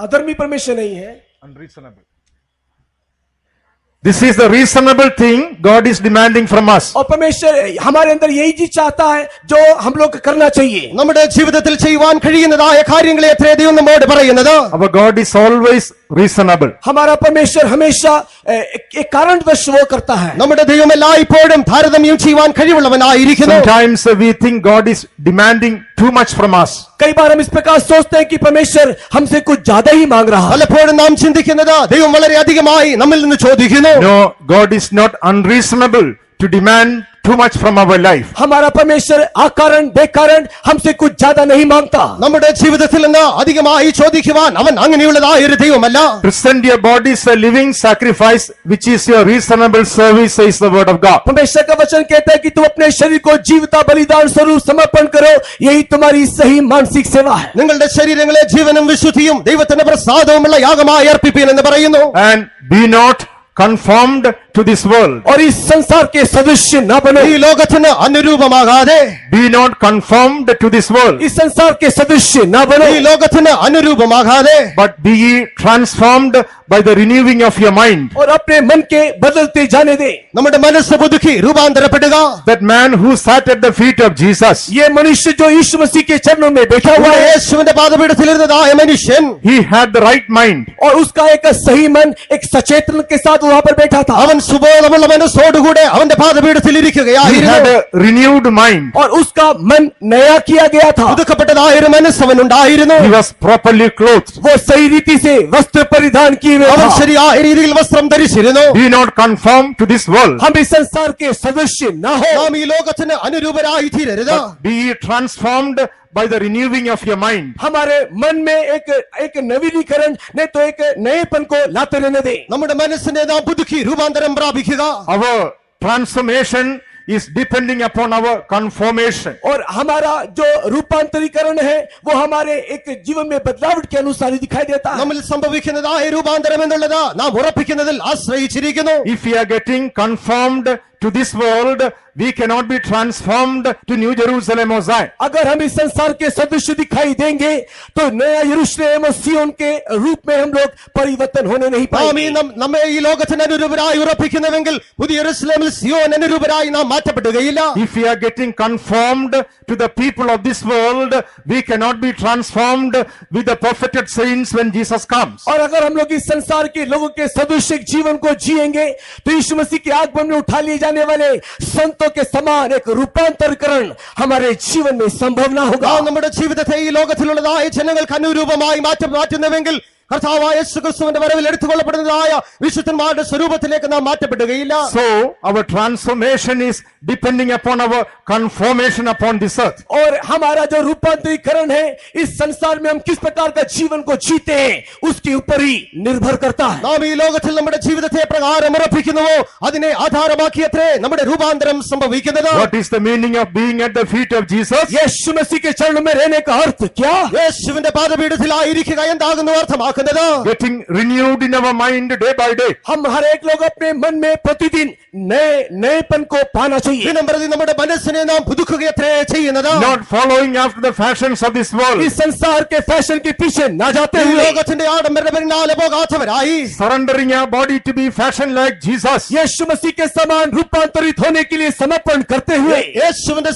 अधर्मी परमेश्वर नहीं है। Unreasonable. This is the reasonable thing God is demanding from us. और परमेश्वर हमारे अंदर यही चीज चाहता है जो हम लोग को करना चाहिए। നമ്മുടെ ജീവിതത്തിൽ ചെയ്യുവാൻ കഴിയുന്നതായ കാര്യങ്ങളെ എത്ര ദൈവം നമ്മോട് പറയുന്നത്. Our God is always reasonable. हमारा परमेश्वर हमेशा एक कारणवश वो करता है। നമ്മുടെ ദൈവം എല്ലായ്പ്പോഴും താരതമ്യം ചെയ്യുവാൻ കഴിവുള്ളവനായിരിക്കുന്നു. Sometimes we think God is demanding too much from us. कई बार हम इस प्रकार सोचते हैं कि परमेश्वर हमसे कुछ ज्यादा ही मांग रहा है। പലപ്പോഴും നാം ചിന്തിക്കുന്നത് ദൈവം വളരെ അധികമായി നമ്മിൽ നിന്ന് ചോദിക്കുന്നു. No, God is not unreasonable to demand too much from our life. हमारा परमेश्वर अकारण बेकारण हमसे कुछ ज्यादा नहीं मांगता। നമ്മുടെ ജീവിതത്തിൽ നിന്ന് അധികമായി ചോദിക്കുവാൻ അവൻ അങ്ങനെയുള്ളതായ ഒരു ദൈവമല്ല. Present your bodies a living sacrifice, which is your reasonable service, says the word of God. परमेश्वर का वचन कहता है कि तुम अपने शरीर को जीविता बलिदान स्वरूप समर्पण करो, यही तुम्हारी सही मानसिक सेवा है। നിങ്ങളുടെ ശരീരങ്ങളെ ജീവനും വിശുദ്ധിയും ദൈവത്തിന്റെ പ്രസാദവുമുള്ള യാഗമായി അർപ്പിപ്പീൻ എന്ന് പറയുന്നു. And be not conformed to this world. और इस संसार के सदृश्य न बनो। ഈ ലോകത്തിന് അനുരൂപമാകാതെ, Be not conformed to this world, इस संसार के सदृश्य न बनो, ഈ ലോകത്തിന് അനുരൂപമാകാതെ, but be ye transformed by the renewing of your mind. और अपने मन के बदलते जाने दे। നമ്മുടെ മനസ്സ് പുതുക്കി രൂപാന്തരപ്പെടുക. That man who sat at the feet of Jesus, ये मनुष्य जो यीशु मसीह के चरणों में बैठा हुआ है, യേശുവിന്റെ പാദപീഠത്തിലിരുന്നതായ മനുഷ്യൻ, he had the right mind. और उसका एक सही मन एक सचेतन के साथ वहां पर बैठा था। അവൻ സുബോധമുള്ള മനസ്സോടുകൂടെ അവന്റെ പാദപീഠത്തിൽ He had ഇരിക്കുകയായിരുന്നു. a renewed mind. और उसका मन नया किया गया था। പുതുക്കപ്പെട്ടതായ ഒരു മനസ്സ് അവനുണ്ടായിരുന്നു. He was properly clothed. वो सही रीति से वस्त्र परिधान किए हुए അവൻ था। ശരിയായ രീതിയിൽ വസ്ത്രം ധരിച്ചിരുന്നു. Be not conformed to this world, हम इस संसार के सदृश्य न हो, നാം ഈ ലോകത്തിന് അനുരൂപരായി തീരരുത്. but be ye transformed by the renewing of your mind. हमारे मन में एक नवीनीकरण नहीं तो एक नएपन को लाते रहने दे। നമ്മുടെ മനസ്സിനെ നാം പുതുക്കി രൂപാന്തരം പ്രാപിക്കുക. Our transformation is depending upon our conformation. और हमारा जो रूपांतरीकरण है वो हमारे एक जीवन में बदलावट के अनुसार ही दिखाई देता है। നമ്മിൽ സംഭവിക്കുന്നതായ രൂപാന്തരം എന്നുള്ളത് നാം ഉറപ്പിക്കുന്നതിൽ ആശ്രയിച്ചിരിക്കുന്നു. If we are getting conformed to this world, we cannot be transformed to New Jerusalem or Zion. अगर हम इस संसार के सदृश्य दिखाई देंगे तो नया यरूशलेम और सिय्योन के रूप में हम लोग परिवर्तन होने नहीं നാം पाएंगे। നമ്മെ ഈ ലോകത്തിന് അനുരൂപരായി ഉറപ്പിക്കുന്നുവെങ്കിൽ പുതിയ യെരൂശലേമിൽ സിയോൻ അനുരൂപരായി നാം മാറ്റപ്പെടുകയില്ല. If we are getting conformed to the people of this world, we cannot be transformed with the perfected saints when Jesus comes. और अगर हम लोग इस संसार के लोगों के सदृश जीवन को जिएंगे तो यीशु मसीह के आगमन में उठा लिए जाने वाले संतों के समान एक रूपांतरीकरण हमारे जीवन में संभव ना होगा। നാം നമ്മുടെ ജീവിതത്തെ ഈ ലോകത്തിലുള്ളതായ ജനങ്ങൾക്ക് അനുരൂപമായി മാറ്റുന്നുവെങ്കിൽ കർത്താവായ യേശുക്രിസ്തുവിന്റെ വരവിൽ എടുത്തുകൊള്ളപ്പെടുന്നതായ വിശുദ്ധന്മാരുടെ സ്വരൂപത്തിലേക്ക് നാം മാറ്റപ്പെടുകയില്ല. So our transformation is depending upon our conformation upon this earth. और हमारा जो रूपांतरीकरण है इस संसार में हम किस प्रकार का जीवन को जीते हैं उसके ऊपर ही निर्भर करता है. നാം ഈ ലോകത്തിൽ നമ്മുടെ ജീവിതത്തെ പ്രകാരം ഉറപ്പിക്കുന്നുവോ അതിനെ ആധാരമാക്കിയത്രേ നമ്മുടെ രൂപാന്തരം സംഭവിക്കുന്നത്. What is the meaning of being at the feet of Jesus? यीशु मसीह के चरणों में रहने का अर्थ क्या? യേശുവിന്റെ പാദപീഠത്തിലായിരിക്കുക എന്താകുന്നു അർത്ഥമാക്കുന്നത്? Getting renewed in our mind day by day. हम हर एक लोग अपने मन में प्रतिदिन नएपन को पाना चाहिए. ദിനം പ്രതി നമ്മുടെ മനസ്സിനെ നാം പുതുക്കുകയത്രേ ചെയ്യുന്നത്. Not following after the fashions of this world. इस संसार के फैशन के पीछे ना जाते ഈ हुए ലോകത്തിന്റെ ആഡംബര പിന്നാലെ പോകാത്തവരായി Surrendering our body to be fashioned like Jesus. यीशु मसीह के समान रूपांतरित होने के लिए समर्पण करते हुए യേശുവിന്റെ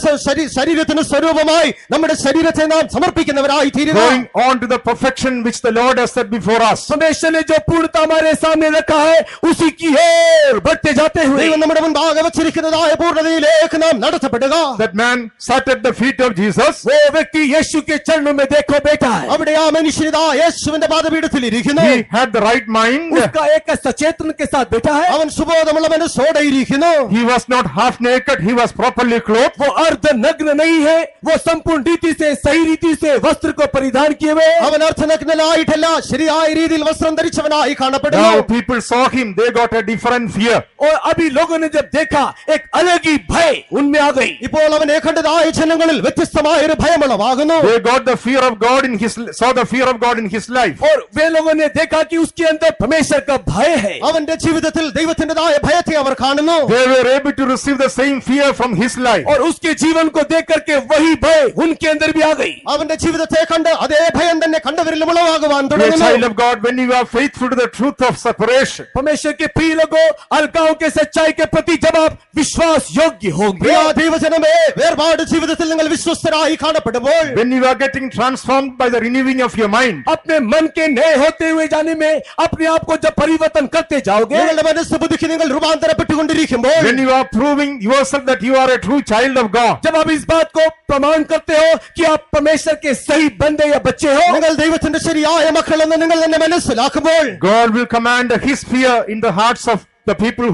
ശരീരത്തിന് സ്വരൂപമായി നമ്മുടെ ശരീരത്തെ നാം സമർപ്പിക്കുന്നവരായി തീരുക. Going on to the perfection which the Lord has set before us. परमेश्वर ने जो पूर्णता हमारे सामने रखा है उसी की ओर बढ़ते जाते हुए ദൈവം നമ്മുടെ മുൻപാകെ വച്ചിരിക്കുന്നതായ പൂർണ്ണതയിലേക്ക് നാം നടത്തപ്പെടുക. That man sat at the feet of Jesus. वो व्यक्ति यीशु के चरणों में देखो बैठा है. അവിടെ ആ മനുഷ്യനിതാ യേശുവിന്റെ പാദപീഠത്തിൽ ഇരിക്കുന്നു. He had the right mind. उसका एक सचेतन के साथ बैठा है. അവൻ സുബോധമുള്ള മനസ്സോടെ ഇരിക്കുന്നു. He was not half naked. He was properly clothed. वो अर्ध नग्न नहीं है. वो संपूर्ण रीति से सही रीति से वस्त्र को परिधान किए हुए. അവൻ അർത്ഥനഗ്നനായിട്ടല്ല ശരിയായ രീതിയിൽ വസ്ത്രം ധരിച്ചവനായി കാണപ്പെടുന്നു. Now people saw him. They got a different fear. और अभी लोगों ने जब देखा एक अलग ही भय उनमें आ गई. ഇപ്പോൾ അവനെ കണ്ടതായ ജനങ്ങളിൽ വ്യത്യസ്തമായ ഒരു ഭയമുളവാകുന്നു. They got the fear of God in his, saw the fear of God in his life. और वे लोगों ने देखा कि उसके अंदर परमेश्वर का भय है. അവന്റെ ജീവിതത്തിൽ ദൈവത്തിന്റേതായ ഭയത്തെ അവർ കാണുന്നു. They were able to receive the same fear from his life. और उसके जीवन को देख करके वही भय उनके अंदर भी आ गई. അവന്റെ ജീവിതത്തെ കണ്ട് അതേ ഭയം തന്നെ കണ്ടവരിലും ഉളവാകുവാൻ Dear child തുടങ്ങുന്നു. of God, when you are faithful to the truth of separation, परमेश्वर के प्रिय लोगों, अलगाव के सच्चाई के प्रति जब आप विश्वास योग्य होंगे, പ്രിയ ദൈവജനമേ, വേർപാട് ജീവിതത്തിൽ നിങ്ങൾ വിശ്വസ്തരായി കാണപ്പെടുമ്പോൾ, when you are getting transformed by the renewing of your mind, अपने मन के नए होते हुए जाने में अपने आप को जब परिवर्तन करते जाओगे, നിങ്ങളുടെ മനസ്സ് പുതുക്കി നിങ്ങൾ രൂപാന്തരപ്പെട്ടുകൊണ്ടിരിക്കുമ്പോൾ, when you are proving yourself that you are a true child of God, जब आप इस बात को प्रमाण करते हो कि आप परमेश्वर के सही बंदे या बच्चे हो, നിങ്ങൾ ദൈവത്തിന്റെ ശരിയായ മക്കളെന്ന് നിങ്ങൾ തന്നെ മനസ്സിലാക്കുമ്പോൾ, God will command his fear in the hearts of the people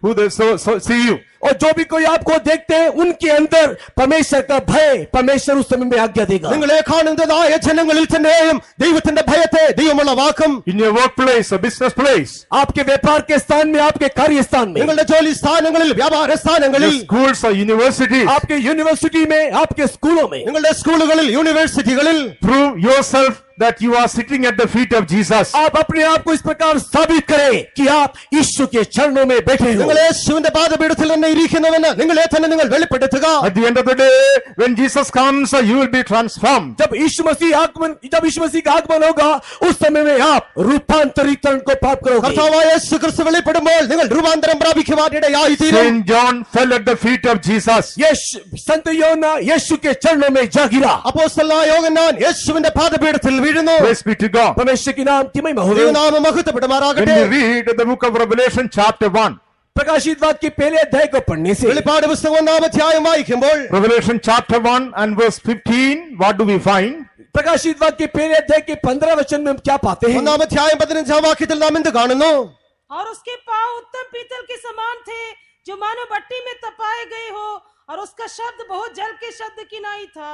who they so see you. और जो भी कोई आपको देखते हैं उनके अंदर परमेश्वर का भय परमेश्वर उस समय में आज्ञा देगा. നിങ്ങളെ കാണുന്നതായ ജനങ്ങളിൽ തന്നെയും ദൈവത്തിന്റെ ഭയത്തെ ദൈവമുളവാക്കും. In your workplace or business place, आपके व्यापार के स्थान में, आपके कार्य स्थान में, നിങ്ങളുടെ ജോലി സ്ഥാനങ്ങളിൽ, വ്യാപാര your സ്ഥാനങ്ങളിൽ, schools or universities, आपके यूनिवर्सिटी में, आपके स्कूलों में, നിങ്ങളുടെ സ്കൂളുകളിൽ, യൂണിവേഴ്സിറ്റികളിൽ prove yourself that you are sitting at the feet of Jesus. आप अपने आप को इस प्रकार साबित करें कि आप यीशु के चरणों में बैठे हो. നിങ്ങൾ യേശുവിന്റെ പാദപീഠത്തിൽ തന്നെ ഇരിക്കുന്നുവെന്ന് നിങ്ങളെ തന്നെ നിങ്ങൾ വെളിപ്പെടുത്തുക. At the end of the day, when Jesus comes, you will be transformed. जब यीशु मसीह का आगमन होगा उस समय में आप रूपांतरीकरण को प्राप्त करोगे. കർത്താവായ യേശു ക്രിസ്തു വെളിപ്പെടുമ്പോൾ നിങ്ങൾ രൂപാന്തരം പ്രാപിക്കുവാൻ ഇടയായി തീരും. Saint John fell at the feet of Jesus. संत योना यीशु के चरणों में जा गिरा. അപ്പോസ്തലനായ യോഹന്നാൻ യേശുവിന്റെ പാദപീഠത്തിൽ വീഴുന്നു. Praise be to God. परमेश्वर के नाम की महिमा हो. ദൈവനാമം When മഹത്വപ്പെടുമാറാകട്ടെ. we read the book of Revelation chapter 1, प्रकाशित वाक्य के पहले अध्याय को पढ़ने से വെളിപ്പാട് പുസ്തകം 1-ാം അധ്യായം വായിക്കുമ്പോൾ, Revelation chapter 1 and verse 15, what do we find? प्रकाशित वाक्य के पहले अध्याय के 15 वचन में हम क्या पाते हैं? 1-ാം അധ്യായം 15-ാം വാക്യത്തിൽ നാം എന്ത് കാണുന്നു? और उसके पांव उत्तम पीतल के समान थे जो मानो भट्टी में तपाए गए हो, और उसका शब्द बहुत जल के शब्द की नाई था.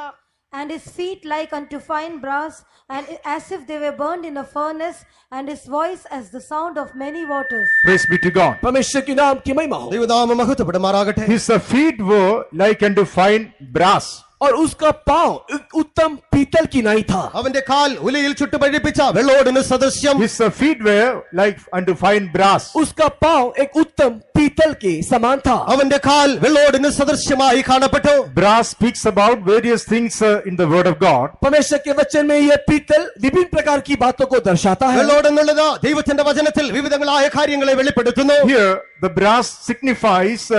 And his feet like unto fine brass, and as if they were burned in a furnace, and his voice as the sound of many waters. Praise be to God. परमेश्वर के नाम की महिमा हो. ദൈവനാമം മഹത്വപ്പെടുമാറാകട്ടെ. His feet were like unto fine brass. और उसका पांव उत्तम पीतल की नाई था. അവന്റെ കാൽ ഉലയിൽ ചുട്ടുപഴിപ്പിച്ച വെള്ളോടിന് സദൃശ്യം. His feet were like unto fine brass. उसका पांव एक उत्तम पीतल के समान था. അവന്റെ കാൽ വെള്ളോടിന് സദൃശ്യമായി കാണപ്പെട്ടു. Brass speaks about various things in the word of God. परमेश्वर के वचन में यह पीतल विभिन्न प्रकार की बातों को दर्शाता है. വെള്ളോടെന്നുള്ളത് ദൈവത്തിന്റെ വചനത്തിൽ വിവിധങ്ങളായ കാര്യങ്ങളെ വെളിപ്പെടുത്തുന്നു. Here the brass signifies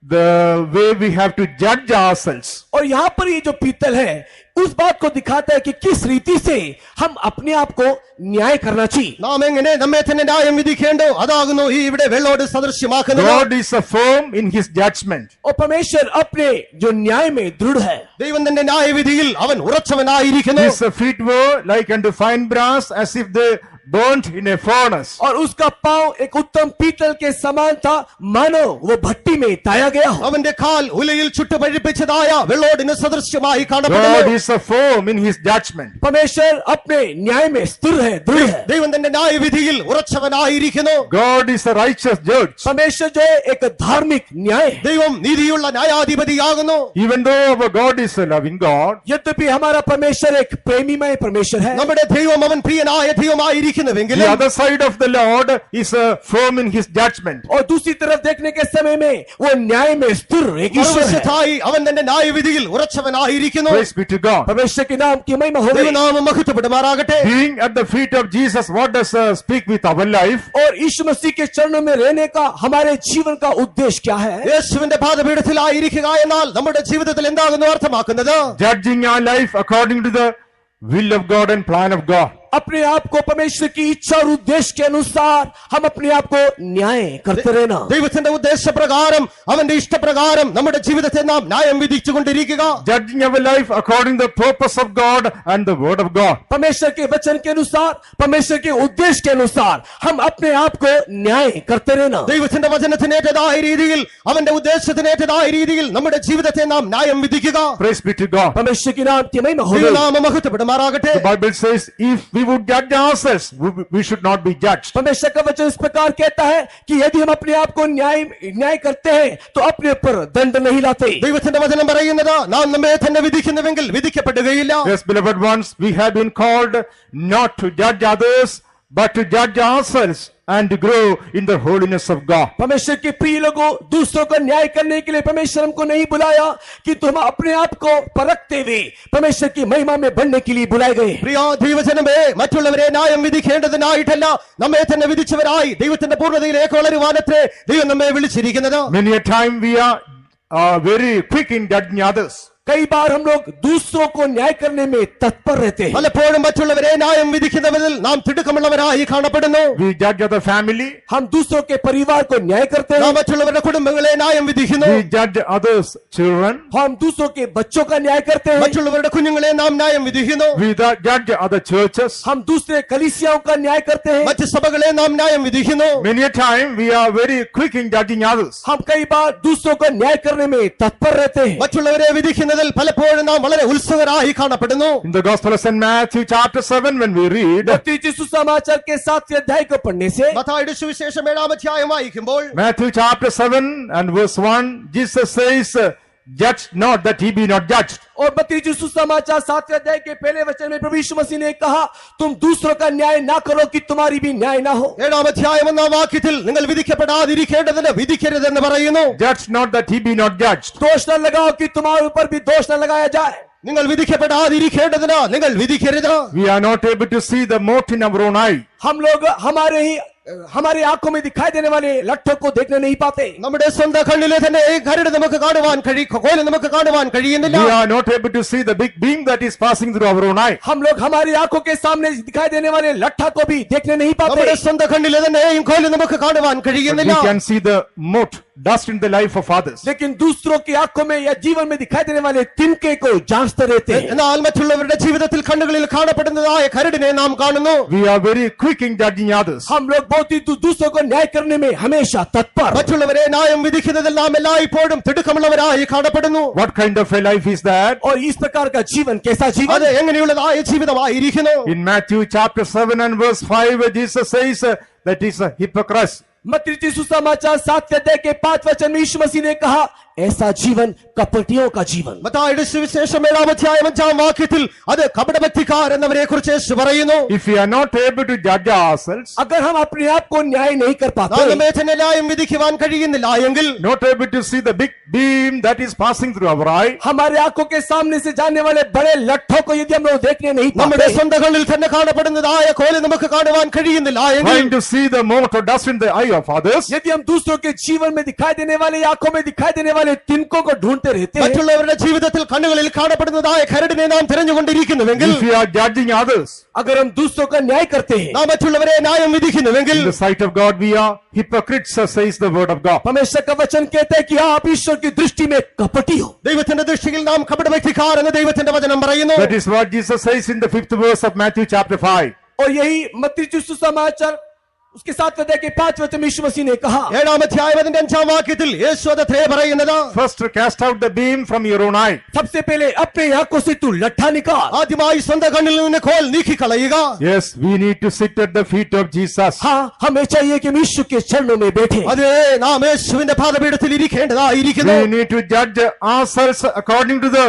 the way we have to judge ourselves. और यहाँ पर ये जो पीतल है उस बात को दिखाता है कि किस रीति से हम अपने आप को न्याय करना चाहिए. നാം എങ്ങനെ നമ്മെ തന്നെ ന്യായം വിധിക്കേണ്ടോ അതാകുന്നു ഈ ഇവിടെ വെള്ളോട് സദൃശ്യമാക്കുന്നത്. God is firm in his judgment. और परमेश्वर अपने जो न्याय में दृढ़ है. ദൈവം തന്റെ ന്യായവിധിയിൽ അവൻ ഉറച്ചവനായിരിക്കുന്നു. His feet were like unto fine brass, as if they burnt in a furnace. और उसका पांव एक उत्तम पीतल के समान था, मानो वो भट्टी में ताया गया हो। അവന്റെ കാൽ ഉലയിൽ ചുട്ടുപഴിപ്പിച്ചതായ വെള്ളോടിന് സദൃശ്യമായി God കാണപ്പെടുന്നു. is a firm in his judgment. परमेश्वर अपने न्याय में स्थिर है, दृढ़ है। ദൈവം തന്റെ ന്യായവിധിയിൽ ഉറച്ചവനായിരിക്കുന്നു. God is a righteous judge. परमेश्वर जो है एक धार्मिक न्याय है। ദൈവം നീതിയുള്ള ന്യായാധിപതിയാകുന്നു. Even though our God is a loving God, यद्यपि हमारा परमेश्वर एक प्रेमीमय परमेश्वर है, നമ്മുടെ ദൈവം അവൻ പ്രിയനായ the ദൈവമായിരിക്കുന്നുവെങ്കിലും other side of the Lord is firm in his judgment. और दूसरी तरफ देखने के समय में वो न्याय में स्थिर एक ईश्वर है। മറുവശത്തായി അവൻ തന്റെ ന്യായവിധിയിൽ ഉറച്ചവനായിരിക്കുന്നു. Praise be to God. परमेश्वर के नाम की महिमा हो। ദൈവനാമം മഹത്വപ്പെടുമാറാകട്ടെ. Being at the feet of Jesus, what does speak with our life? और यीशु मसीह के चरणों में रहने का हमारे जीवन का उद्देश्य क्या है? യേശുവിന്റെ പാദപീഠത്തിലായിരിക്കുക എന്നാൽ നമ്മുടെ ജീവിതത്തിൽ എന്താകുന്നു അർത്ഥമാക്കുന്നത്? Judging our life according to the will of God and plan of God. अपने आप को परमेश्वर की इच्छा और उद्देश्य के अनुसार हम अपने आप को न्याय करते रहना। ദൈവത്തിന്റെ ഉദ്ദേശപ്രകാരം അവന്റെ ഇഷ്ടപ്രകാരം നമ്മുടെ ജീവിതത്തെ നാം ന്യായം വിധിച്ചുകൊണ്ടിരിക്കുക. Judging our life according to the purpose of God and the word of God. परमेश्वर के वचन के अनुसार, परमेश्वर के उद्देश्य के अनुसार हम अपने आप को न्याय करते रहना। ദൈവത്തിന്റെ വചനത്തിനേറ്റതായ രീതിയിൽ അവന്റെ ഉദ്ദേശത്തിനേറ്റതായ രീതിയിൽ നമ്മുടെ ജീവിതത്തെ നാം ന്യായം വിധിക്കുക. Praise be to God. परमेश्वर की नाम की महिमा हो। ദൈവനാമം മഹത്വപ്പെടുമാറാകട്ടെ. The Bible says, if we would judge ourselves, we should not be judged. परमेश्वर का वचन इस प्रकार कहता है कि यदि हम अपने आप को न्याय करते हैं तो अपने ऊपर दंड नहीं लाते। ദൈവത്തിന്റെ വചനം പറയുന്നത് നാം നമ്മെ തന്നെ വിധിക്കുന്നുവെങ്കിൽ വിധിക്കപ്പെടുകയില്ല. Yes, beloved ones, we have been called not to judge others, but to judge ourselves and to grow in the holiness of God. परमेश्वर के प्रिय लोगों, दूसरों का न्याय करने के लिए परमेश्वर हमको नहीं बुलाया कि तुम अपने आप को परखते हुए परमेश्वर की महिमा में बढ़ने के लिए बुलाए गए। പ്രിയ ദൈവജനമേ, മറ്റുള്ളവരെ ന്യായം വിധിക്കേണ്ടതിനായിട്ടല്ല, നമ്മെ തന്നെ വിധിച്ചവരായി ദൈവത്തിന്റെ പൂർണ്ണതയിലേക്ക് വളരുവാനത്രേ ദൈവം നമ്മെ വിളിച്ചിരിക്കുന്നത്. Many a time we are very quick in judging others. कई बार हम लोग दूसरों को न्याय करने में तत्पर रहते हैं। പലപ്പോഴും മറ്റുള്ളവരെ ന്യായം വിധിക്കുന്നവരിൽ നാം തിടുക്കമുള്ളവരായി കാണപ്പെടുന്നു. We judge other family. हम दूसरों के परिवार को न्याय करते നാം हैं। മറ്റുള്ളവരുടെ കുടുംബങ്ങളെ ന്യായം വിധിക്കുന്നു. We judge others' children. हम दूसरों के बच्चों का न्याय करते हैं। മറ്റുള്ളവരുടെ കുഞ്ഞുങ്ങളെ നാം ന്യായം വിധിക്കുന്നു. We judge other churches. हम दूसरे कलीसियाओं का न्याय करते हैं। മറ്റ് സഭകളെ നാം ന്യായം വിധിക്കുന്നു. Many a time we are very quick in judging others. हम कई बार दूसरों को न्याय करने में तत्पर रहते हैं। മറ്റുള്ളവരെ വിധിക്കുന്നതിൽ പലപ്പോഴും നാം വളരെ ഉത്സുകരായി കാണപ്പെടുന്നു. In the Gospel of St. Matthew chapter 7, when we read मत्ती सुसमाचार के 7वें अध्याय को पढ़ने से മത്തായിയുടെ സുവിശേഷം 7-ാം അധ്യായം വായിക്കുമ്പോൾ Matthew chapter 7 and verse 1, Jesus says, judge not that ye be not judged. और मत्ती सुसमाचार 7वें अध्याय के पहले वचन में प्रभु यीशु मसीह ने कहा, तुम दूसरों का न्याय ना करो कि तुम्हारी भी न्याय ना हो। 7-ാം അധ്യായം 1-ാം വാക്യത്തിൽ നിങ്ങൾ വിധിക്കപ്പെടാതിരിക്കേണ്ടതിന് വിധിക്കരുതെന്ന് പറയുന്നു. Judge not that ye be not judged. दोष न लगाओ कि तुम्हारे ऊपर भी दोष न लगाया जाए। നിങ്ങൾ വിധിക്കപ്പെടാതിരിക്കേണ്ടതിന് നിങ്ങൾ വിധിക്കരുത്. We are not able to see the mote in our own eye. हम लोग हमारे आंखों में दिखाई देने वाले लट्ठों को देखने नहीं पाते। നമ്മുടെ സ്വന്തം കണ്ണിലെ തന്നെ ഈ കരട് നമുക്ക് കാണുവാൻ കോല് നമുക്ക് കാണുവാൻ കഴിയുന്നില്ല. We are not able to see the big beam that is passing through our own eye. हम लोग हमारी आंखों के सामने दिखाई देने वाले लट्ठा को भी देखने नहीं पाते। നമ്മുടെ സ്വന്തം കണ്ണിലെ തന്നെ ഈ കോല് നമുക്ക് കാണുവാൻ But കഴിയുന്നില്ല. we can see the mote, dust in the life of others. लेकिन दूसरों की आंखों में या जीवन में दिखाई देने वाले तिनके को जांचते रहते हैं। എന്നാൽ മറ്റുള്ളവരുടെ ജീവിതത്തിൽ കണ്ണുകളിൽ കാണപ്പെടുന്നതായ കരടിനെ നാം കാണുന്നു. We are very quick in judging others. हम लोग बहुत ही दूसरों को न्याय करने में हमेशा तत्पर। മറ്റുള്ളവരെ ന്യായം വിധിക്കുന്നതിൽ നാം എല്ലായ്പ്പോഴും തിടുക്കമുള്ളവരായി കാണപ്പെടുന്നു. What kind of a life is that? और इस प्रकार का जीवन कैसा അത് जीवन? എങ്ങനെയുള്ളതായ ജീവിതമായിരിക്കുന്നു? In Matthew chapter 7 and verse 5, Jesus says that is a hypocrite. मत्ती सुसमाचार 7वें अध्याय के 5 वचन में यीशु मसीह ने कहा, ऐसा जीवन कपटियों का जीवन। മത്തായിയുടെ സുവിശേഷം 7-ാം അധ്യായം 5-ാം വാക്യത്തിൽ അത് കപടഭക്തിക്കാർ എന്നവരെ കുറിച്ച് യേശു പറയുന്നു. If we are not able to judge ourselves, अगर हम अपने आप को न्याय नहीं कर पाते, നാം നമ്മെ തന്നെ ന്യായം വിധിക്കുവാൻ കഴിയുന്നില്ല എങ്കിൽ, not able to see the big beam that is passing through our eye, हमारे आंखों के सामने से जाने वाले बड़े लट्ठों को यदि हम लोग देखने नहीं നമ്മുടെ पाते, സ്വന്തം കണ്ണിൽ തന്നെ കാണപ്പെടുന്നതായ കോല് നമുക്ക് കാണുവാൻ കഴിയുന്നില്ല എങ്കിൽ, trying to see the mote or dust in the eye of others, यदि हम दूसरों के जीवन में दिखाई देने वाले आंखों में दिखाई देने वाले तिनकों को ढूंढते रहते हैं, മറ്റുള്ളവരുടെ ജീവിതത്തിൽ കണ്ണുകളിൽ കാണപ്പെടുന്നതായ കരടിനെ നാം തിരഞ്ഞുകൊണ്ടിരിക്കുന്നുവെങ്കിൽ, if we are judging others, अगर हम दूसरों का न्याय करते हैं, നാം മറ്റുള്ളവരെ ന്യായം വിധിക്കുന്നുവെങ്കിൽ, in the sight of God we are hypocrites, says the word of God. परमेश्वर का वचन कहता है कि आप ईश्वर की दृष्टि में कपटी हो। ദൈവത്തിന്റെ ദൃഷ്ടിയിൽ നാം കപടഭക്തിക്കാർ എന്ന് ദൈവത്തിന്റെ വചനം പറയുന്നു. That is what Jesus says in the 5th verse of Matthew chapter 5. और यही मत्ती सुसमाचार उसके 7वें अध्याय के 5वें वचन में यीशु मसीह ने कहा, 7-ാം അധ്യായം അതിന്റെ 5-ാം വാക്യത്തിൽ യേശു അതത്രേ പറയുന്നത്. First cast out the beam from your own eye. सबसे पहले अपने आंखों से तू लट्ठा निकाल. ആദ്യമായി സ്വന്തം കണ്ണിൽ നിന്ന് കോൽ നീക്കിക്കളയുക. Yes, we need to sit at the feet of Jesus. हाँ, हमें चाहिए कि हम यीशु के चरणों में बैठे. അതെ, നാം യേശുവിന്റെ പാദപീഠത്തിൽ ഇരിക്കേണ്ടതായിരിക്കുന്നു. We need to judge ourselves according to the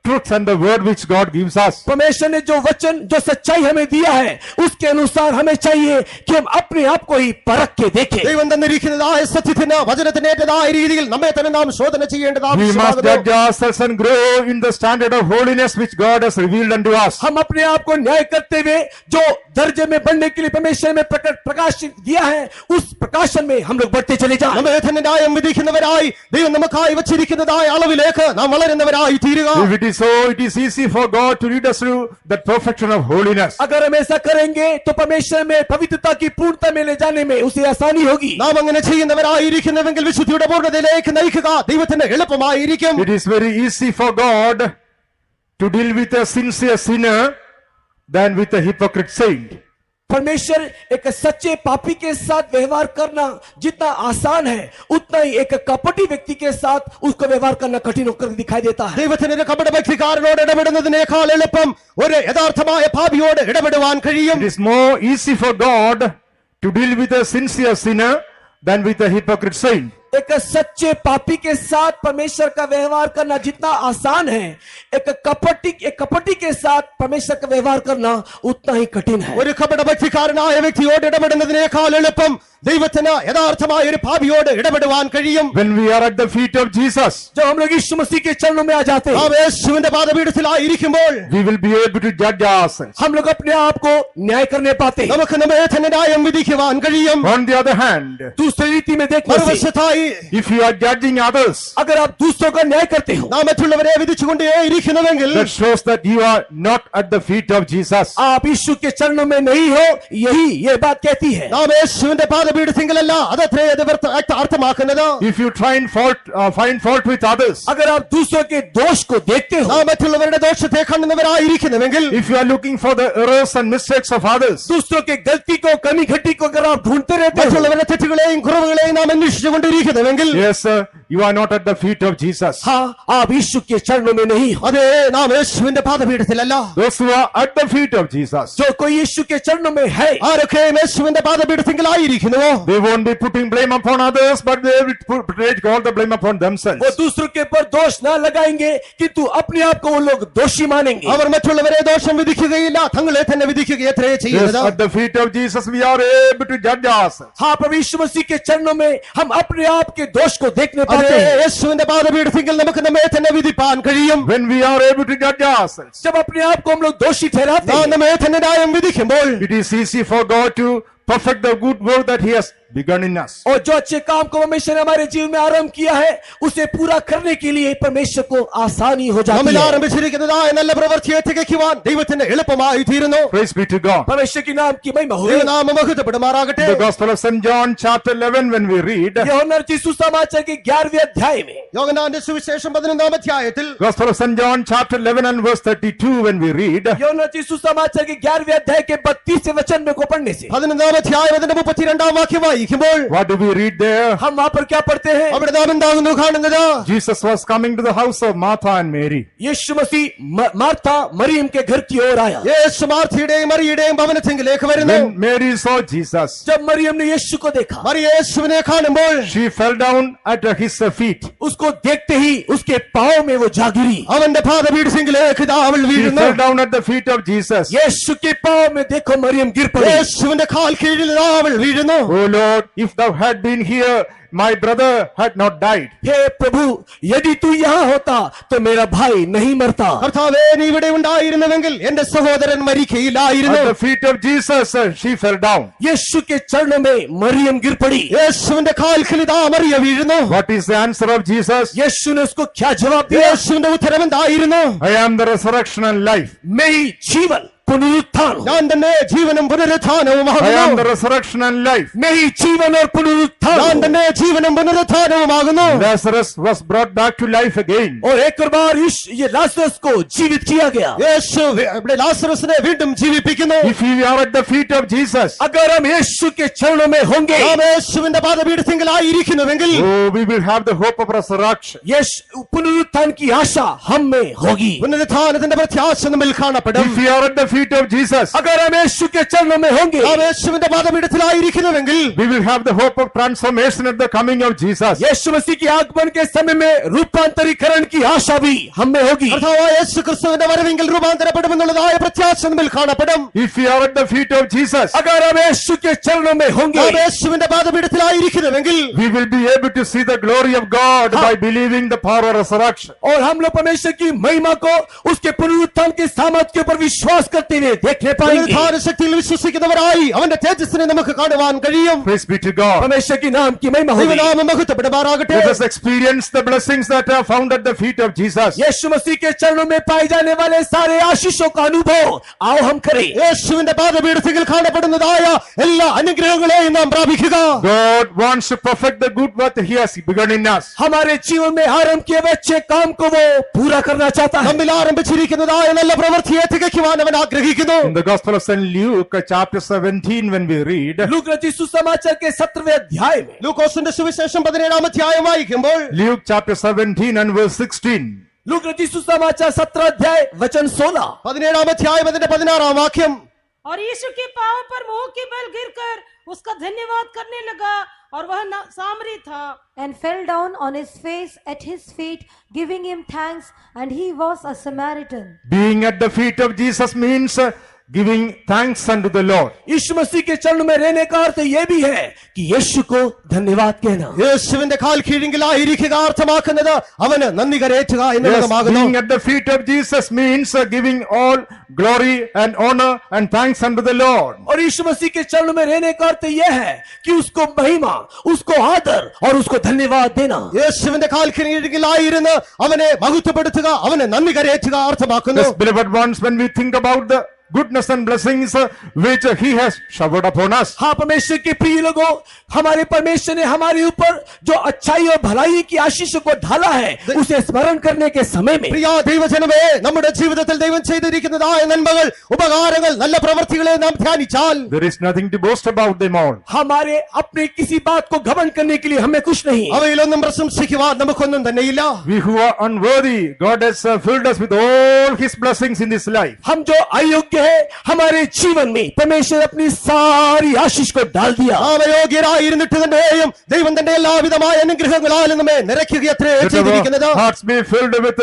truth and the word which God gives us. परमेश्वर ने जो वचन जो सच्चाई हमें दिया है उसके अनुसार हमें चाहिए कि हम अपने आप को ही परख के देखें. ദൈവം തന്നിരിക്കുന്നതായ സത്യത്തിന് വചനത്തിനേറ്റതായ രീതിയിൽ നമ്മെ തന്നെ നാം ശോധന ചെയ്യേണ്ടത് We must ആവശ്യമാകുന്നു. judge ourselves and grow in the standard of holiness which God has revealed unto us. हम अपने आप को न्याय करते हुए जो दर्जे में बढ़ने के लिए परमेश्वर में प्रकाशित दिया है उस प्रकाशन में हम लोग बढ़ते चले जाएं. നമ്മെ തന്നെ ന്യായം വിധിക്കുന്നവരായി ദൈവം നമുക്കായി വച്ചിരിക്കുന്നതായ അളവിലേക്ക് നാം വളരുന്നവരായി തീരുക. If it is so, it is easy for God to lead us through that perfection of holiness. अगर हम ऐसा करेंगे तो परमेश्वर में पवित्रता की पूर्णता में ले जाने में उसे आसानी होगी. നാം അങ്ങനെ ചെയ്യുന്നവരായിരിക്കുന്നുവെങ്കിൽ വിശുദ്ധിയുടെ പൂർണ്ണതയിലേക്ക് നയിക്കുക ദൈവത്തിന് എളുപ്പമായിരിക്കും. It is very easy for God to deal with a sincere sinner than with a hypocrite saint. परमेश्वर एक सच्चे पापी के साथ व्यवहार करना जितना आसान है उतना ही एक कपटी व्यक्ति के साथ उसको व्यवहार करना कठिन होकर दिखाई देता है. ദൈവത്തിന് ഒരു കപട വ്യക്തിക്കാരനോട് ഇടപെടുന്നതിനേക്കാൾ എളുപ്പം ഒരു യഥാർത്ഥമായ പാപിയോട് ഇടപെടുവാൻ കഴിയും. It is more easy for God to deal with a sincere sinner than with a hypocrite saint. एक सच्चे पापी के साथ परमेश्वर का व्यवहार करना जितना आसान है एक कपटी के साथ परमेश्वर का व्यवहार करना उतना ही कठिन है. ഒരു കപട വ്യക്തിക്കാരനായ വ്യക്തിയോട് ഇടപെടുന്നതിനേക്കാൾ എളുപ്പം ദൈവത്തിന് യഥാർത്ഥമായ ഒരു പാപിയോട് ഇടപെടുവാൻ കഴിയും. When we are at the feet of Jesus, जब हम लोग यीशु मसीह के चरणों में आ जाते हैं നാം യേശുവിന്റെ പാദപീഠത്തിലായിരിക്കുമ്പോൾ we will be able to judge ourselves. हम लोग अपने आप को न्याय करने पाते हैं. നമുക്ക് നമ്മെ തന്നെ ന്യായം വിധിക്കുവാൻ കഴിയും. On the other hand, दूसरी रीति में देखने से മറുവശത്തായി if you are judging others, अगर आप दूसरों का न्याय करते हो നാം മറ്റുള്ളവരെ വിധിച്ചുകൊണ്ടേയിരിക്കുന്നുവെങ്കിൽ that shows that you are not at the feet of Jesus. आप यीशु के चरणों में नहीं हो. यही ये बात कहती है. നാം യേശുവിന്റെ പാദപീഠത്തിങ്കലല്ല അതത്രേ അത് അർത്ഥമാക്കുന്നത്. If you try and find fault with others, अगर आप दूसरों के दोष को देखते हो നാം മറ്റുള്ളവരുടെ ദോഷത്തെ കാണുന്നവരായിരിക്കുന്നുവെങ്കിൽ if you are looking for the errors and mistakes of others, दूसरों के गलती को कमी घटी को अगर आप ढूंढते रहते हो മറ്റുള്ളവരുടെ തെറ്റുകളെയും കുറവുകളെയും നാം അന്വേഷിച്ചുകൊണ്ടിരിക്കുന്നുവെങ്കിൽ yes sir, you are not at the feet of Jesus. हाँ आप यीशु के चरणों में नहीं हो. അതെ, നാം യേശുവിന്റെ പാദപീഠത്തിലല്ല. Those who are at the feet of Jesus, जो कोई यीशु के चरणों में है ആരൊക്കെ യേശുവിന്റെ പാദപീഠത്തിങ്കലായിരിക്കുന്നുവോ they won't be putting blame upon others, but they will take all the blame upon themselves. वो दूसरों के ऊपर दोष ना लगाएंगे किंतु अपने आप को वो लोग दोषी मानेंगे. അവർ മറ്റുള്ളവരെ ദോഷം വിധിക്കുകയില്ല, തങ്ങളെ തന്നെ വിധിക്കുകയത്രേ Yes, ചെയ്യുന്നത്. at the feet of Jesus we are able to judge ourselves. हाँ प्रभु यीशु मसीह के चरणों में हम अपने आप के दोष को देखने അതെ, पाते हैं. യേശുവിന്റെ പാദപീഠത്തിങ്കൽ നമുക്ക് നമ്മെ തന്നെ വിധിപ്പാൻ കഴിയും. When we are able to judge ourselves, जब अपने आप को हम लोग दोषी ठहराते നാം हैं നമ്മെ തന്നെ ന്യായം വിധിക്കുമ്പോൾ it is easy for God to perfect the good work that He has begun in us. और जो अच्छे काम को परमेश्वर ने हमारे जीवन में आरंभ किया है उसे पूरा करने के लिए परमेश्वर को आसानी हो जाती നമ്മിൽ है. ആരംഭിച്ചിരിക്കുന്നതായ നല്ല പ്രവൃത്തിയെ തികയ്ക്കുവാൻ ദൈവത്തിന് എളുപ്പമായി തീരുന്നു. Praise be to God. परमेश्वर के नाम की महिमा हो. ദൈവനാമം മഹത്വപ്പെടുമാറാകട്ടെ. The Gospel of St. John chapter 11 when we read, यूहन्ना रचित सुसमाचार के 11वें अध्याय में യോഹന്നാന്റെ സുവിശേഷം 11-ാം അധ്യായത്തിൽ Gospel of St. John chapter 11 and verse 32 when we read, यूहन्ना रचित सुसमाचार के 11वें अध्याय के 32वें वचन में को पढ़ने से 11-ാം അധ്യായം അതിന്റെ 32-ാം വാക്യം വായിക്കുമ്പോൾ what do we read there? हम वहां पर क्या पढ़ते हैं? അവിടെ നാം എന്താകുന്നു കാണുന്നത്? Jesus was coming to the house of Martha and Mary. यीशु मसीह मार्था मरियम के घर की ओर आया. യേശു മാർത്തയുടെയും മറിയയുടെയും ഭവനത്തിലേക്ക് വരുന്നു. When Mary saw Jesus, जब मरियम ने यीशु को देखा മറിയ യേശുവിനെ കാണുമ്പോൾ she fell down at his feet. उसको देखते ही उसके पांव में वो जा गिरी. അവന്റെ പാദപീഠത്തിലേക്ക് ഇതാ അവൾ She വീഴുന്നു. fell down at the feet of Jesus. यीशु के पांव में देखो मरियम गिर पड़ी. യേശുവിന്റെ കാൽ കീഴിൽ ഇതാ അവൾ വീഴുന്നു. Oh Lord, if thou had been here, my brother had not died. हे प्रभु यदि तू यहाँ होता तो मेरा भाई नहीं मरता. കർത്താവേ, നീ ഇവിടെ ഉണ്ടായിരുന്നുവെങ്കിൽ എന്റെ സഹോദരൻ മരിക്കയില്ലായിരുന്നു. At the feet of Jesus, she fell down. यीशु के चरणों में मरियम गिर पड़ी. യേശുവിന്റെ കാൽക്കൽ ഇതാ മറിയ വീഴുന്നു. What is the answer of Jesus? यीशु ने उसको क्या जवाब दिया? യേശുവിന്റെ ഉത്തരം എന്തായിരുന്നു? I am the resurrection and life. मैं ही जीवन पुनरुत्थान हूं। ഞാൻ തന്നെ ജീവനും I am the പുനരുത്ഥാനവുമാകുന്നു. resurrection and life. मैं ही जीवन और पुनरुत्थान ഞാൻ हूं। തന്നെ ജീവനും പുനരുത്ഥാനവുമാകുന്നു. Lazarus was brought back to life again. और एक और बार ये लाजरस को जीवित किया गया। യേശു ഇവിടെ ലാസറസിനെ വീണ്ടും ജീവിപ്പിക്കുന്നു. If we are at the feet of Jesus, अगर हम यीशु के चरणों में होंगे, നാം യേശുവിന്റെ പാദപീഠത്തിങ്കലായിരിക്കുന്നുവെങ്കിൽ oh, we will have the hope of resurrection. यीशु पुनरुत्थान की आशा हम में होगी। പുനരുത്ഥാനത്തിന്റെ പ്രത്യാശ നമ്മിൽ കാണപ്പെടും. If we are at the feet of Jesus, अगर हम यीशु के चरणों में होंगे, നാം യേശുവിന്റെ പാദപീഠത്തിലായിരിക്കുന്നുവെങ്കിൽ we will have the hope of transformation at the coming of Jesus. यीशु मसीह के आगमन के समय में रूपांतरीकरण की आशा भी हम में होगी। കർത്താവായ യേശു ക്രിസ്തുവിന്റെ വരവെങ്കിൽ രൂപാന്തരപ്പെടുമെന്നുള്ളതായ പ്രത്യാശ നമ്മിൽ കാണപ്പെടും. If we are at the feet of Jesus, अगर हम यीशु के चरणों में होंगे, നാം യേശുവിന്റെ പാദപീഠത്തിലായിരിക്കുന്നുവെങ്കിൽ we will be able to see the glory of God by believing the power of resurrection. और हम लोग परमेश्वर की महिमा को उसके पुनरुत्थान के सामर्थ्य के ऊपर विश्वास करते हुए देखने पाएंगे। പുനരുത്ഥാന ശക്തിയിൽ വിശ്വസിക്കുന്നവരായി അവന്റെ തേജസ്സിനെ നമുക്ക് കാണുവാൻ കഴിയും. Praise be to God. परमेश्वर की नाम की महिमा होगी। ദൈവനാമം മഹത്വപ്പെടുമാറാകട്ടെ. Let us experience the blessings that are found at the feet of Jesus. यीशु मसीह के चरणों में पाए जाने वाले सारे आशीषों का अनुभव आओ हम करें। യേശുവിന്റെ പാദപീഠത്തിൽ കാണപ്പെടുന്നതായ എല്ലാ അനുഗ്രഹങ്ങളെയും നാം പ്രാപിക്കുക. God wants to perfect the good work He has begun in us. हमारे जीवन में आरंभ किए हुए अच्छे काम को वो पूरा करना चाहता है। നമ്മിൽ ആരംഭിച്ചിരിക്കുന്നതായ നല്ല പ്രവൃത്തിയെ തികയ്ക്കുവാൻ അവൻ ആഗ്രഹിക്കുന്നു. In the Gospel of St. Luke, chapter 17, when we read, look रचित सुसमाचार के 17वें अध्याय में ലൂക്കോസിന്റെ സുവിശേഷം 17-ാം അധ്യായം വായിക്കുമ്പോൾ Luke chapter 17 and verse 16, look रचित सुसमाचार 17 अध्याय वचन 16, 17-ാം അധ്യായം അതിന്റെ 16-ാം വാക്യം. और यीशु के पांव पर मुंह के बल गिरकर उसका धन्यवाद करने लगा और वह सामरी था and fell down on his face at his feet, giving him thanks, and he was a Samaritan. being at the feet of Jesus means giving thanks unto the Lord. यीशु मसीह के चरणों में रहने का अर्थ ये भी है कि यीशु को धन्यवाद कहना। യേശുവിന്റെ കാൽ കീഴിലായിരിക്കുക അർത്ഥമാക്കുന്നത് അവന് നന്ദി കരേറ്റുക Yes, എന്നുള്ളതുമാകുന്നു. being at the feet of Jesus means giving all glory and honor and thanks unto the Lord. और यीशु मसीह के चरणों में रहने का अर्थ यह है कि उसको महिमा, उसको आदर और उसको धन्यवाद देना। യേശുവിന്റെ കാൽ കീഴിലായിരുന്ന് അവനെ മഹത്വപ്പെടുത്തുക, അവന് നന്ദി കരേറ്റുക അർത്ഥമാക്കുന്നു. Yes, beloved ones, when we think about the goodness and blessings which He has showered upon us, हाँ, परमेश्वर के प्रिय लोगों, हमारे परमेश्वर ने हमारे ऊपर जो अच्छाई और भलाई की आशीष को ढाला है, उसे स्मरण करने के समय में പ്രിയ ദൈവജനമേ, നമ്മുടെ ജീവിതത്തിൽ ദൈവം ചെയ്തിരിക്കുന്നതായ നന്മകൾ, ഉപകാരങ്ങൾ, നല്ല പ്രവൃത്തികളെ നാം ധ്യാനിച്ചാൽ there is nothing to boast about them all. हमारे अपने किसी बात को घमंड करने के लिए हमें कुछ नहीं। അവയിലൊന്നും പ്രശംസിക്കുവാൻ നമുക്കൊന്നും തന്നെയില്ല. We who are unworthy, God has filled us with all His blessings in this life. हम जो अयोग्य है, हमारे जीवन में परमेश्वर अपनी सारी आशीष को डाल दिया। നാം അയോഗ്യരായിരുന്നിട്ട് തന്നെയും ദൈവം തന്റെ എല്ലാവിധമായ അനുഗ്രഹങ്ങളാൽ നമ്മെ നിറയ്ക്കുകയത്രേ Let ചെയ്തിരിക്കുന്നത്. our hearts be filled with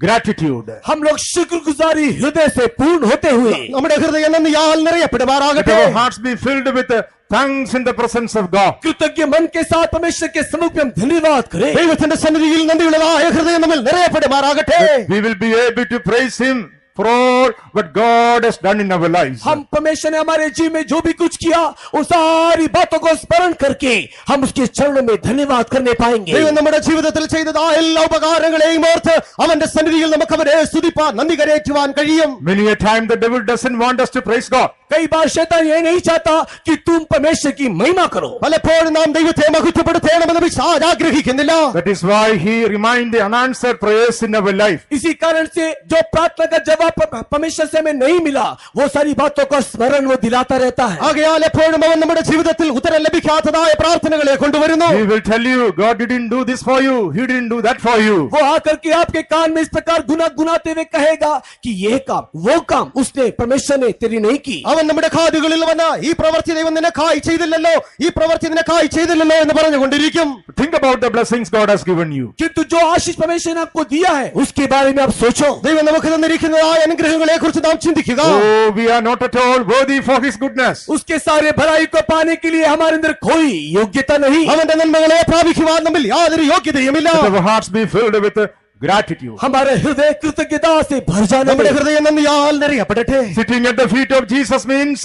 gratitude. हम लोग शुक्रगुजारी हृदय से पूर्ण होते हुए നമ്മുടെ ഹൃദയം നന്ദിയാൽ Let നിറയപ്പെടുമാറാകട്ടെ. our hearts be filled with thanks in the presence of God. कृतज्ञ मन के साथ परमेश्वर के सम्मुख में हम धन्यवाद करें। ദൈവത്തിന്റെ സന്നിധിയിൽ നന്ദിയുള്ളതായ ഹൃദയം നമ്മിൽ നിറയപ്പെടുമാറാകട്ടെ. We will be able to praise Him for all what God has done in our lives. हम परमेश्वर ने हमारे जीवन में जो भी कुछ किया, उन सारी बातों को स्मरण करके हम उसके चरणों में धन्यवाद करने पाएंगे। ദൈവം നമ്മുടെ ജീവിതത്തിൽ ചെയ്തതായ എല്ലാ ഉപകാരങ്ങളെയും ഓർത്ത് അവന്റെ സന്നിധിയിൽ നമുക്ക് അവരെ സ്തുതിപ്പാൻ, നന്ദി കരേറ്റുവാൻ കഴിയും. Many a time the devil doesn't want us to praise God. कई बार शैतान ये नहीं चाहता कि तुम परमेश्वर की महिमा करो। പലപ്പോഴും നാം ദൈവത്തെ മഹത്വപ്പെടുത്തണമെന്ന് പിശാച് ആഗ്രഹിക്കുന്നില്ല. That is why he reminds the unanswered prayers in our life. इसी कारण से जो प्रार्थना का जवाब परमेश्वर से हमें नहीं मिला, वो सारी बातों का स्मरण वो दिलाता रहता है। ആകയാൽ എപ്പോഴും അവൻ നമ്മുടെ ജീവിതത്തിൽ ഉത്തരം ലഭിക്കാത്തതായ പ്രാർത്ഥനകളെ കൊണ്ടുവരുന്നു. He will tell you, God didn't do this for you, He didn't do that for you. वो आकर के आपके कान में इस प्रकार गुनाते हुए कहेगा कि ये काम, वो काम उसने परमेश्वर ने तेरी नहीं की। അവൻ നമ്മുടെ കാതുകളിൽ വന്ന് ഈ പ്രവൃത്തി ദൈവം നിനക്കായി ചെയ്തില്ലല്ലോ, ഈ പ്രവൃത്തി നിനക്കായി ചെയ്തില്ലല്ലോ എന്ന് പറഞ്ഞുകൊണ്ടിരിക്കും. Think about the blessings God has given you. किंतु जो आशीष परमेश्वर ने आपको दिया है, उसके बारे में आप सोचो। ദൈവം നമുക്ക് തന്നിരിക്കുന്നതായ അനുഗ്രഹങ്ങളെ കുറിച്ച് നാം ചിന്തിക്കുക. Oh, we are not at all worthy for His goodness. उसके सारे भलाई को पाने के लिए हमारे अंदर कोई योग्यता नहीं। അവന്റെ നന്മകളെ പ്രാപിക്കുവാൻ നമ്മിൽ യാതൊരു യോഗ്യതയുമില്ല. Let our hearts be filled with gratitude. हमारे हृदय कृतज्ञता से भर जाने നമ്മുടെ में ഹൃദയം നന്ദിയാൽ നിറയപ്പെടട്ടെ. Sitting at the feet of Jesus means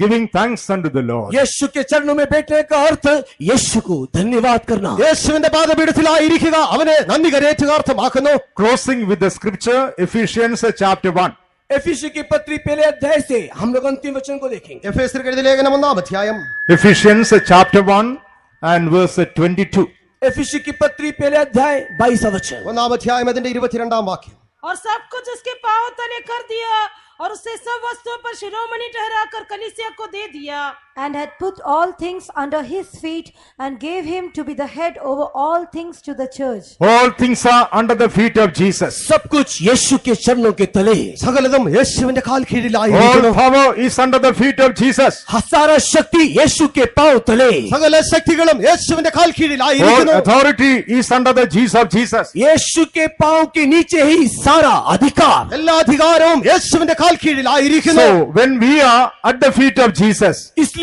giving thanks unto the Lord. यीशु के चरणों में बैठने का अर्थ यीशु को धन्यवाद करना। യേശുവിന്റെ പാദപീഠത്തിലായിരിക്കുക, അവനെ നന്ദി കരേറ്റുക അർത്ഥമാക്കുന്നു. Closing with the scripture, Ephesians chapter 1. एफिसी की पत्री पहले अध्याय से हम लोग अंतिम वचन को देखेंगे। എഫേസ്യർക്ക് എഴുതിയ ലേഖനം 1-ാം അധ്യായം Ephesians chapter 1 and verse 22. एफिसी की पत्री पहले अध्याय 22 वचन। 1-ാം അധ്യായം അതിന്റെ 22-ാം വാക്യം. और सब कुछ उसके पांव तले कर दिया और उससे सब वस्तुओं पर शिरोमणि ठहराकर कलीसिया को दे दिया। And had put all things under his feet and gave him to be the head over all things to the church. All things are under the feet of Jesus. सब कुछ यीशु के चरणों के तले। സകലതും യേശുവിന്റെ കാൽ All കീഴിലായിരിക്കുന്നു. power is under the feet of Jesus. सारा शक्ति यीशु के पांव तले। സകല ശക്തികളും യേശുവിന്റെ കാൽ All കീഴിലായിരിക്കുന്നു. authority is under the Jesus of Jesus. यीशु के पांव के नीचे ही सारा अधिकार। എല്ലാ അധികാരവും യേശുവിന്റെ കാൽ കീഴിലായിരിക്കുന്നു. So when we are at the feet of Jesus, इसलिए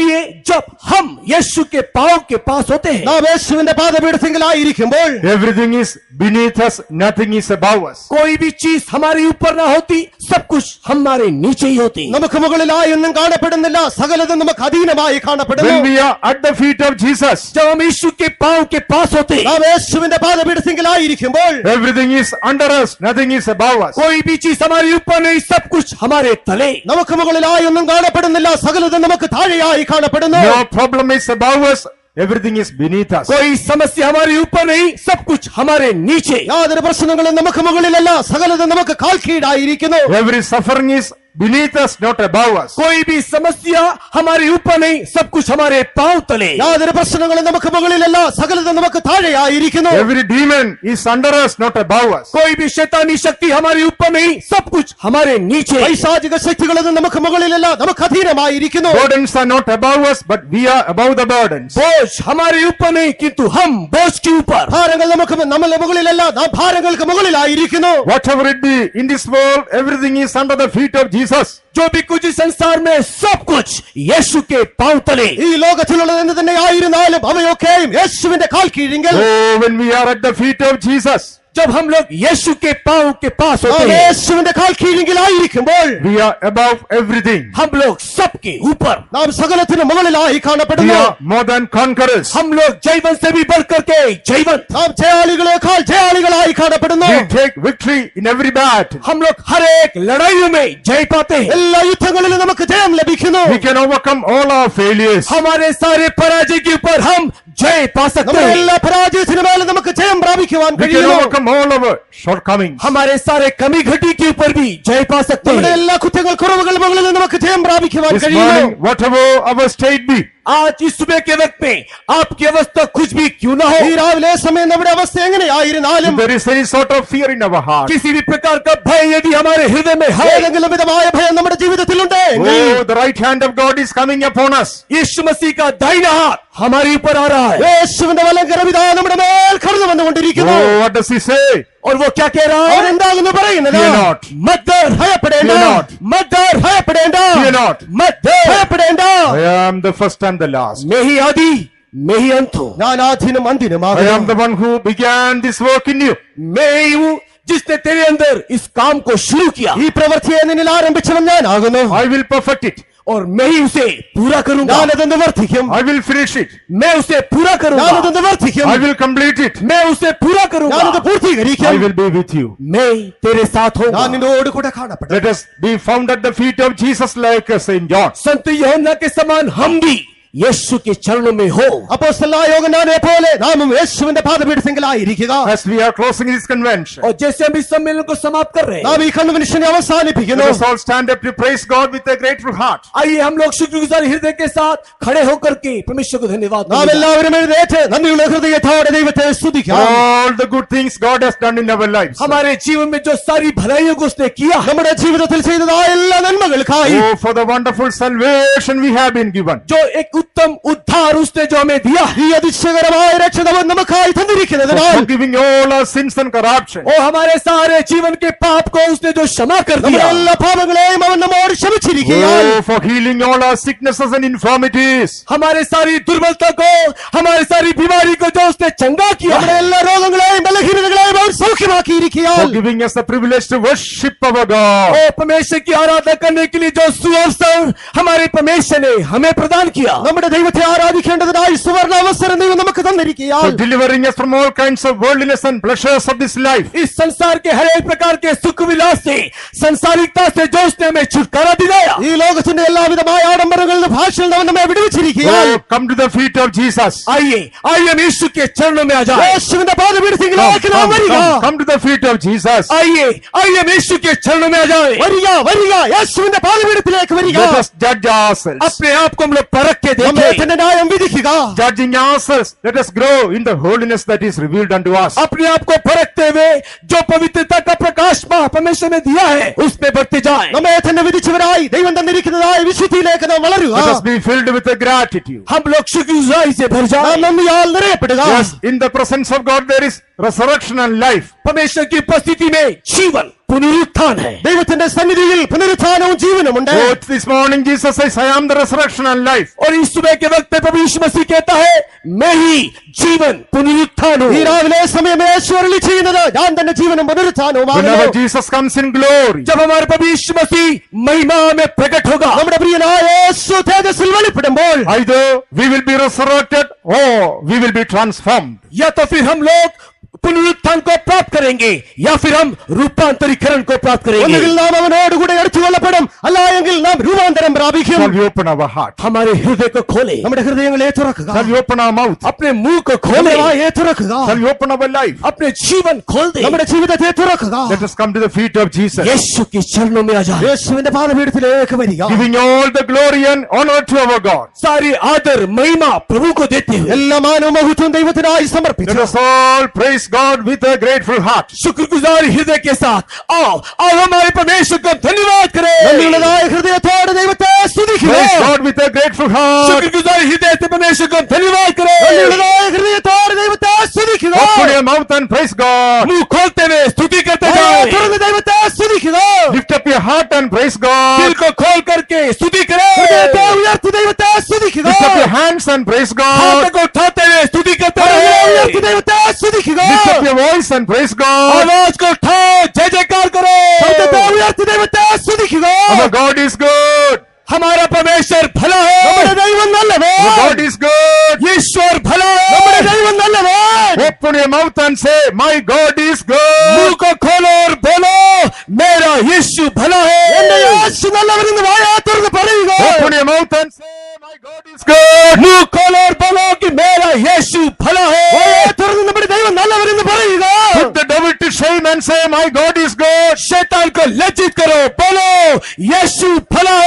जब हम यीशु के पांव के पास होते हैं, നാം യേശുവിന്റെ പാദപീഠത്തിലായിരിക്കുമ്പോൾ everything is beneath us, nothing is above us. कोई भी चीज हमारे ऊपर ना होती, सब कुछ हमारे नीचे ही होती। നമുക്ക് മുകളിലായി ഒന്നും കാണപ്പെടുന്നില്ല, സകലതും നമുക്ക് അധീനമായി കാണപ്പെടുന്നു. When we are at the feet of Jesus, जब हम यीशु के पांव के पास होते हैं, നാം യേശുവിന്റെ പാദപീഠത്തിലായിരിക്കുമ്പോൾ everything is under us, nothing is above us. कोई भी चीज हमारे ऊपर नहीं, सब कुछ हमारे तले। നമുക്ക് മുകളിലായി ഒന്നും കാണപ്പെടുന്നില്ല, സകലതും നമുക്ക് താഴെയായി കാണപ്പെടുന്നു. No problem is above us, everything is beneath us. कोई समस्या हमारे ऊपर नहीं, सब कुछ हमारे नीचे। യാതൊരു പ്രശ്നങ്ങളും നമുക്ക് മുകളിലല്ല, സകലതും നമുക്ക് കാൽ കീഴായിരിക്കുന്നു. Every suffering is beneath us, not above us. कोई भी समस्या हमारे ऊपर नहीं, सब कुछ हमारे पांव तले। യാതൊരു പ്രശ്നങ്ങളും നമുക്ക് മുകളിലല്ല, സകലതും നമുക്ക് താഴെയായിരിക്കുന്നു. Every demon is under us, not above us. कोई भी शैतानी शक्ति हमारे ऊपर नहीं, सब कुछ हमारे नीचे। പൈശാചിക ശക്തികളൊന്നും നമുക്ക് മുകളിലല്ല, നമുക്ക് അധീനമായിരിക്കുന്നു. Burdens are not above us, but we are above the burdens. बोझ हमारे ऊपर नहीं, किंतु हम बोझ के ऊपर। ഭാരങ്ങൾ നമുക്ക് നമ്മളെ മുകളിലല്ല, നാം ഭാരങ്ങൾക്ക് മുകളിലായിരിക്കുന്നു. Whatever it be in this world, everything is under the feet of Jesus. जो भी कुछ इस संसार में, सब कुछ यीशु के पांव तले। ഈ ലോകത്തിലുള്ളത് എന്ത് തന്നെ ആയിരുന്നാലും അവയൊക്കെയും യേശുവിന്റെ കാൽ കീഴിങ്കിൽ. Oh, when we are at the feet of Jesus, जब हम लोग यीशु के पांव के पास നാം होते हैं, യേശുവിന്റെ കാൽ കീഴിലായിരിക്കുമ്പോൾ we are above everything. हम लोग सबके ऊपर। നാം സകലത്തിനും മുകളിലായി We കാണപ്പെടുന്നു. are more than conquerors. हम लोग जयवंत से भी बढ़ करके जयवंत। നാം ജയാളികളെക്കാൾ ജയാളികളായി കാണപ്പെടുന്നു. We take victory in every battle. हम लोग हर एक लड़ाइयों में जय पाते हैं। എല്ലാ യുദ്ധങ്ങളിലും നമുക്ക് ജയം ലഭിക്കുന്നു. We can overcome all our failures. हमारे सारे पराजय के ऊपर हम जय पा सकते നമ്മുടെ हैं। എല്ലാ പരാജയത്തിനു മേലും നമുക്ക് ജയം പ്രാപിക്കുവാൻ We can കഴിയുന്നു. overcome all our shortcomings. हमारे सारे कमी घटी के ऊपर भी जय पा सकते നമ്മുടെ हैं। എല്ലാ കുറ്റങ്ങൾ കുറവുകൾ മുകളിൽ നമുക്ക് ജയം പ്രാപിക്കുവാൻ This കഴിയുന്നു. morning, whatever our state be, आज इस सुबह के वक्त में आपकी अवस्था कुछ भी क्यों ना ഈ हो, രാവിലെ സമയം നമ്മുടെ അവസ്ഥ എങ്ങനെയായിരുന്നാലും if there is any sort of fear in our heart, किसी भी प्रकार का भय यदि हमारे हृदय में है, ഏതെങ്കിലും വിധമായ ഭയം നമ്മുടെ ജീവിതത്തിലുണ്ട് oh, the right hand of God is coming upon us. यीशु मसीह का दाहिना हाथ हमारे ऊपर आ रहा है। യേശുവിന്റെ വലങ്കരവിതാ നമ്മുടെ മേൽ കടന്നു വന്നുകൊണ്ടിരിക്കുന്നു. Oh, what does he say? और वो क्या कह रहा അവൻ है? എന്താകുന്നു പറയുന്നത്? Fear not. मत डर, ഭയപ്പെടേണ്ട, Fear not. मत डर, ഭയപ്പെടേണ്ട, Fear not. मत डर। ഭയപ്പെടേണ്ട. I am the first and the last. मैं ही आदि, मैं ही अंत हूँ। ഞാൻ ആദ്യനും I am അന്തിനുമാകുന്നു. the one who began this work in you. मैं ही हूँ जिसने तेरे अंदर इस काम को शुरू किया, ഈ പ്രവൃത്തിയെ നിന്നിൽ ആരംഭിച്ചവൻ ഞാനാകുന്നു. I will perfect it. और मैं ही उसे पूरा करूंगा। ഞാനത് നിവർത്തിക്കും. I will finish it. मैं उसे पूरा ഞാനത് करूंगा। നിവർത്തിക്കും. I will complete it. मैं उसे पूरा ഞാനത് करूंगा। പൂർത്തീകരിക്കും. I will be with you. मैं तेरे साथ ഞാൻ होऊंगा। നിന്നോട് കൂടെ കാണപ്പെടും. Let us be found at the feet of Jesus like St. John. संत यूहन्ना के समान हम भी यीशु के चरणों में हो। അപ്പോസ്തലനായ യോഹന്നാനെ പോലെ നാമും യേശുവിന്റെ പാദപീഠത്തിങ്കലായിരിക്കുക. As we are closing this convention, और जैसे हम इस सम्मेलन को समाप्त कर रहे हैं, നാം ഈ കൺവെൻഷനെ അവസാനിപ്പിക്കുന്നു. let us all stand up to praise God with a grateful heart. आइए हम लोग शुक्रगुजार हृदय के साथ खड़े होकर के परमेश्वर को धन्यवाद നാം दें। എല്ലാവരും എഴുന്നേറ്റ് നന്ദിയുള്ള ഹൃദയത്തോടെ ദൈവത്തെ സ്തുതിക്കാം. All the good things God has done in our lives. हमारे जीवन में जो सारी भलाइयों को उसने किया है, നമ്മുടെ ജീവിതത്തിൽ ചെയ്തതായ എല്ലാ നന്മകൾക്കായി, Oh, for the wonderful salvation we have been given. जो एक उत्तम उद्धार उसने जो हमें दिया है, ഈ അതിശയകരമായ രക്ഷകവൻ നമുക്കായി തന്നിരിക്കുന്നതിനാൽ, For forgiving all our sins and corruption. और हमारे सारे जीवन के पाप को उसने जो क्षमा कर നമ്മുടെ दिया, എല്ലാ പാപങ്ങളെയും അവൻ നമ്മോട് ക്ഷമിച്ചിരിക്കുകയാൽ, Oh, for healing all our sicknesses and infirmities. हमारे सारी दुर्बलता को, हमारी सारी बीमारी को जो उसने चंगा किया നമ്മുടെ है, എല്ലാ രോഗങ്ങളെയും ബലഹീനതകളെയും അവൻ സൗഖ്യമാക്കിയിരിക്കുകയാൽ, For giving us the privilege to worship our God. ओ परमेश्वर की आराधना करने के लिए जो सुअवसर हमारे परमेश्वर ने हमें प्रदान किया, നമ്മുടെ ദൈവത്തെ ആരാധിക്കേണ്ടതിനായി സുവർണ അവസരം ദൈവം നമുക്ക് തന്നിരിക്കുകയാൽ For delivering us from all kinds of worldliness and pleasures of this life. इस संसार के हर एक प्रकार के सुख विलास से, संसारिकता से जो उसने हमें छुटकारा दिलाया। ഈ ലോകത്തിന്റെ എല്ലാവിധമായ ആഡംബരങ്ങളിൽ നിന്ന് ഭാഷയിൽ നിന്ന് നമ്മെ വിടുവിച്ചിരിക്കുകയാൽ Oh, come to the feet of Jesus. आइए आइए हम यीशु के चरणों में आ जाए। യേശുവിന്റെ പാദപീഠത്തിലേക്ക് നാം വരിക Come to the feet of Jesus. आइए आइए हम यीशु के चरणों में आ जाए। വരിക വരിക യേശുവിന്റെ പാദപീഠത്തിലേക്ക് വരിക Let us judge ourselves. अपने आप को हम लोग परख के നമ്മെ देखें, തന്നെ ന്യായം വിധിക്കുക Judging ourselves, let us grow in the holiness that is revealed unto us. अपने आप को परखते हुए जो पवित्रता का प्रकाश परमेश्वर ने दिया है उसमें बढ़ते जाए। നമ്മെ തന്നെ വിധിച്ചവരായി ദൈവം തന്നിരിക്കുന്നതായ വിശുദ്ധിയിലേക്ക് നാം വളരുക Let us be filled with the gratitude. हम लोग शुक्रगुजारी से भर നാം जाए। നന്ദിയാൽ നിറയപ്പെടുക Yes, in the presence of God there is resurrection and life. परमेश्वर की उपस्थिति में जीवन पुनरुत्थान है। ദൈവത്തിന്റെ സന്നിധിയിൽ പുനരുത്ഥാനവും ജീവനുമുണ്ട് Oh, this morning Jesus says, I am the resurrection and life. और इस सुबह के वक्त पे प्रभु यीशु मसीह कहता है, मैं ही जीवन पुनरुत्थान हूँ। ഈ രാവിലെ സമയം യേശു അരുളി ചെയ്യുന്നത് ഞാൻ തന്നെ ജീവനും പുനരുത്ഥാനവുമാകുന്നു Whenever Jesus comes in glory, जब हमारे प्रभु यीशु मसीह महिमा में प्रकट होगा, നമ്മുടെ പ്രിയനായ യേശു തേജസ്സിൽ വെളിപ്പെടുമ്പോൾ either we will be resurrected or we will be transformed. या तो फिर हम लोग पुनरुत्थान को प्राप्त करेंगे या फिर हम रूपांतरीकरण को प्राप्त ഒന്നുകിൽ करेंगे। നാം അവനോടുകൂടെ എടുത്തുകൊള്ളപ്പെടും, അല്ല എങ്കിൽ നാം രൂപാന്തരം പ്രാപിക്കും. Shall we open our heart? हमारे हृदय को खोले, നമ്മുടെ ഹൃദയങ്ങളെ തുറക്കുക, Shall we open our mouth? अपने मुंह को നമ്മുടെ खोले, വായെ തുറക്കുക, Shall we open our life? अपने जीवन खोल दे, നമ്മുടെ ജീവിതത്തെ തുറക്കുക. Let us come to the feet of Jesus, यीशु के चरणों में आ जाए। യേശുവിന്റെ പാദപീഠത്തിലേക്ക് വരിക, giving all the glory and honor to our God. सारी आदर महिमा प्रभु को देते हुए എല്ലാ മാനവും മഹത്വവും ദൈവത്തിനായി Let സമർപ്പിച്ചു. us all praise God with a grateful heart. शुक्रगुजार हृदय के साथ आओ आओ हमारे परमेश्वर को धन्यवाद करें। നന്ദിയുള്ളതായ ഹൃദയത്തോടെ ദൈവത്തെ സ്തുതിക്കുക. Praise God with a grateful heart. शुक्रगुजार हृदय से परमेश्वर को धन्यवाद करें। നന്ദിയുള്ളതായ ഹൃദയത്തോടെ ദൈവത്തെ സ്തുതിക്കുക. Open your mouth and praise God. मुंह खोलते हुए स्तुति करते വായ जाएं। തുറന്ന് ദൈവത്തെ സ്തുതിക്കുക. Lift up your heart and praise दिल God. को खोल करके स्तुति ഹൃദയത്തെ करें। ഉയർത്തി ദൈവത്തെ സ്തുതിക്കുക. Lift up your hands and praise हाथ God. को उठाते हुए स्तुति करते കരങ്ങളെ ഉയർത്തി रहे। ദൈവത്തെ സ്തുതിക്കുക. Lift up your voice and praise God. आवाज को उठाओ, जय जयकार ശബ്ദത്തെ करो। ഉയർത്തി ദൈവത്തെ സ്തുതിക്കുക. Our God is good. हमारा परमेश्वर भला നമ്മുടെ है, ദൈവം നല്ലവൻ. Our God is good. ईश्वर भला നമ്മുടെ है। ദൈവം നല്ലവൻ. Open your mouth and say, my God is मुंह good. को खोलो और बोलो, मेरा यीशु भला എന്റെ है। യേശു നല്ലവനെന്ന് വായ തുറന്ന് പറയുക. Open your mouth and say, my God is good. मुंह खोलो और बोलो कि मेरा यीशु भला വായ है। തുറന്ന് നമ്മുടെ ദൈവം നല്ലവനെന്ന് പറയുക. Put the devil to shame and say, my God is good. शैतान को लज्जित करो, बोलो यीशु भला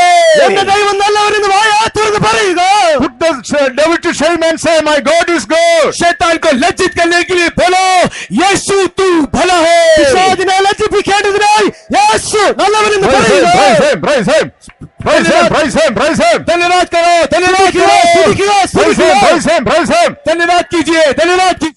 എന്റെ है। ദൈവം നല്ലവനെന്ന് വായ തുറന്ന് പറയുക. Put the devil to shame and say, my God is good. शैतान को लज्जित करने के लिए बोलो यीशु तू भला है। പിശാചിനെ ലജ്ജിപ്പിക്കേണ്ടതിനായി യേശു നല്ലവനെന്ന് Praise him, പറയുക. praise him, praise him. Praise him, praise him, praise him. धन्यवाद करो, धन्यवाद സ്തുതിക്കുക, करो, സ്തുതിക്കുക, Praise him, സ്തുതിക്കുക. praise him, praise him. धन्यवाद कीजिए, धन्यवाद कीजिए।